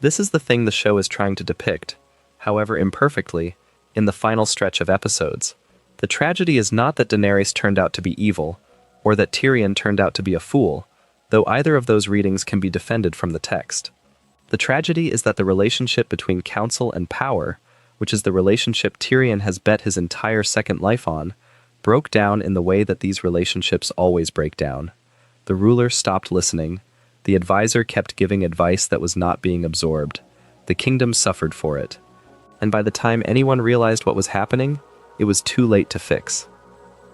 This is the thing the show is trying to depict, however imperfectly, in the final stretch of episodes. The tragedy is not that Daenerys turned out to be evil, or that Tyrion turned out to be a fool, though either of those readings can be defended from the text. The tragedy is that the relationship between counsel and power, which is the relationship Tyrion has bet his entire second life on, broke down in the way that these relationships always break down. The ruler stopped listening. The advisor kept giving advice that was not being absorbed. The kingdom suffered for it. And by the time anyone realized what was happening, it was too late to fix.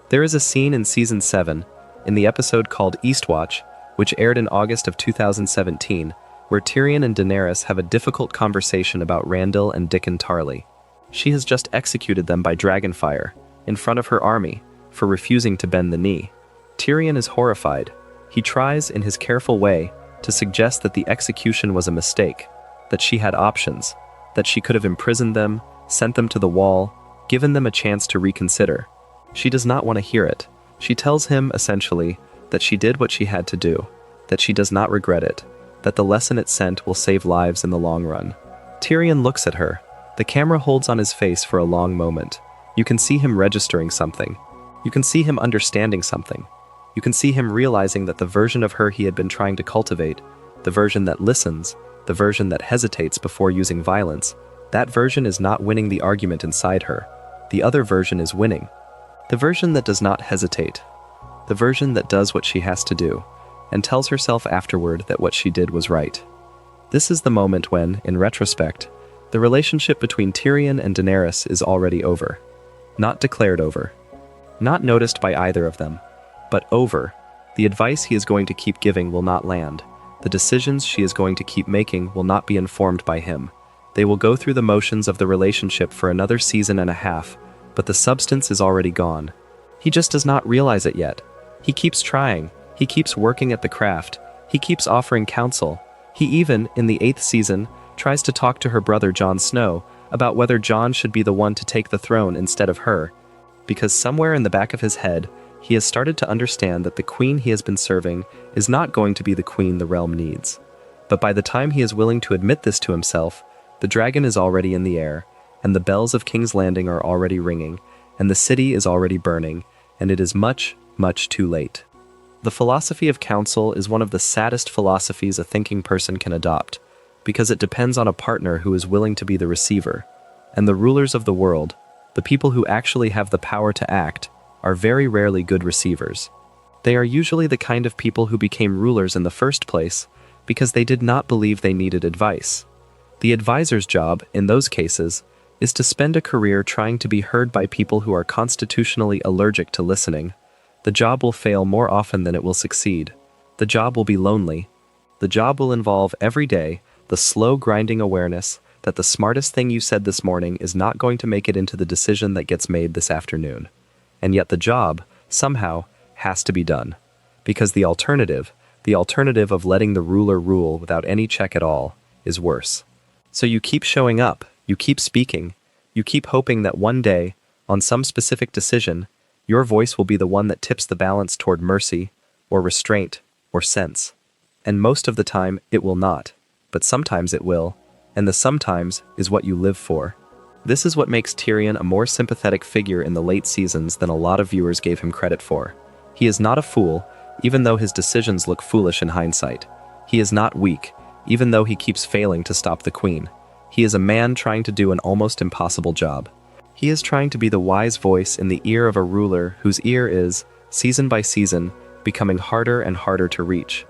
There is a scene in Season 7, in the episode called Eastwatch, which aired in August of 2017, where Tyrion and Daenerys have a difficult conversation about Randall and Dickon Tarly. She has just executed them by dragonfire, in front of her army, for refusing to bend the knee. Tyrion is horrified. He tries, in his careful way, to suggest that the execution was a mistake, that she had options, that she could have imprisoned them, sent them to the wall, given them a chance to reconsider. She does not want to hear it. She tells him, essentially, that she did what she had to do, that she does not regret it, that the lesson it sent will save lives in the long run. Tyrion looks at her. The camera holds on his face for a long moment. You can see him registering something. You can see him understanding something. You can see him realizing that the version of her he had been trying to cultivate, the version that listens, the version that hesitates before using violence, that version is not winning the argument inside her. The other version is winning. The version that does not hesitate. The version that does what she has to do, and tells herself afterward that what she did was right. This is the moment when, in retrospect, the relationship between Tyrion and Daenerys is already over. Not declared over. Not noticed by either of them. But over. The advice he is going to keep giving will not land. The decisions she is going to keep making will not be informed by him. They will go through the motions of the relationship for another season and a half, but the substance is already gone. He just does not realize it yet. He keeps trying. He keeps working at the craft. He keeps offering counsel. He even, in the 8th season, tries to talk to her brother Jon Snow about whether Jon should be the one to take the throne instead of her, because somewhere in the back of his head, he has started to understand that the queen he has been serving is not going to be the queen the realm needs. But by the time he is willing to admit this to himself, the dragon is already in the air, and the bells of King's Landing are already ringing, and the city is already burning, and it is much, much too late. The philosophy of counsel is one of the saddest philosophies a thinking person can adopt, because it depends on a partner who is willing to be the receiver, and the rulers of the world, the people who actually have the power to act, are very rarely good receivers. They are usually the kind of people who became rulers in the first place because they did not believe they needed advice. The advisor's job, in those cases, is to spend a career trying to be heard by people who are constitutionally allergic to listening. The job will fail more often than it will succeed. The job will be lonely. The job will involve every day the slow grinding awareness that the smartest thing you said this morning is not going to make it into the decision that gets made this afternoon. And yet the job, somehow, has to be done. Because the alternative of letting the ruler rule without any check at all, is worse. So you keep showing up, you keep speaking, you keep hoping that one day, on some specific decision, your voice will be the one that tips the balance toward mercy, or restraint, or sense. And most of the time, it will not. But sometimes it will, and the sometimes is what you live for. This is what makes Tyrion a more sympathetic figure in the late seasons than a lot of viewers gave him credit for. He is not a fool, even though his decisions look foolish in hindsight. He is not weak, even though he keeps failing to stop the queen. He is a man trying to do an almost impossible job. He is trying to be the wise voice in the ear of a ruler whose ear is, season by season, becoming harder and harder to reach.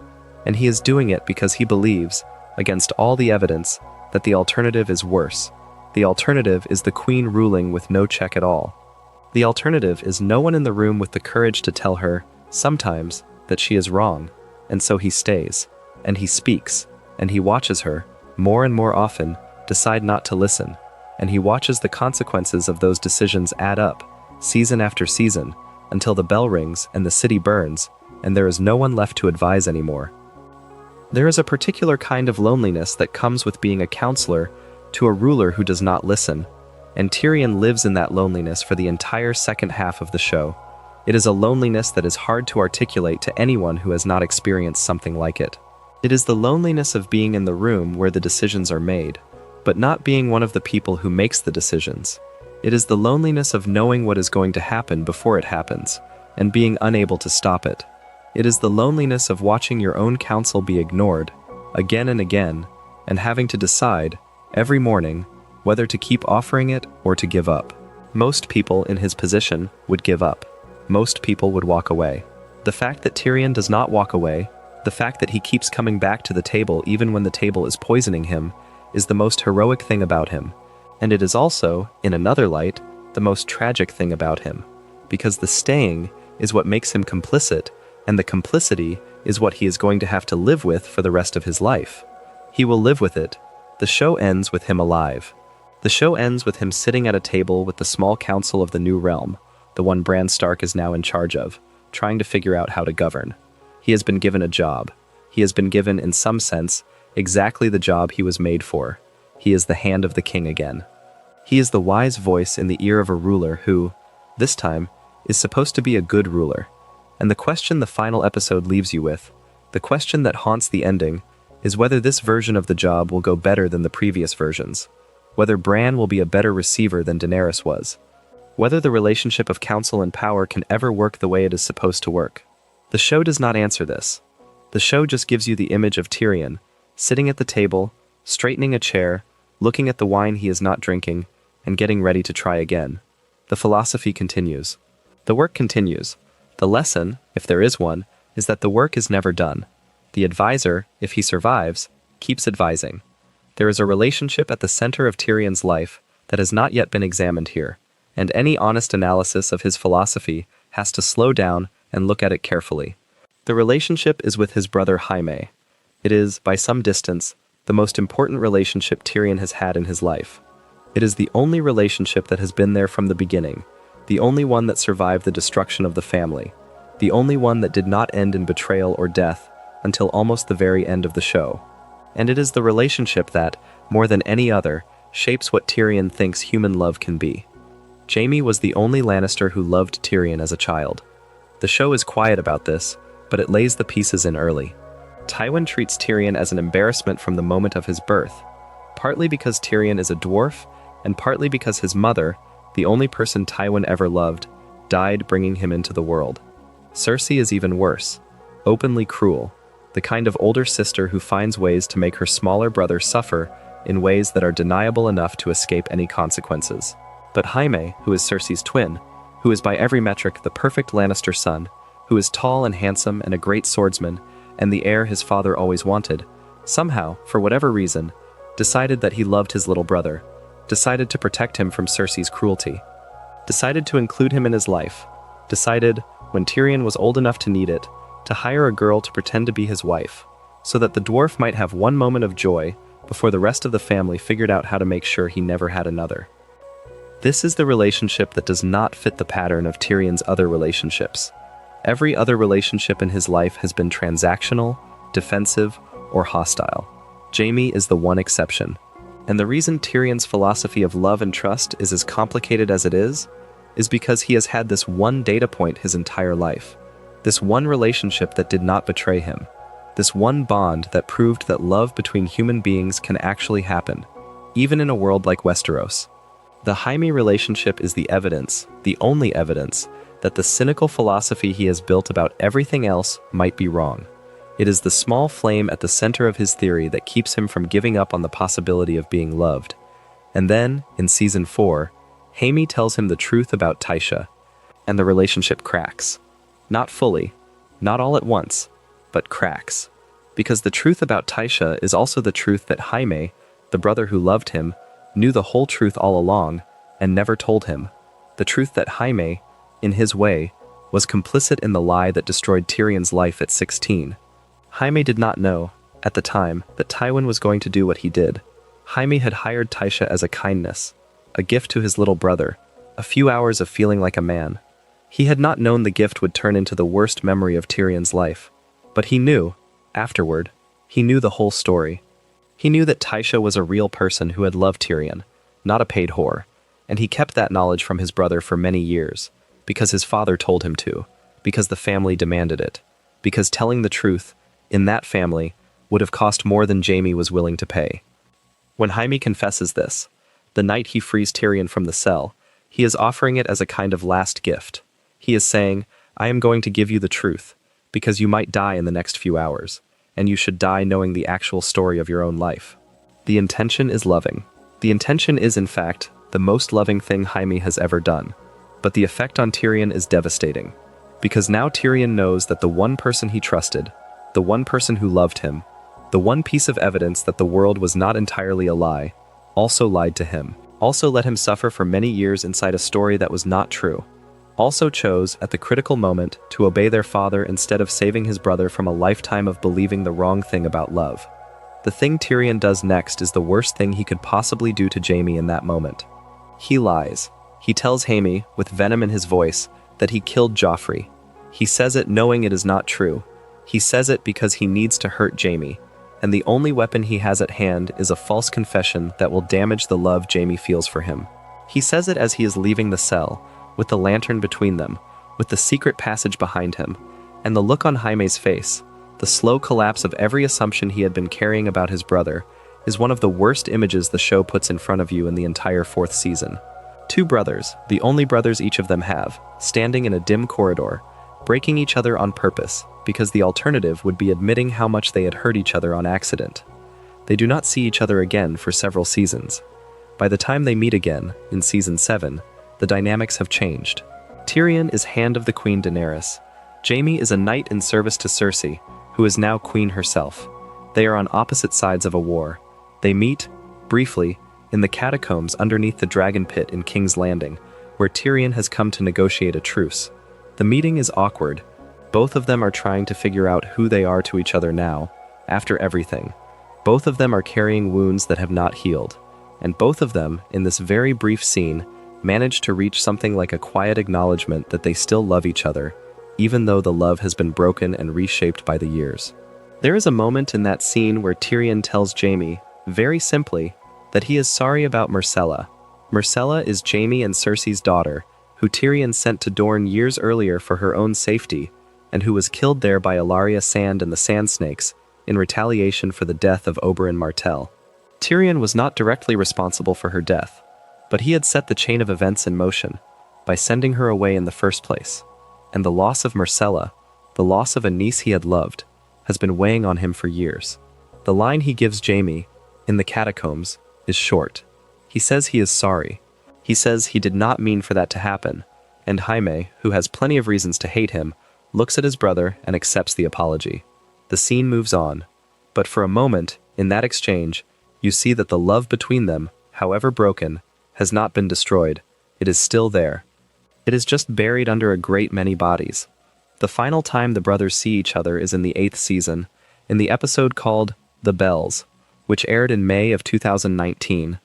And he is doing it because he believes, against all the evidence, that the alternative is worse. The alternative is the queen ruling with no check at all. The alternative is no one in the room with the courage to tell her, sometimes, that she is wrong, and so he stays, and he speaks, and he watches her, more and more often, decide not to listen, and he watches the consequences of those decisions add up, season after season, until the bell rings and the city burns, and there is no one left to advise anymore. There is a particular kind of loneliness that comes with being a counselor to a ruler who does not listen, and Tyrion lives in that loneliness for the entire second half of the show. It is a loneliness that is hard to articulate to anyone who has not experienced something like it. It is the loneliness of being in the room where the decisions are made, but not being one of the people who makes the decisions. It is the loneliness of knowing what is going to happen before it happens, and being unable to stop it. It is the loneliness of watching your own counsel be ignored, again and again, and having to decide, every morning, whether to keep offering it or to give up. Most people in his position would give up. Most people would walk away. The fact that Tyrion does not walk away, the fact that he keeps coming back to the table even when the table is poisoning him, is the most heroic thing about him. And it is also, in another light, the most tragic thing about him. Because the staying is what makes him complicit, and the complicity is what he is going to have to live with for the rest of his life. He will live with it. The show ends with him alive. The show ends with him sitting at a table with the small council of the New Realm, the one Bran Stark is now in charge of, trying to figure out how to govern. He has been given a job. He has been given, in some sense, exactly the job he was made for. He is the hand of the king again. He is the wise voice in the ear of a ruler who, this time, is supposed to be a good ruler. And the question the final episode leaves you with, the question that haunts the ending, is whether this version of the job will go better than the previous versions. Whether Bran will be a better receiver than Daenerys was. Whether the relationship of counsel and power can ever work the way it is supposed to work. The show does not answer this. The show just gives you the image of Tyrion, sitting at the table, straightening a chair, looking at the wine he is not drinking, and getting ready to try again. The philosophy continues. The work continues. The lesson, if there is one, is that the work is never done. The advisor, if he survives, keeps advising. There is a relationship at the center of Tyrion's life that has not yet been examined here, and any honest analysis of his philosophy has to slow down and look at it carefully. The relationship is with his brother Jaime. It is, by some distance, the most important relationship Tyrion has had in his life. It is the only relationship that has been there from the beginning, the only one that survived the destruction of the family, the only one that did not end in betrayal or death until almost the very end of the show. And it is the relationship that, more than any other, shapes what Tyrion thinks human love can be. Jaime was the only Lannister who loved Tyrion as a child. The show is quiet about this, but it lays the pieces in early. Tywin treats Tyrion as an embarrassment from the moment of his birth, partly because Tyrion is a dwarf, and partly because his mother, the only person Tywin ever loved, died bringing him into the world. Cersei is even worse, openly cruel, the kind of older sister who finds ways to make her smaller brother suffer in ways that are deniable enough to escape any consequences. But Jaime, who is Cersei's twin, who is by every metric the perfect Lannister son, who is tall and handsome and a great swordsman, and the heir his father always wanted, somehow, for whatever reason, decided that he loved his little brother, decided to protect him from Cersei's cruelty, decided to include him in his life, decided, when Tyrion was old enough to need it, to hire a girl to pretend to be his wife, so that the dwarf might have one moment of joy before the rest of the family figured out how to make sure he never had another. This is the relationship that does not fit the pattern of Tyrion's other relationships. Every other relationship in his life has been transactional, defensive, or hostile. Jaime is the one exception. And the reason Tyrion's philosophy of love and trust is as complicated as it is because he has had this one data point his entire life. This one relationship that did not betray him. This one bond that proved that love between human beings can actually happen, even in a world like Westeros. The Jaime relationship is the evidence, the only evidence, that the cynical philosophy he has built about everything else might be wrong. It is the small flame at the center of his theory that keeps him from giving up on the possibility of being loved. And then, in Season 4, Jaime tells him the truth about Tysha, and the relationship cracks. Not fully, not all at once, but cracks. Because the truth about Tysha is also the truth that Jaime, the brother who loved him, knew the whole truth all along and never told him. The truth that Jaime, in his way, was complicit in the lie that destroyed Tyrion's life at 16. Jaime did not know, at the time, that Tywin was going to do what he did. Jaime had hired Tysha as a kindness, a gift to his little brother, a few hours of feeling like a man. He had not known the gift would turn into the worst memory of Tyrion's life. But he knew, afterward, he knew the whole story. He knew that Tysha was a real person who had loved Tyrion, not a paid whore, and he kept that knowledge from his brother for many years, because his father told him to, because the family demanded it, because telling the truth, in that family, would have cost more than Jaime was willing to pay. When Jaime confesses this, the night he frees Tyrion from the cell, he is offering it as a kind of last gift. He is saying, I am going to give you the truth, because you might die in the next few hours, and you should die knowing the actual story of your own life. The intention is loving. The intention is, in fact, the most loving thing Jaime has ever done. But the effect on Tyrion is devastating, because now Tyrion knows that the one person he trusted, the one person who loved him, the one piece of evidence that the world was not entirely a lie, also lied to him, also let him suffer for many years inside a story that was not true, also chose, at the critical moment, to obey their father instead of saving his brother from a lifetime of believing the wrong thing about love. The thing Tyrion does next is the worst thing he could possibly do to Jaime in that moment. He lies. He tells Jaime, with venom in his voice, that he killed Joffrey. He says it knowing it is not true. He says it because he needs to hurt Jaime, and the only weapon he has at hand is a false confession that will damage the love Jaime feels for him. He says it as he is leaving the cell, with the lantern between them, with the secret passage behind him, and the look on Jaime's face, the slow collapse of every assumption he had been carrying about his brother, is one of the worst images the show puts in front of you in the entire 4th season. Two brothers, the only brothers each of them have, standing in a dim corridor, breaking each other on purpose, because the alternative would be admitting how much they had hurt each other on accident. They do not see each other again for several seasons. By the time they meet again, in Season 7, the dynamics have changed. Tyrion is Hand of the Queen Daenerys. Jaime is a knight in service to Cersei, who is now queen herself. They are on opposite sides of a war. They meet, briefly, in the catacombs underneath the Dragon Pit in King's Landing, where Tyrion has come to negotiate a truce. The meeting is awkward. Both of them are trying to figure out who they are to each other now, after everything. Both of them are carrying wounds that have not healed. And both of them, in this very brief scene, manage to reach something like a quiet acknowledgement that they still love each other, even though the love has been broken and reshaped by the years. There is a moment in that scene where Tyrion tells Jaime, very simply, that he is sorry about Myrcella. Myrcella is Jaime and Cersei's daughter, who Tyrion sent to Dorne years earlier for her own safety, and who was killed there by Ellaria Sand and the Sand Snakes in retaliation for the death of Oberyn Martell. Tyrion was not directly responsible for her death, but he had set the chain of events in motion. by sending her away in the first place. And the loss of Myrcella, the loss of a niece he had loved, has been weighing on him for years. The line he gives Jaime, in the catacombs, is short. He says he is sorry. He says he did not mean for that to happen, and Jaime, who has plenty of reasons to hate him, looks at his brother and accepts the apology. The scene moves on, but for a moment, in that exchange, you see that the love between them, however broken, has not been destroyed. It is still there. It is just buried under a great many bodies. The final time the brothers see each other is in the 8th season, in the episode called The Bells, which aired in May of 2019.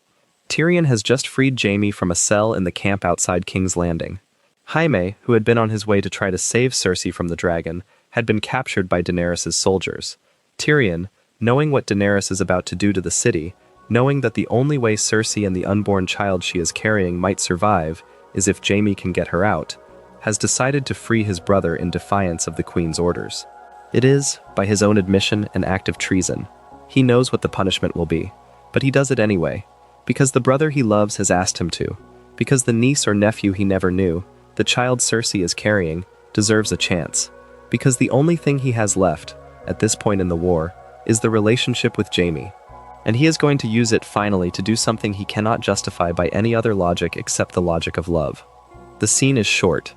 Tyrion has just freed Jaime from a cell in the camp outside King's Landing. Jaime, who had been on his way to try to save Cersei from the dragon, had been captured by Daenerys' soldiers. Tyrion, knowing what Daenerys is about to do to the city, knowing that the only way Cersei and the unborn child she is carrying might survive is if Jaime can get her out, has decided to free his brother in defiance of the Queen's orders. It is, by his own admission, an act of treason. He knows what the punishment will be, but he does it anyway, because the brother he loves has asked him to, because the niece or nephew he never knew, the child Cersei is carrying, deserves a chance, because the only thing he has left, at this point in the war, is the relationship with Jaime. And he is going to use it finally to do something he cannot justify by any other logic except the logic of love. The scene is short.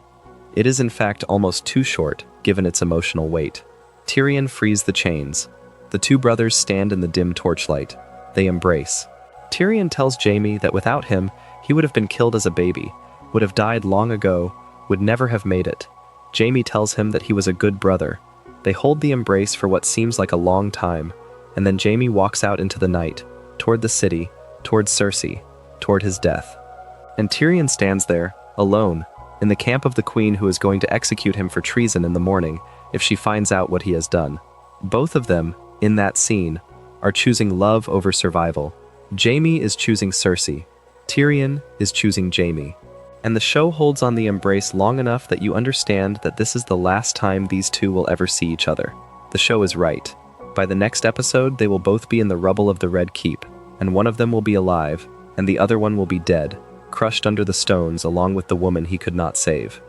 It is in fact almost too short, given its emotional weight. Tyrion frees the chains. The two brothers stand in the dim torchlight. They embrace. Tyrion tells Jaime that without him, he would have been killed as a baby, would have died long ago, would never have made it. Jaime tells him that he was a good brother. They hold the embrace for what seems like a long time, and then Jaime walks out into the night, toward the city, toward Cersei, toward his death. And Tyrion stands there, alone, in the camp of the Queen who is going to execute him for treason in the morning if she finds out what he has done. Both of them, in that scene, are choosing love over survival. Jaime is choosing Cersei. Tyrion is choosing Jaime. And the show holds on the embrace long enough that you understand that this is the last time these two will ever see each other. The show is right. By the next episode, they will both be in the rubble of the Red Keep, and one of them will be alive, and the other one will be dead, crushed under the stones along with the woman he could not save.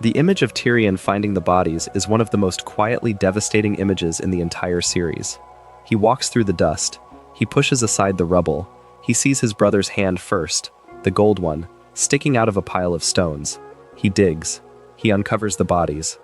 The image of Tyrion finding the bodies is one of the most quietly devastating images in the entire series. He walks through the dust. He pushes aside the rubble. He sees his brother's hand first, the gold one, sticking out of a pile of stones. He digs. He uncovers the bodies.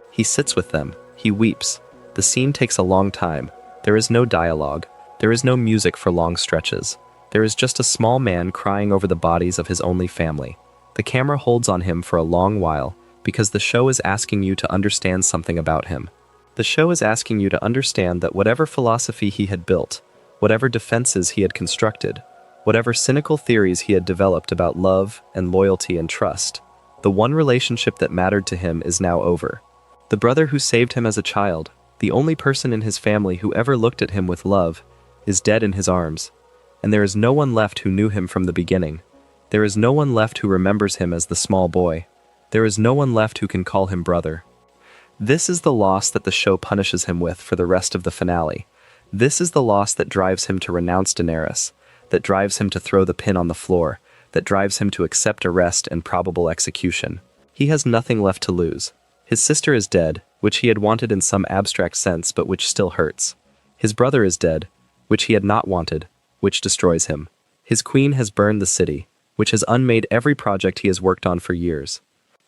He sits with them. He weeps. The scene takes a long time. There is no dialogue. There is no music for long stretches. There is just a small man crying over the bodies of his only family. The camera holds on him for a long while because the show is asking you to understand something about him. The show is asking you to understand that whatever philosophy he had built, whatever defenses he had constructed, whatever cynical theories he had developed about love and loyalty and trust, the one relationship that mattered to him is now over. The brother who saved him as a child, the only person in his family who ever looked at him with love, is dead in his arms, and there is no one left who knew him from the beginning. There is no one left who remembers him as the small boy. There is no one left who can call him brother. This is the loss that the show punishes him with for the rest of the finale. This is the loss that drives him to renounce Daenerys, that drives him to throw the pin on the floor, that drives him to accept arrest and probable execution. He has nothing left to lose. His sister is dead, which he had wanted in some abstract sense but which still hurts. His brother is dead, which he had not wanted, which destroys him. His queen has burned the city, which has unmade every project he has worked on for years.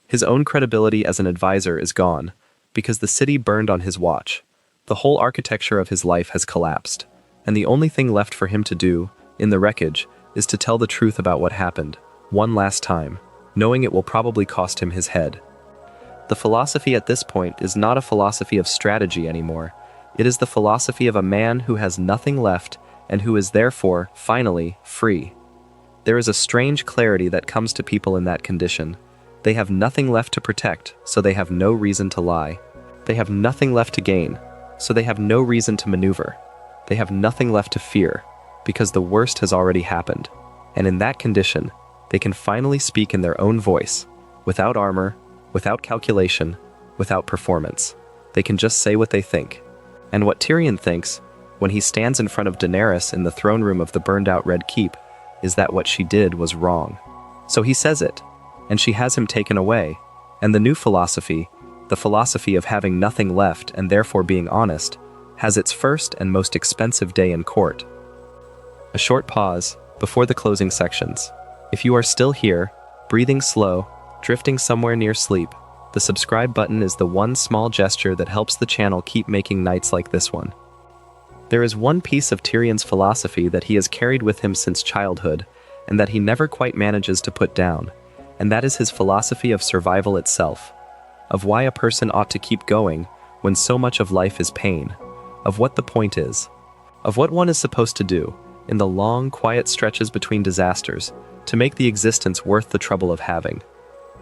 His own credibility as an advisor is gone, because the city burned on his watch. The whole architecture of his life has collapsed, and the only thing left for him to do, in the wreckage, is to tell the truth about what happened, one last time, knowing it will probably cost him his head. The philosophy at this point is not a philosophy of strategy anymore. It is the philosophy of a man who has nothing left and who is therefore, finally, free. There is a strange clarity that comes to people in that condition. They have nothing left to protect, so they have no reason to lie. They have nothing left to gain, so they have no reason to maneuver. They have nothing left to fear, because the worst has already happened. And in that condition, they can finally speak in their own voice, without armor, without calculation, without performance. They can just say what they think. And what Tyrion thinks, when he stands in front of Daenerys in the throne room of the burned-out Red Keep, is that what she did was wrong. So he says it, and she has him taken away. And the new philosophy, the philosophy of having nothing left and therefore being honest, has its first and most expensive day in court. A short pause before the closing sections. If you are still here, breathing slow, drifting somewhere near sleep, the subscribe button is the one small gesture that helps the channel keep making nights like this one. There is one piece of Tyrion's philosophy that he has carried with him since childhood, and that he never quite manages to put down, and that is his philosophy of survival itself, of why a person ought to keep going when so much of life is pain, of what the point is, of what one is supposed to do, in the long, quiet stretches between disasters, to make the existence worth the trouble of having.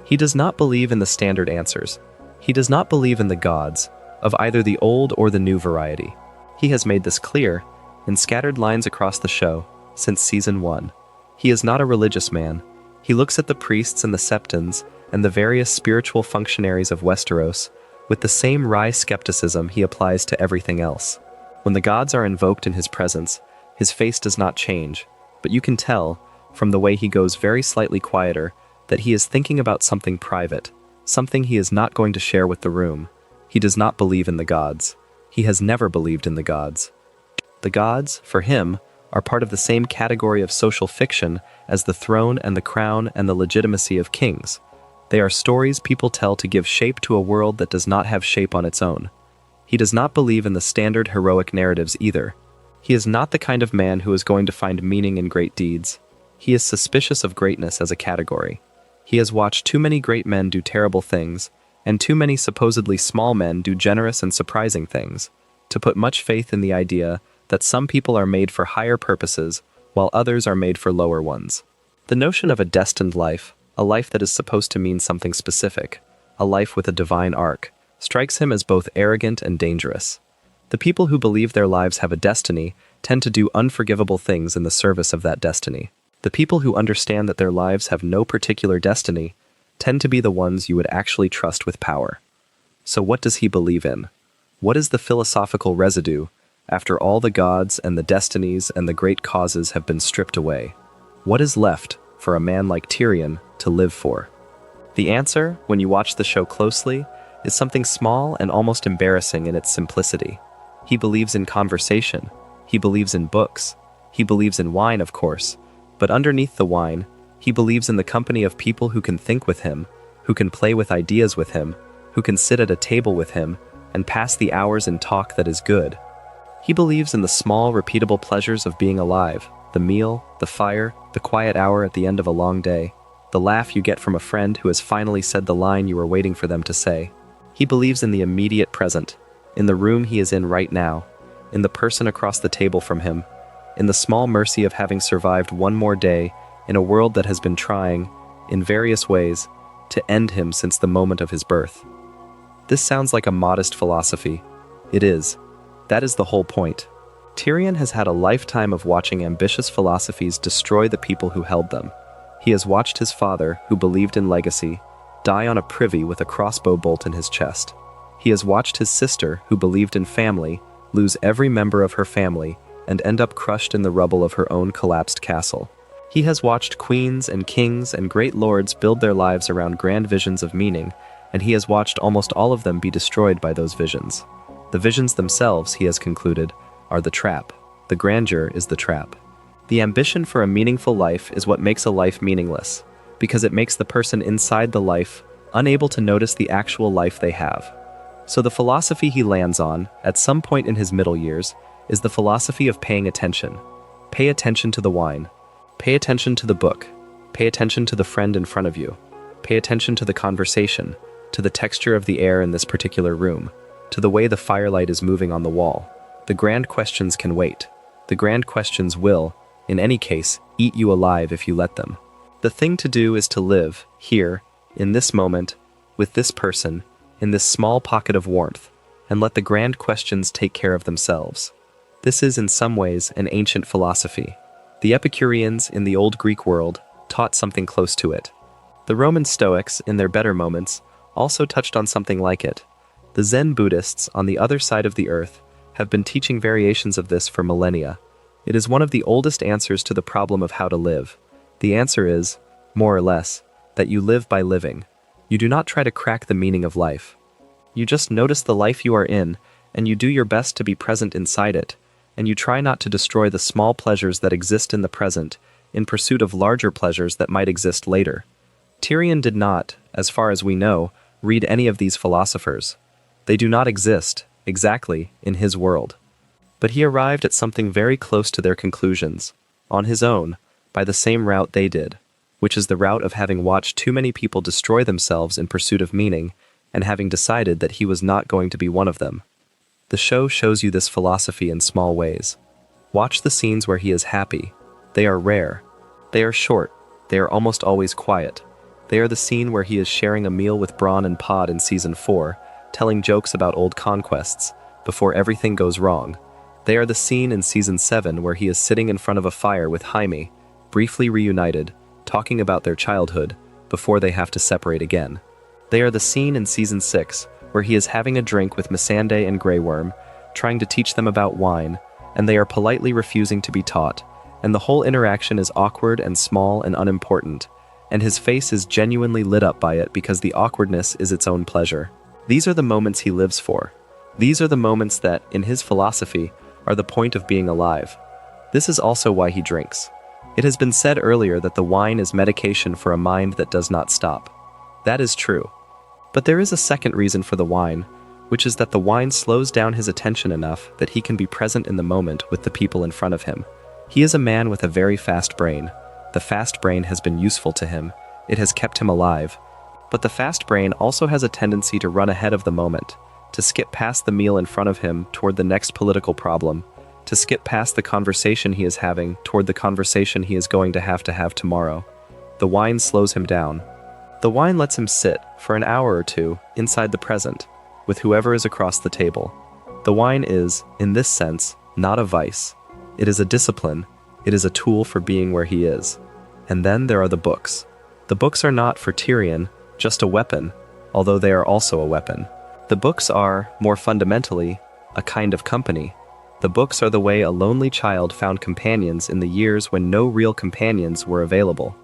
He does not believe in the standard answers. He does not believe in the gods, of either the old or the new variety. He has made this clear, in scattered lines across the show, since season 1. He is not a religious man. He looks at the priests and the septons, and the various spiritual functionaries of Westeros, with the same wry skepticism he applies to everything else. When the gods are invoked in his presence, his face does not change, but you can tell, from the way he goes very slightly quieter, that he is thinking about something private, something he is not going to share with the room. He does not believe in the gods. He has never believed in the gods. The gods, for him, are part of the same category of social fiction as the throne and the crown and the legitimacy of kings. They are stories people tell to give shape to a world that does not have shape on its own. He does not believe in the standard heroic narratives either. He is not the kind of man who is going to find meaning in great deeds. He is suspicious of greatness as a category. He has watched too many great men do terrible things, and too many supposedly small men do generous and surprising things, to put much faith in the idea that some people are made for higher purposes, while others are made for lower ones. The notion of a destined life, a life that is supposed to mean something specific, a life with a divine arc, strikes him as both arrogant and dangerous. The people who believe their lives have a destiny tend to do unforgivable things in the service of that destiny. The people who understand that their lives have no particular destiny tend to be the ones you would actually trust with power. So what does he believe in? What is the philosophical residue after all the gods and the destinies and the great causes have been stripped away? What is left for a man like Tyrion to live for? The answer, when you watch the show closely, is something small and almost embarrassing in its simplicity. He believes in conversation. He believes in books. He believes in wine, of course. But underneath the wine, he believes in the company of people who can think with him, who can play with ideas with him, who can sit at a table with him, and pass the hours in talk that is good. He believes in the small, repeatable pleasures of being alive, the meal, the fire, the quiet hour at the end of a long day, the laugh you get from a friend who has finally said the line you were waiting for them to say. He believes in the immediate present, in the room he is in right now, in the person across the table from him, in the small mercy of having survived one more day in a world that has been trying, in various ways, to end him since the moment of his birth. This sounds like a modest philosophy. It is. That is the whole point. Tyrion has had a lifetime of watching ambitious philosophies destroy the people who held them. He has watched his father, who believed in legacy, die on a privy with a crossbow bolt in his chest. He has watched his sister, who believed in family, lose every member of her family and end up crushed in the rubble of her own collapsed castle. He has watched queens and kings and great lords build their lives around grand visions of meaning, and he has watched almost all of them be destroyed by those visions. The visions themselves, he has concluded, are the trap. The grandeur is the trap. The ambition for a meaningful life is what makes a life meaningless, because it makes the person inside the life unable to notice the actual life they have. So the philosophy he lands on, at some point in his middle years, is the philosophy of paying attention. Pay attention to the wine. Pay attention to the book. Pay attention to the friend in front of you. Pay attention to the conversation, to the texture of the air in this particular room, to the way the firelight is moving on the wall. The grand questions can wait. The grand questions will, in any case, eat you alive if you let them. The thing to do is to live, here, in this moment, with this person, in this small pocket of warmth, and let the grand questions take care of themselves. This is in some ways an ancient philosophy. The Epicureans in the old Greek world taught something close to it. The Roman Stoics, in their better moments, also touched on something like it. The Zen Buddhists on the other side of the earth have been teaching variations of this for millennia. It is one of the oldest answers to the problem of how to live. The answer is, more or less, that you live by living. You do not try to crack the meaning of life. You just notice the life you are in, and you do your best to be present inside it, and you try not to destroy the small pleasures that exist in the present, in pursuit of larger pleasures that might exist later. Tyrion did not, as far as we know, read any of these philosophers. They do not exist, exactly, in his world. But he arrived at something very close to their conclusions, on his own, by the same route they did, which is the route of having watched too many people destroy themselves in pursuit of meaning, and having decided that he was not going to be one of them. The show shows you this philosophy in small ways. Watch the scenes where he is happy. They are rare. They are short. They are almost always quiet. They are the scene where he is sharing a meal with Bran and Pod in Season 4, telling jokes about old conquests, before everything goes wrong. They are the scene in Season 7 where he is sitting in front of a fire with Jaime, briefly reunited, talking about their childhood, before they have to separate again. They are the scene in Season 6 where he is having a drink with Missandei and Grey Worm, trying to teach them about wine, and they are politely refusing to be taught, and the whole interaction is awkward and small and unimportant, and his face is genuinely lit up by it because the awkwardness is its own pleasure. These are the moments he lives for. These are the moments that, in his philosophy, are the point of being alive. This is also why he drinks. It has been said earlier that the wine is medication for a mind that does not stop. That is true. But there is a second reason for the wine, which is that the wine slows down his attention enough that he can be present in the moment with the people in front of him. He is a man with a very fast brain. The fast brain has been useful to him. It has kept him alive. But the fast brain also has a tendency to run ahead of the moment, to skip past the meal in front of him toward the next political problem, to skip past the conversation he is having toward the conversation he is going to have tomorrow. The wine slows him down. The wine lets him sit, for an hour or two, inside the present, with whoever is across the table. The wine is, in this sense, not a vice. It is a discipline. It is a tool for being where he is. And then there are the books. The books are not, for Tyrion, just a weapon, although they are also a weapon. The books are, more fundamentally, a kind of company. The books are the way a lonely child found companions in the years when no real companions were available.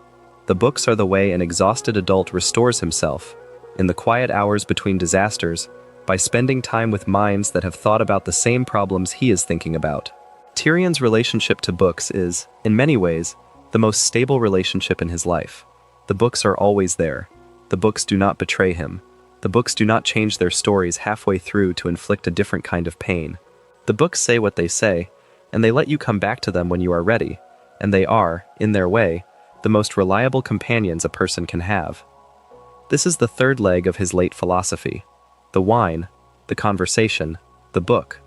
The books are the way an exhausted adult restores himself, in the quiet hours between disasters, by spending time with minds that have thought about the same problems he is thinking about. Tyrion's relationship to books is, in many ways, the most stable relationship in his life. The books are always there. The books do not betray him. The books do not change their stories halfway through to inflict a different kind of pain. The books say what they say, and they let you come back to them when you are ready, and they are, in their way, the most reliable companions a person can have. This is the third leg of his late philosophy. The wine, the conversation, the book.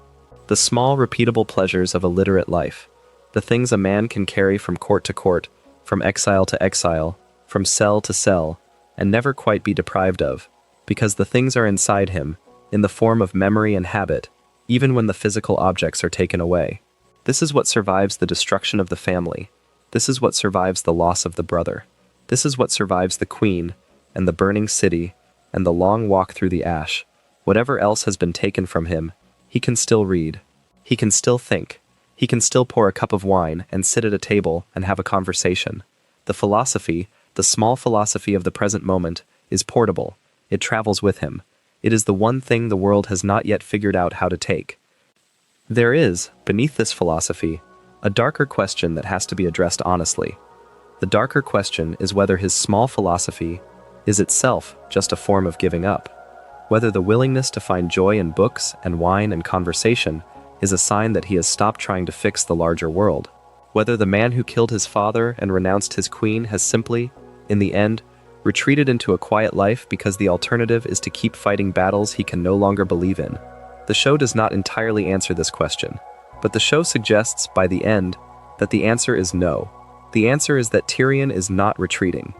The small, repeatable pleasures of a literate life. The things a man can carry from court to court, from exile to exile, from cell to cell, and never quite be deprived of, because the things are inside him, in the form of memory and habit, even when the physical objects are taken away. This is what survives the destruction of the family. This is what survives the loss of the brother. This is what survives the queen, and the burning city, and the long walk through the ash. Whatever else has been taken from him, he can still read. He can still think. He can still pour a cup of wine and sit at a table and have a conversation. The philosophy, the small philosophy of the present moment, is portable. It travels with him. It is the one thing the world has not yet figured out how to take. There is, beneath this philosophy, a darker question that has to be addressed honestly. The darker question is whether his small philosophy is itself just a form of giving up. Whether the willingness to find joy in books and wine and conversation is a sign that he has stopped trying to fix the larger world. Whether the man who killed his father and renounced his queen has simply, in the end, retreated into a quiet life because the alternative is to keep fighting battles he can no longer believe in. The show does not entirely answer this question, but the show suggests, by the end, that the answer is no. The answer is that Tyrion is not retreating.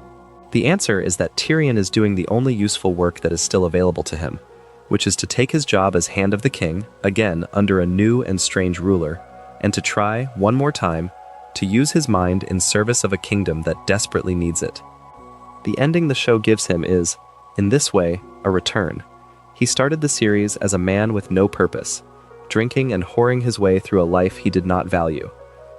The answer is that Tyrion is doing the only useful work that is still available to him, which is to take his job as Hand of the King, again under a new and strange ruler, and to try, one more time, to use his mind in service of a kingdom that desperately needs it. The ending the show gives him is, in this way, a return. He started the series as a man with no purpose, drinking and whoring his way through a life he did not value.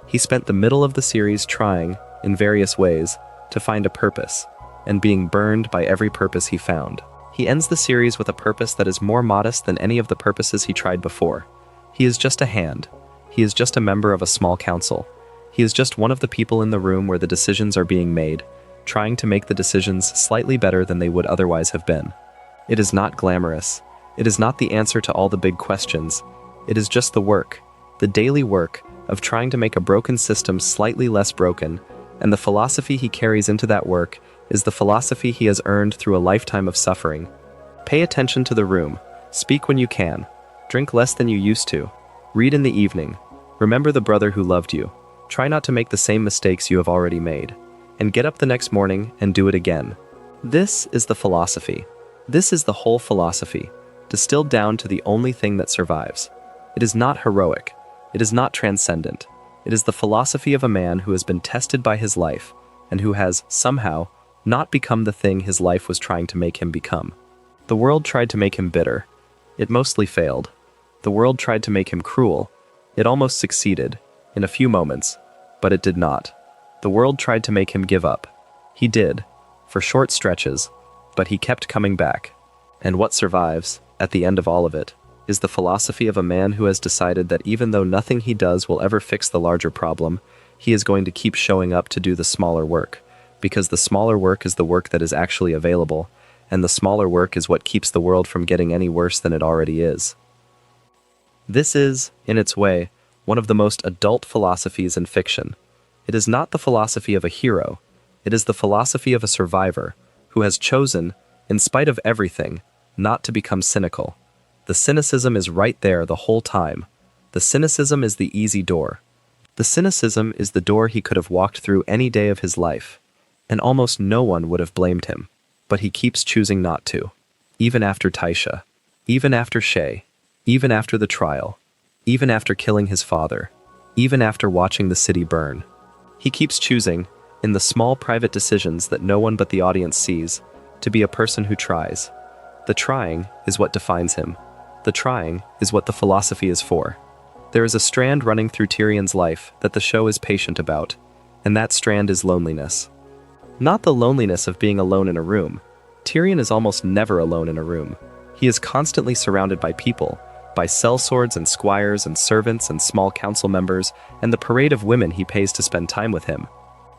He spent the middle of the series trying, in various ways, to find a purpose. and being burned by every purpose he found. He ends the series with a purpose that is more modest than any of the purposes he tried before. He is just a hand. He is just a member of a small council. He is just one of the people in the room where the decisions are being made, trying to make the decisions slightly better than they would otherwise have been. It is not glamorous. It is not the answer to all the big questions. It is just the work, the daily work, of trying to make a broken system slightly less broken, and the philosophy he carries into that work is the philosophy he has earned through a lifetime of suffering. Pay attention to the room. Speak when you can. Drink less than you used to. Read in the evening. Remember the brother who loved you. Try not to make the same mistakes you have already made. And get up the next morning and do it again. This is the philosophy. This is the whole philosophy, distilled down to the only thing that survives. It is not heroic. It is not transcendent. It is the philosophy of a man who has been tested by his life, and who has, somehow, not become the thing his life was trying to make him become. The world tried to make him bitter. It mostly failed. The world tried to make him cruel. It almost succeeded, in a few moments, but it did not. The world tried to make him give up. He did, for short stretches, but he kept coming back. And what survives, at the end of all of it, is the philosophy of a man who has decided that even though nothing he does will ever fix the larger problem, he is going to keep showing up to do the smaller work, because the smaller work is the work that is actually available, and the smaller work is what keeps the world from getting any worse than it already is. This is, in its way, one of the most adult philosophies in fiction. It is not the philosophy of a hero. It is the philosophy of a survivor who has chosen, in spite of everything, not to become cynical. The cynicism is right there the whole time. The cynicism is the easy door. The cynicism is the door he could have walked through any day of his life, and almost no one would have blamed him. But he keeps choosing not to. Even after Tysha. Even after Shae. Even after the trial. Even after killing his father. Even after watching the city burn. He keeps choosing, in the small private decisions that no one but the audience sees, to be a person who tries. The trying is what defines him. The trying is what the philosophy is for. There is a strand running through Tyrion's life that the show is patient about, and that strand is loneliness. Not the loneliness of being alone in a room. Tyrion is almost never alone in a room. He is constantly surrounded by people, by sellswords and squires and servants and small council members, and the parade of women he pays to spend time with him.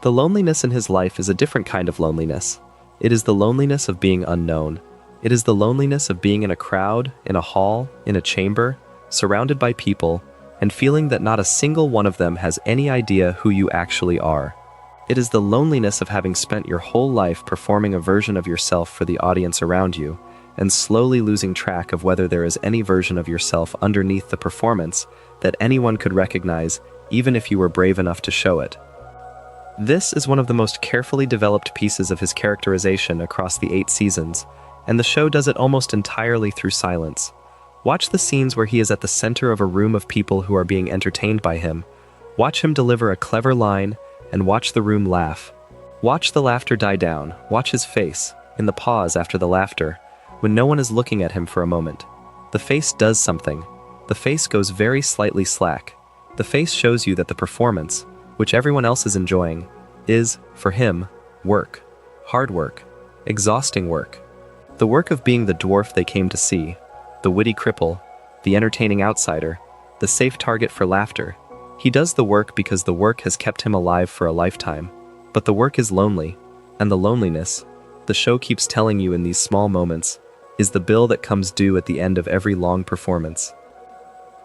The loneliness in his life is a different kind of loneliness. It is the loneliness of being unknown. It is the loneliness of being in a crowd, in a hall, in a chamber, surrounded by people, and feeling that not a single one of them has any idea who you actually are. It is the loneliness of having spent your whole life performing a version of yourself for the audience around you, and slowly losing track of whether there is any version of yourself underneath the performance that anyone could recognize, even if you were brave enough to show it. This is one of the most carefully developed pieces of his characterization across the 8 seasons, and the show does it almost entirely through silence. Watch the scenes where he is at the center of a room of people who are being entertained by him. Watch him deliver a clever line, and watch the room laugh. Watch the laughter die down. Watch his face, in the pause after the laughter, when no one is looking at him for a moment. The face does something. The face goes very slightly slack. The face shows you that the performance, which everyone else is enjoying, is, for him, work. Hard work. Exhausting work. The work of being the dwarf they came to see, the witty cripple, the entertaining outsider, the safe target for laughter. He does the work because the work has kept him alive for a lifetime. But the work is lonely, and the loneliness, the show keeps telling you in these small moments, is the bill that comes due at the end of every long performance.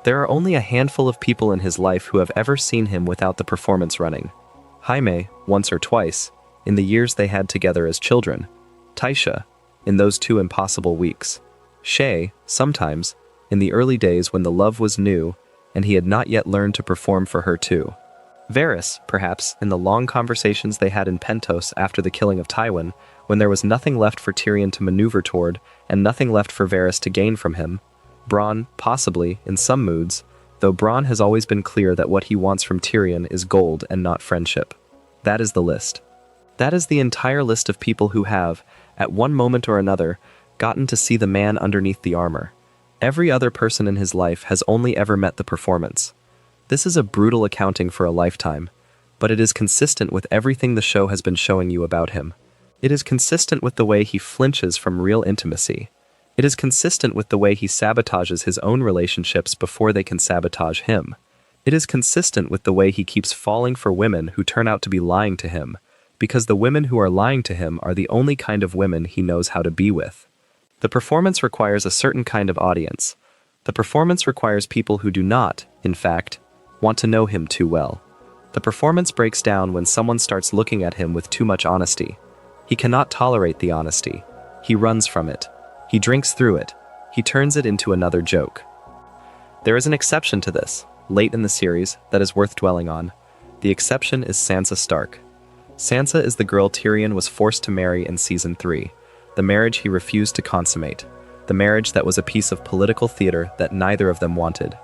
There are only a handful of people in his life who have ever seen him without the performance running. Jaime, once or twice, in the years they had together as children. Tysha, in those 2 impossible weeks. Shae, sometimes, in the early days when the love was new and he had not yet learned to perform for her too. Varys, perhaps, in the long conversations they had in Pentos after the killing of Tywin, when there was nothing left for Tyrion to maneuver toward and nothing left for Varys to gain from him. Bronn, possibly, in some moods, though Bronn has always been clear that what he wants from Tyrion is gold and not friendship. That is the list. That is the entire list of people who have, at one moment or another, gotten to see the man underneath the armor. Every other person in his life has only ever met the performance. This is a brutal accounting for a lifetime, but it is consistent with everything the show has been showing you about him. It is consistent with the way he flinches from real intimacy. It is consistent with the way he sabotages his own relationships before they can sabotage him. It is consistent with the way he keeps falling for women who turn out to be lying to him, because the women who are lying to him are the only kind of women he knows how to be with. The performance requires a certain kind of audience. The performance requires people who do not, in fact, want to know him too well. The performance breaks down when someone starts looking at him with too much honesty. He cannot tolerate the honesty. He runs from it. He drinks through it. He turns it into another joke. There is an exception to this, late in the series, that is worth dwelling on. The exception is Sansa Stark. Sansa is the girl Tyrion was forced to marry in Season 3, the marriage he refused to consummate, the marriage that was a piece of political theater that neither of them wanted.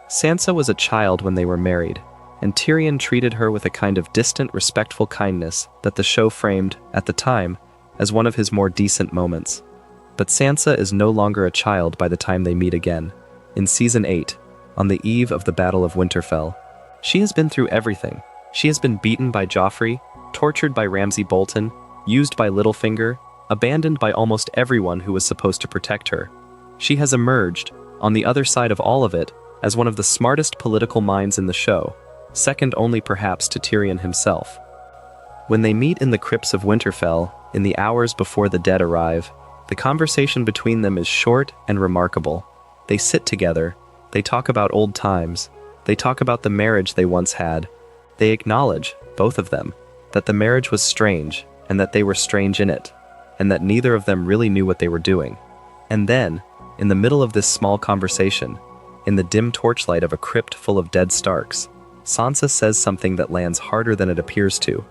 Sansa was a child when they were married, and Tyrion treated her with a kind of distant, respectful kindness that the show framed, at the time, as one of his more decent moments. But Sansa is no longer a child by the time they meet again. In Season 8, on the eve of the Battle of Winterfell, she has been through everything. She has been beaten by Joffrey, tortured by Ramsay Bolton, used by Littlefinger, abandoned by almost everyone who was supposed to protect her. She has emerged, on the other side of all of it, as one of the smartest political minds in the show, second only perhaps to Tyrion himself. When they meet in the crypts of Winterfell, in the hours before the dead arrive, the conversation between them is short and remarkable. They sit together, they talk about old times, they talk about the marriage they once had. They acknowledge, both of them, that the marriage was strange, and that they were strange in it, and that neither of them really knew what they were doing. And then, in the middle of this small conversation, in the dim torchlight of a crypt full of dead Starks, Sansa says something that lands harder than it appears to.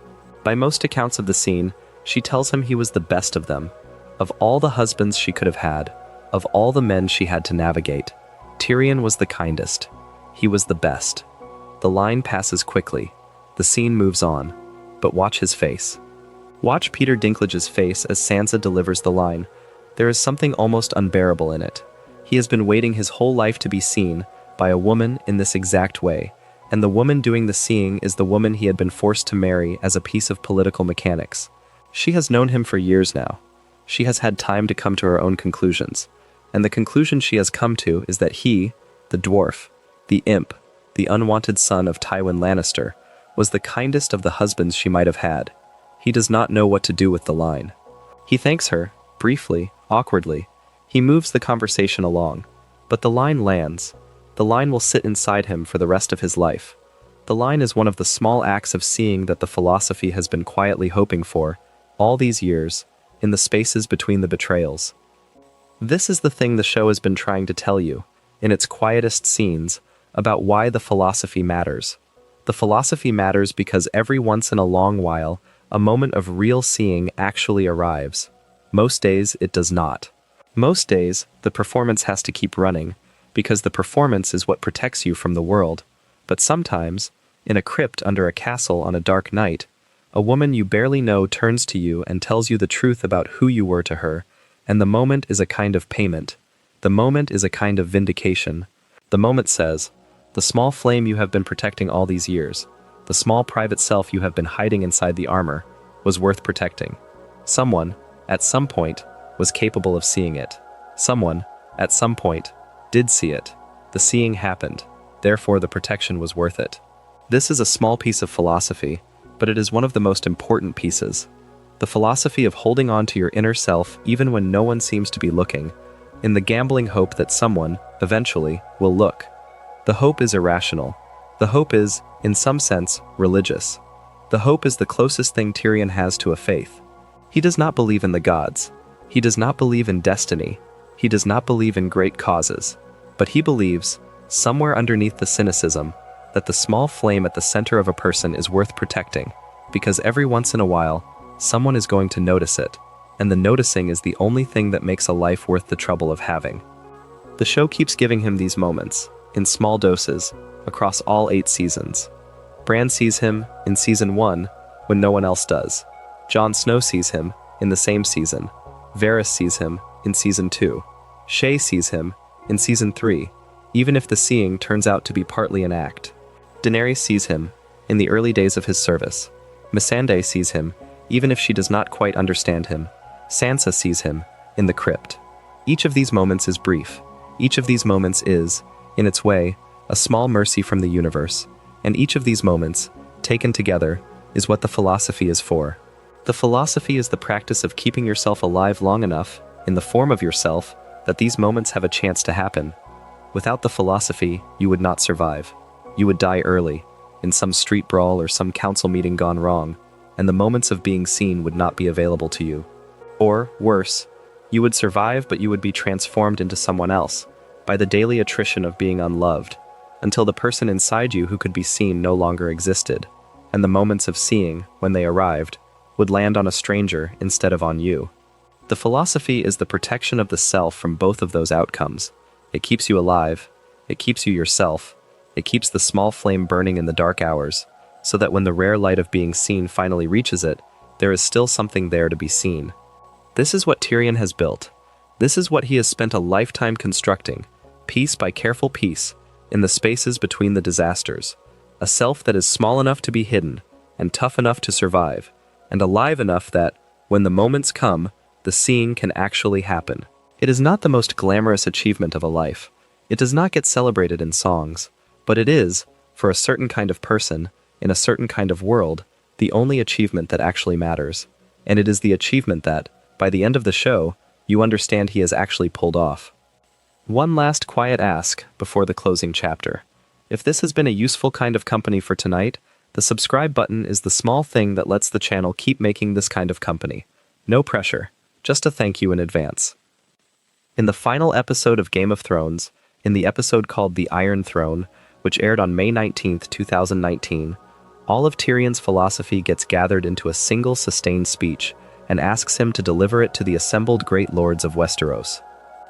By most accounts of the scene, she tells him he was the best of them. Of all the husbands she could have had, of all the men she had to navigate, Tyrion was the kindest. He was the best. The line passes quickly. The scene moves on. But watch his face. Watch Peter Dinklage's face as Sansa delivers the line. There is something almost unbearable in it. He has been waiting his whole life to be seen by a woman in this exact way, and the woman doing the seeing is the woman he had been forced to marry as a piece of political mechanics. She has known him for years now. She has had time to come to her own conclusions, and the conclusion she has come to is that he, the dwarf, the imp, the unwanted son of Tywin Lannister, was the kindest of the husbands she might have had. He does not know what to do with the line. He thanks her, briefly, awkwardly. He moves the conversation along. But the line lands. The line will sit inside him for the rest of his life. The line is one of the small acts of seeing that the philosophy has been quietly hoping for, all these years, in the spaces between the betrayals. This is the thing the show has been trying to tell you, in its quietest scenes, about why the philosophy matters. The philosophy matters because every once in a long while, a moment of real seeing actually arrives. Most days, it does not. Most days, the performance has to keep running, because the performance is what protects you from the world. But sometimes, in a crypt under a castle on a dark night, a woman you barely know turns to you and tells you the truth about who you were to her, and the moment is a kind of payment. The moment is a kind of vindication. The moment says, the small flame you have been protecting all these years, the small private self you have been hiding inside the armor, was worth protecting. Someone, at some point, was capable of seeing it. Someone, at some point, did see it. The seeing happened. Therefore, the protection was worth it. This is a small piece of philosophy, but it is one of the most important pieces. The philosophy of holding on to your inner self even when no one seems to be looking, in the gambling hope that someone, eventually, will look. The hope is irrational. The hope is, in some sense, religious. The hope is the closest thing Tyrion has to a faith. He does not believe in the gods. He does not believe in destiny. He does not believe in great causes. But he believes, somewhere underneath the cynicism, that the small flame at the center of a person is worth protecting, because every once in a while, someone is going to notice it, and the noticing is the only thing that makes a life worth the trouble of having. The show keeps giving him these moments, in small doses, across all 8 seasons. Bran sees him in Season 1 when no one else does. Jon Snow sees him in the same season. Varys sees him in Season 2. Shae sees him in Season 3, even if the seeing turns out to be partly an act. Daenerys sees him in the early days of his service. Missandei sees him even if she does not quite understand him. Sansa sees him, in the crypt. Each of these moments is brief. Each of these moments is, in its way, a small mercy from the universe. And each of these moments, taken together, is what the philosophy is for. The philosophy is the practice of keeping yourself alive long enough, in the form of yourself, that these moments have a chance to happen. Without the philosophy, you would not survive. You would die early, in some street brawl or some council meeting gone wrong, and the moments of being seen would not be available to you. Or, worse, you would survive but you would be transformed into someone else, by the daily attrition of being unloved, until the person inside you who could be seen no longer existed, and the moments of seeing, when they arrived, would land on a stranger instead of on you. The philosophy is the protection of the self from both of those outcomes. It keeps you alive, it keeps you yourself, it keeps the small flame burning in the dark hours, so that when the rare light of being seen finally reaches it, there is still something there to be seen. This is what Tyrion has built. This is what he has spent a lifetime constructing, piece by careful piece, in the spaces between the disasters. A self that is small enough to be hidden, and tough enough to survive, and alive enough that, when the moments come, the seeing can actually happen. It is not the most glamorous achievement of a life. It does not get celebrated in songs, but it is, for a certain kind of person, in a certain kind of world, the only achievement that actually matters. And it is the achievement that, by the end of the show, you understand he has actually pulled off. One last quiet ask before the closing chapter. If this has been a useful kind of company for tonight, the subscribe button is the small thing that lets the channel keep making this kind of company. No pressure, just a thank you in advance. In the final episode of Game of Thrones, in the episode called The Iron Throne, which aired on May 19, 2019, all of Tyrion's philosophy gets gathered into a single sustained speech and asks him to deliver it to the assembled great lords of Westeros.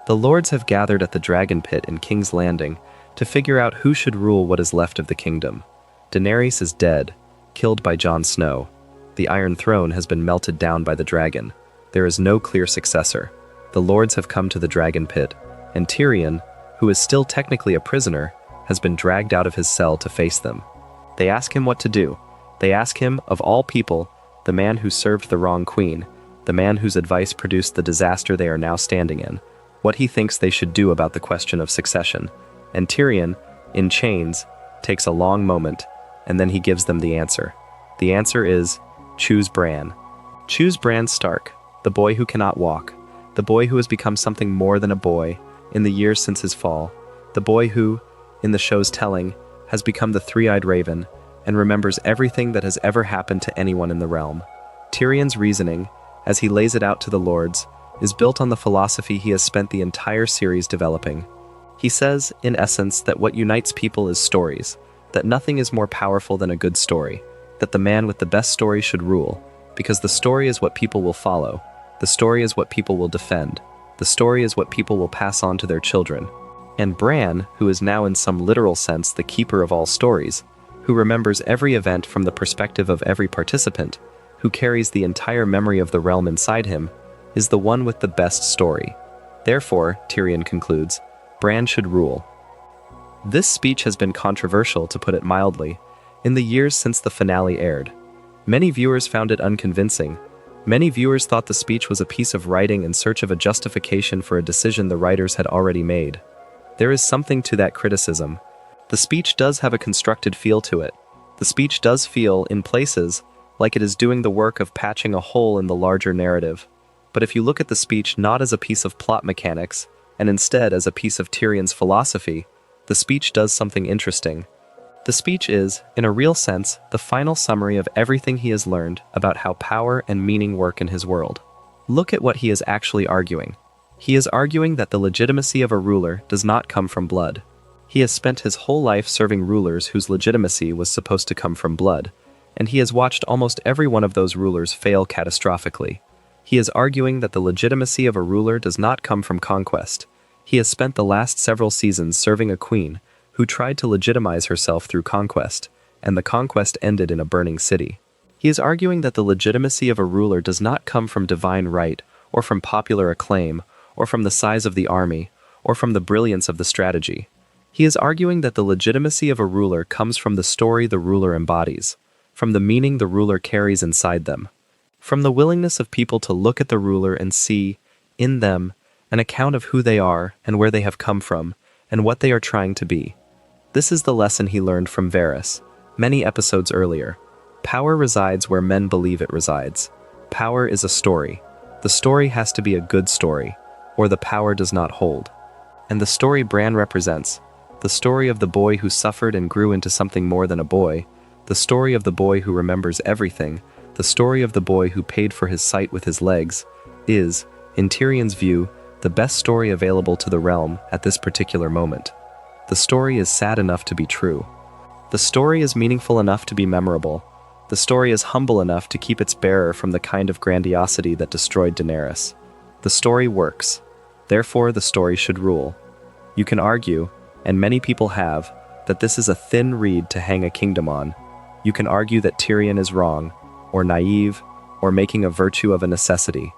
The lords have gathered at the Dragon Pit in King's Landing to figure out who should rule what is left of the kingdom. Daenerys is dead, killed by Jon Snow. The Iron Throne has been melted down by the dragon. There is no clear successor. The lords have come to the Dragon Pit, and Tyrion, who is still technically a prisoner, has been dragged out of his cell to face them. They ask him what to do. They ask him, of all people, the man who served the wrong queen, the man whose advice produced the disaster they are now standing in, what he thinks they should do about the question of succession. And Tyrion, in chains, takes a long moment, and then he gives them the answer. The answer is, choose Bran. Choose Bran Stark, the boy who cannot walk, the boy who has become something more than a boy in the years since his fall, the boy who, in the show's telling, has become the three-eyed raven and remembers everything that has ever happened to anyone in the realm. Tyrion's reasoning, as he lays it out to the lords, is built on the philosophy he has spent the entire series developing. He says, in essence, that what unites people is stories, that nothing is more powerful than a good story, that the man with the best story should rule, because the story is what people will follow, the story is what people will defend, the story is what people will pass on to their children. And Bran, who is now in some literal sense the keeper of all stories, who remembers every event from the perspective of every participant, who carries the entire memory of the realm inside him, is the one with the best story. Therefore, Tyrion concludes, Bran should rule. This speech has been controversial, to put it mildly, in the years since the finale aired. Many viewers found it unconvincing. Many viewers thought the speech was a piece of writing in search of a justification for a decision the writers had already made. There is something to that criticism. The speech does have a constructed feel to it. The speech does feel, in places, like it is doing the work of patching a hole in the larger narrative. But if you look at the speech not as a piece of plot mechanics, and instead as a piece of Tyrion's philosophy, the speech does something interesting. The speech is, in a real sense, the final summary of everything he has learned about how power and meaning work in his world. Look at what he is actually arguing. He is arguing that the legitimacy of a ruler does not come from blood. He has spent his whole life serving rulers whose legitimacy was supposed to come from blood, and he has watched almost every one of those rulers fail catastrophically. He is arguing that the legitimacy of a ruler does not come from conquest. He has spent the last several seasons serving a queen who tried to legitimize herself through conquest, and the conquest ended in a burning city. He is arguing that the legitimacy of a ruler does not come from divine right, or from popular acclaim, or from the size of the army, or from the brilliance of the strategy. He is arguing that the legitimacy of a ruler comes from the story the ruler embodies, from the meaning the ruler carries inside them. from the willingness of people to look at the ruler and see, in them, an account of who they are and where they have come from, and what they are trying to be. This is the lesson he learned from Varys, many episodes earlier. Power resides where men believe it resides. Power is a story. The story has to be a good story, or the power does not hold. And the story Bran represents, the story of the boy who suffered and grew into something more than a boy, the story of the boy who remembers everything, the story of the boy who paid for his sight with his legs, is, in Tyrion's view, the best story available to the realm at this particular moment. The story is sad enough to be true. The story is meaningful enough to be memorable. The story is humble enough to keep its bearer from the kind of grandiosity that destroyed Daenerys. The story works. Therefore, the story should rule. You can argue, and many people have, that this is a thin reed to hang a kingdom on. You can argue that Tyrion is wrong, or naive, or making a virtue of a necessity.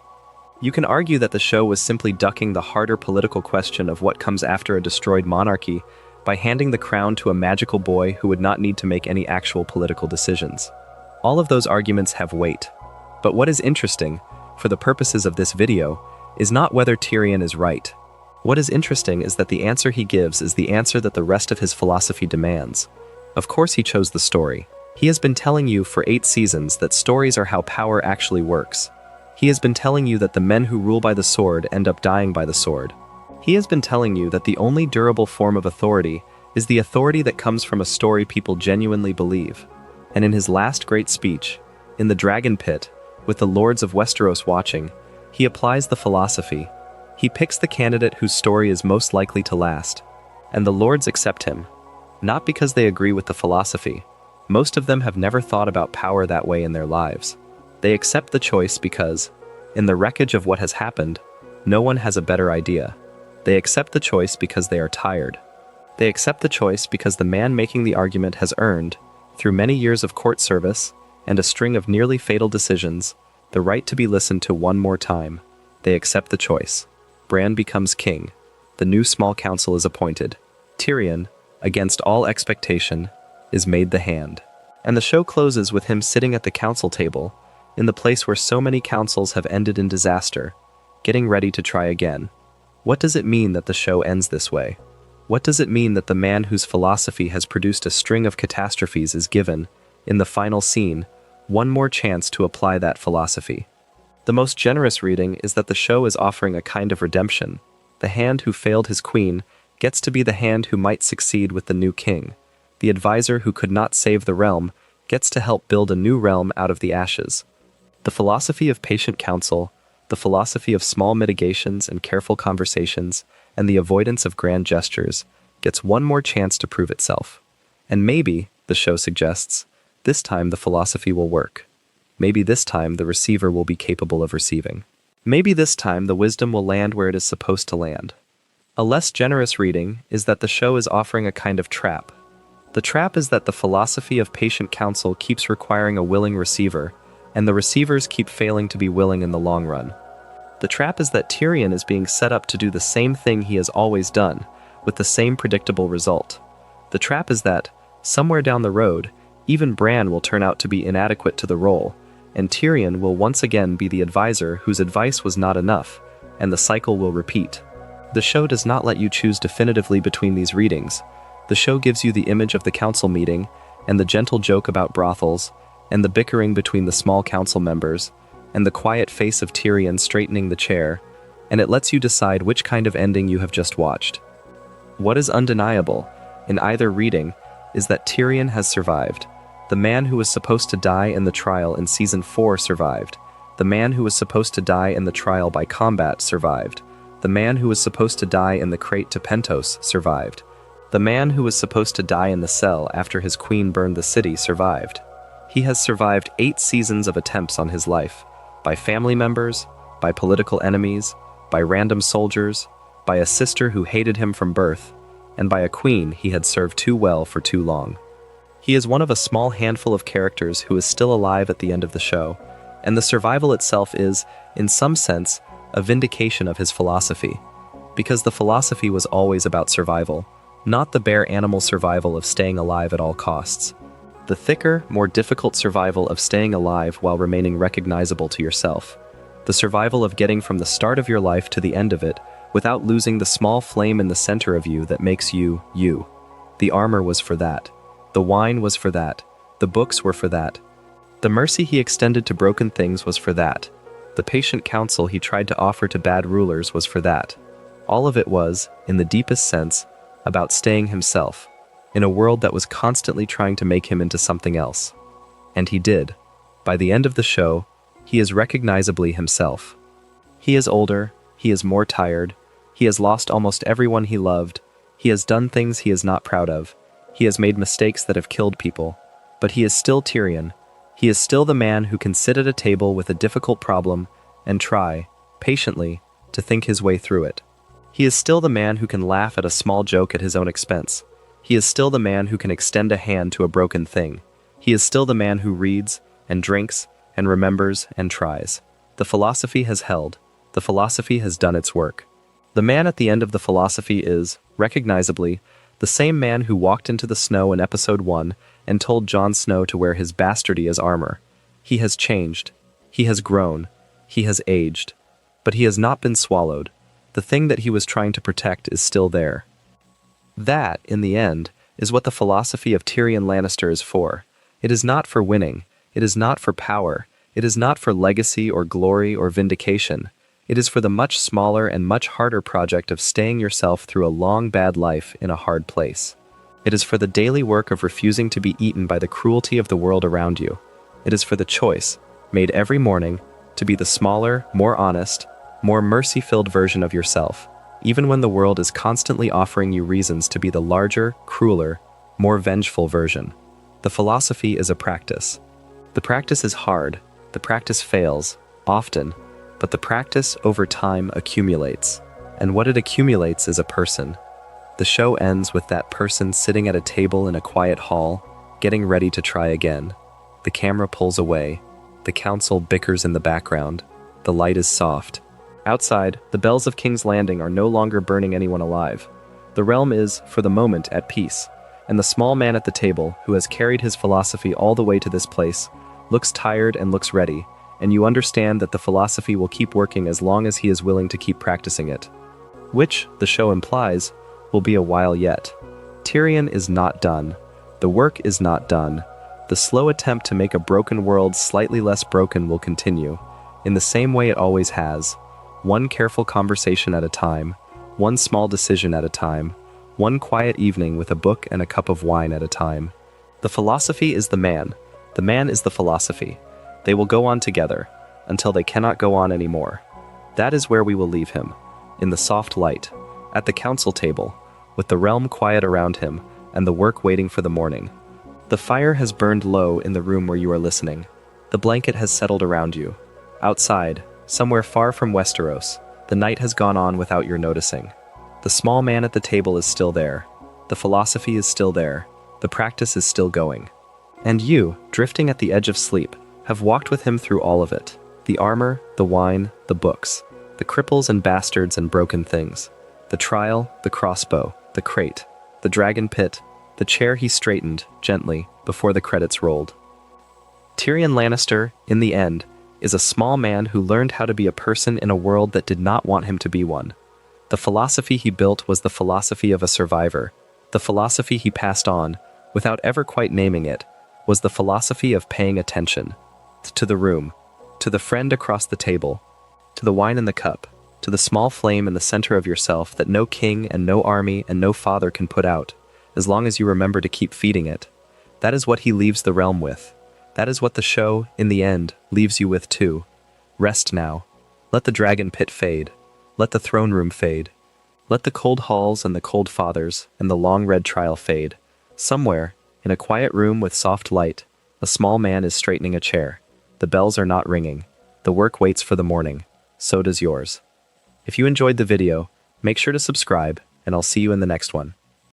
You can argue that the show was simply ducking the harder political question of what comes after a destroyed monarchy by handing the crown to a magical boy who would not need to make any actual political decisions. All of those arguments have weight. But what is interesting, for the purposes of this video, is not whether Tyrion is right. What is interesting is that the answer he gives is the answer that the rest of his philosophy demands. Of course he chose the story. He has been telling you for 8 seasons that stories are how power actually works. He has been telling you that the men who rule by the sword end up dying by the sword. He has been telling you that the only durable form of authority is the authority that comes from a story people genuinely believe. And in his last great speech, in the Dragon Pit, with the Lords of Westeros watching, he applies the philosophy. He picks the candidate whose story is most likely to last. And the Lords accept him. Not because they agree with the philosophy. Most of them have never thought about power that way in their lives. They accept the choice because, in the wreckage of what has happened, no one has a better idea. They accept the choice because they are tired. They accept the choice because the man making the argument has earned, through many years of court service and a string of nearly fatal decisions, the right to be listened to one more time. They accept the choice. Bran becomes king. The new small council is appointed. Tyrion, against all expectation, is made the hand. And the show closes with him sitting at the council table, in the place where so many councils have ended in disaster, getting ready to try again. What does it mean that the show ends this way? What does it mean that the man whose philosophy has produced a string of catastrophes is given, in the final scene, one more chance to apply that philosophy? The most generous reading is that the show is offering a kind of redemption. The hand who failed his queen gets to be the hand who might succeed with the new king. The advisor who could not save the realm gets to help build a new realm out of the ashes. The philosophy of patient counsel, the philosophy of small mitigations and careful conversations, and the avoidance of grand gestures, gets one more chance to prove itself. And maybe, the show suggests, this time the philosophy will work. Maybe this time the receiver will be capable of receiving. Maybe this time the wisdom will land where it is supposed to land. A less generous reading is that the show is offering a kind of trap. The trap is that the philosophy of patient counsel keeps requiring a willing receiver, and the receivers keep failing to be willing in the long run. The trap is that Tyrion is being set up to do the same thing he has always done, with the same predictable result. The trap is that, somewhere down the road, even Bran will turn out to be inadequate to the role, and Tyrion will once again be the advisor whose advice was not enough, and the cycle will repeat. The show does not let you choose definitively between these readings. The show gives you the image of the council meeting, and the gentle joke about brothels, and the bickering between the small council members, and the quiet face of Tyrion straightening the chair, and it lets you decide which kind of ending you have just watched. What is undeniable, in either reading, is that Tyrion has survived. The man who was supposed to die in the trial in Season 4 survived. The man who was supposed to die in the trial by combat survived. The man who was supposed to die in the crate to Pentos survived. The man who was supposed to die in the cell after his queen burned the city survived. He has survived 8 seasons of attempts on his life, by family members, by political enemies, by random soldiers, by a sister who hated him from birth, and by a queen he had served too well for too long. He is one of a small handful of characters who is still alive at the end of the show, and the survival itself is, in some sense, a vindication of his philosophy, because the philosophy was always about survival, not the bare animal survival of staying alive at all costs. The thicker, more difficult survival of staying alive while remaining recognizable to yourself. The survival of getting from the start of your life to the end of it without losing the small flame in the center of you that makes you, you. The armor was for that. The wine was for that. The books were for that. The mercy he extended to broken things was for that. The patient counsel he tried to offer to bad rulers was for that. All of it was, in the deepest sense, about staying himself, in a world that was constantly trying to make him into something else. And he did. By the end of the show, he is recognizably himself. He is older, he is more tired, he has lost almost everyone he loved, he has done things he is not proud of, he has made mistakes that have killed people, but he is still Tyrion. He is still the man who can sit at a table with a difficult problem and try, patiently, to think his way through it. He is still the man who can laugh at a small joke at his own expense. He is still the man who can extend a hand to a broken thing. He is still the man who reads, and drinks, and remembers, and tries. The philosophy has held. The philosophy has done its work. The man at the end of the philosophy is, recognizably, the same man who walked into the snow in episode 1 and told Jon Snow to wear his bastardy as armor. He has changed. He has grown. He has aged. But he has not been swallowed. The thing that he was trying to protect is still there. That, in the end, is what the philosophy of Tyrion Lannister is for. It is not for winning. It is not for power. It is not for legacy or glory or vindication. It is for the much smaller and much harder project of staying yourself through a long bad life in a hard place. It is for the daily work of refusing to be eaten by the cruelty of the world around you. It is for the choice, made every morning, to be the smaller, more honest, more mercy-filled version of yourself, even when the world is constantly offering you reasons to be the larger, crueler, more vengeful version. The philosophy is a practice. The practice is hard, the practice fails, often, but the practice over time accumulates, and what it accumulates is a person. The show ends with that person sitting at a table in a quiet hall, getting ready to try again. The camera pulls away, the council bickers in the background, the light is soft. Outside, the bells of King's Landing are no longer burning anyone alive. The realm is, for the moment, at peace, and the small man at the table, who has carried his philosophy all the way to this place, looks tired and looks ready, and you understand that the philosophy will keep working as long as he is willing to keep practicing it. Which, the show implies, will be a while yet. Tyrion is not done. The work is not done. The slow attempt to make a broken world slightly less broken will continue, in the same way it always has. One careful conversation at a time, one small decision at a time, one quiet evening with a book and a cup of wine at a time. The philosophy is the man is the philosophy. They will go on together, until they cannot go on anymore. That is where we will leave him, in the soft light, at the council table, with the realm quiet around him, and the work waiting for the morning. The fire has burned low in the room where you are listening. The blanket has settled around you. Outside, somewhere far from Westeros, the night has gone on without your noticing. The small man at the table is still there. The philosophy is still there. The practice is still going. And you, drifting at the edge of sleep, have walked with him through all of it. The armor, the wine, the books, the cripples and bastards and broken things. The trial, the crossbow, the crate, the dragon pit, the chair he straightened, gently, before the credits rolled. Tyrion Lannister, in the end, is a small man who learned how to be a person in a world that did not want him to be one. The philosophy he built was the philosophy of a survivor. The philosophy he passed on, without ever quite naming it, was the philosophy of paying attention. To the room, to the friend across the table, to the wine in the cup, to the small flame in the center of yourself that no king and no army and no father can put out, as long as you remember to keep feeding it. That is what he leaves the realm with. That is what the show, in the end, leaves you with too. Rest now. Let the dragon pit fade. Let the throne room fade. Let the cold halls and the cold fathers and the long red trial fade. Somewhere, in a quiet room with soft light, a small man is straightening a chair. The bells are not ringing. The work waits for the morning. So does yours. If you enjoyed the video, make sure to subscribe, and I'll see you in the next one.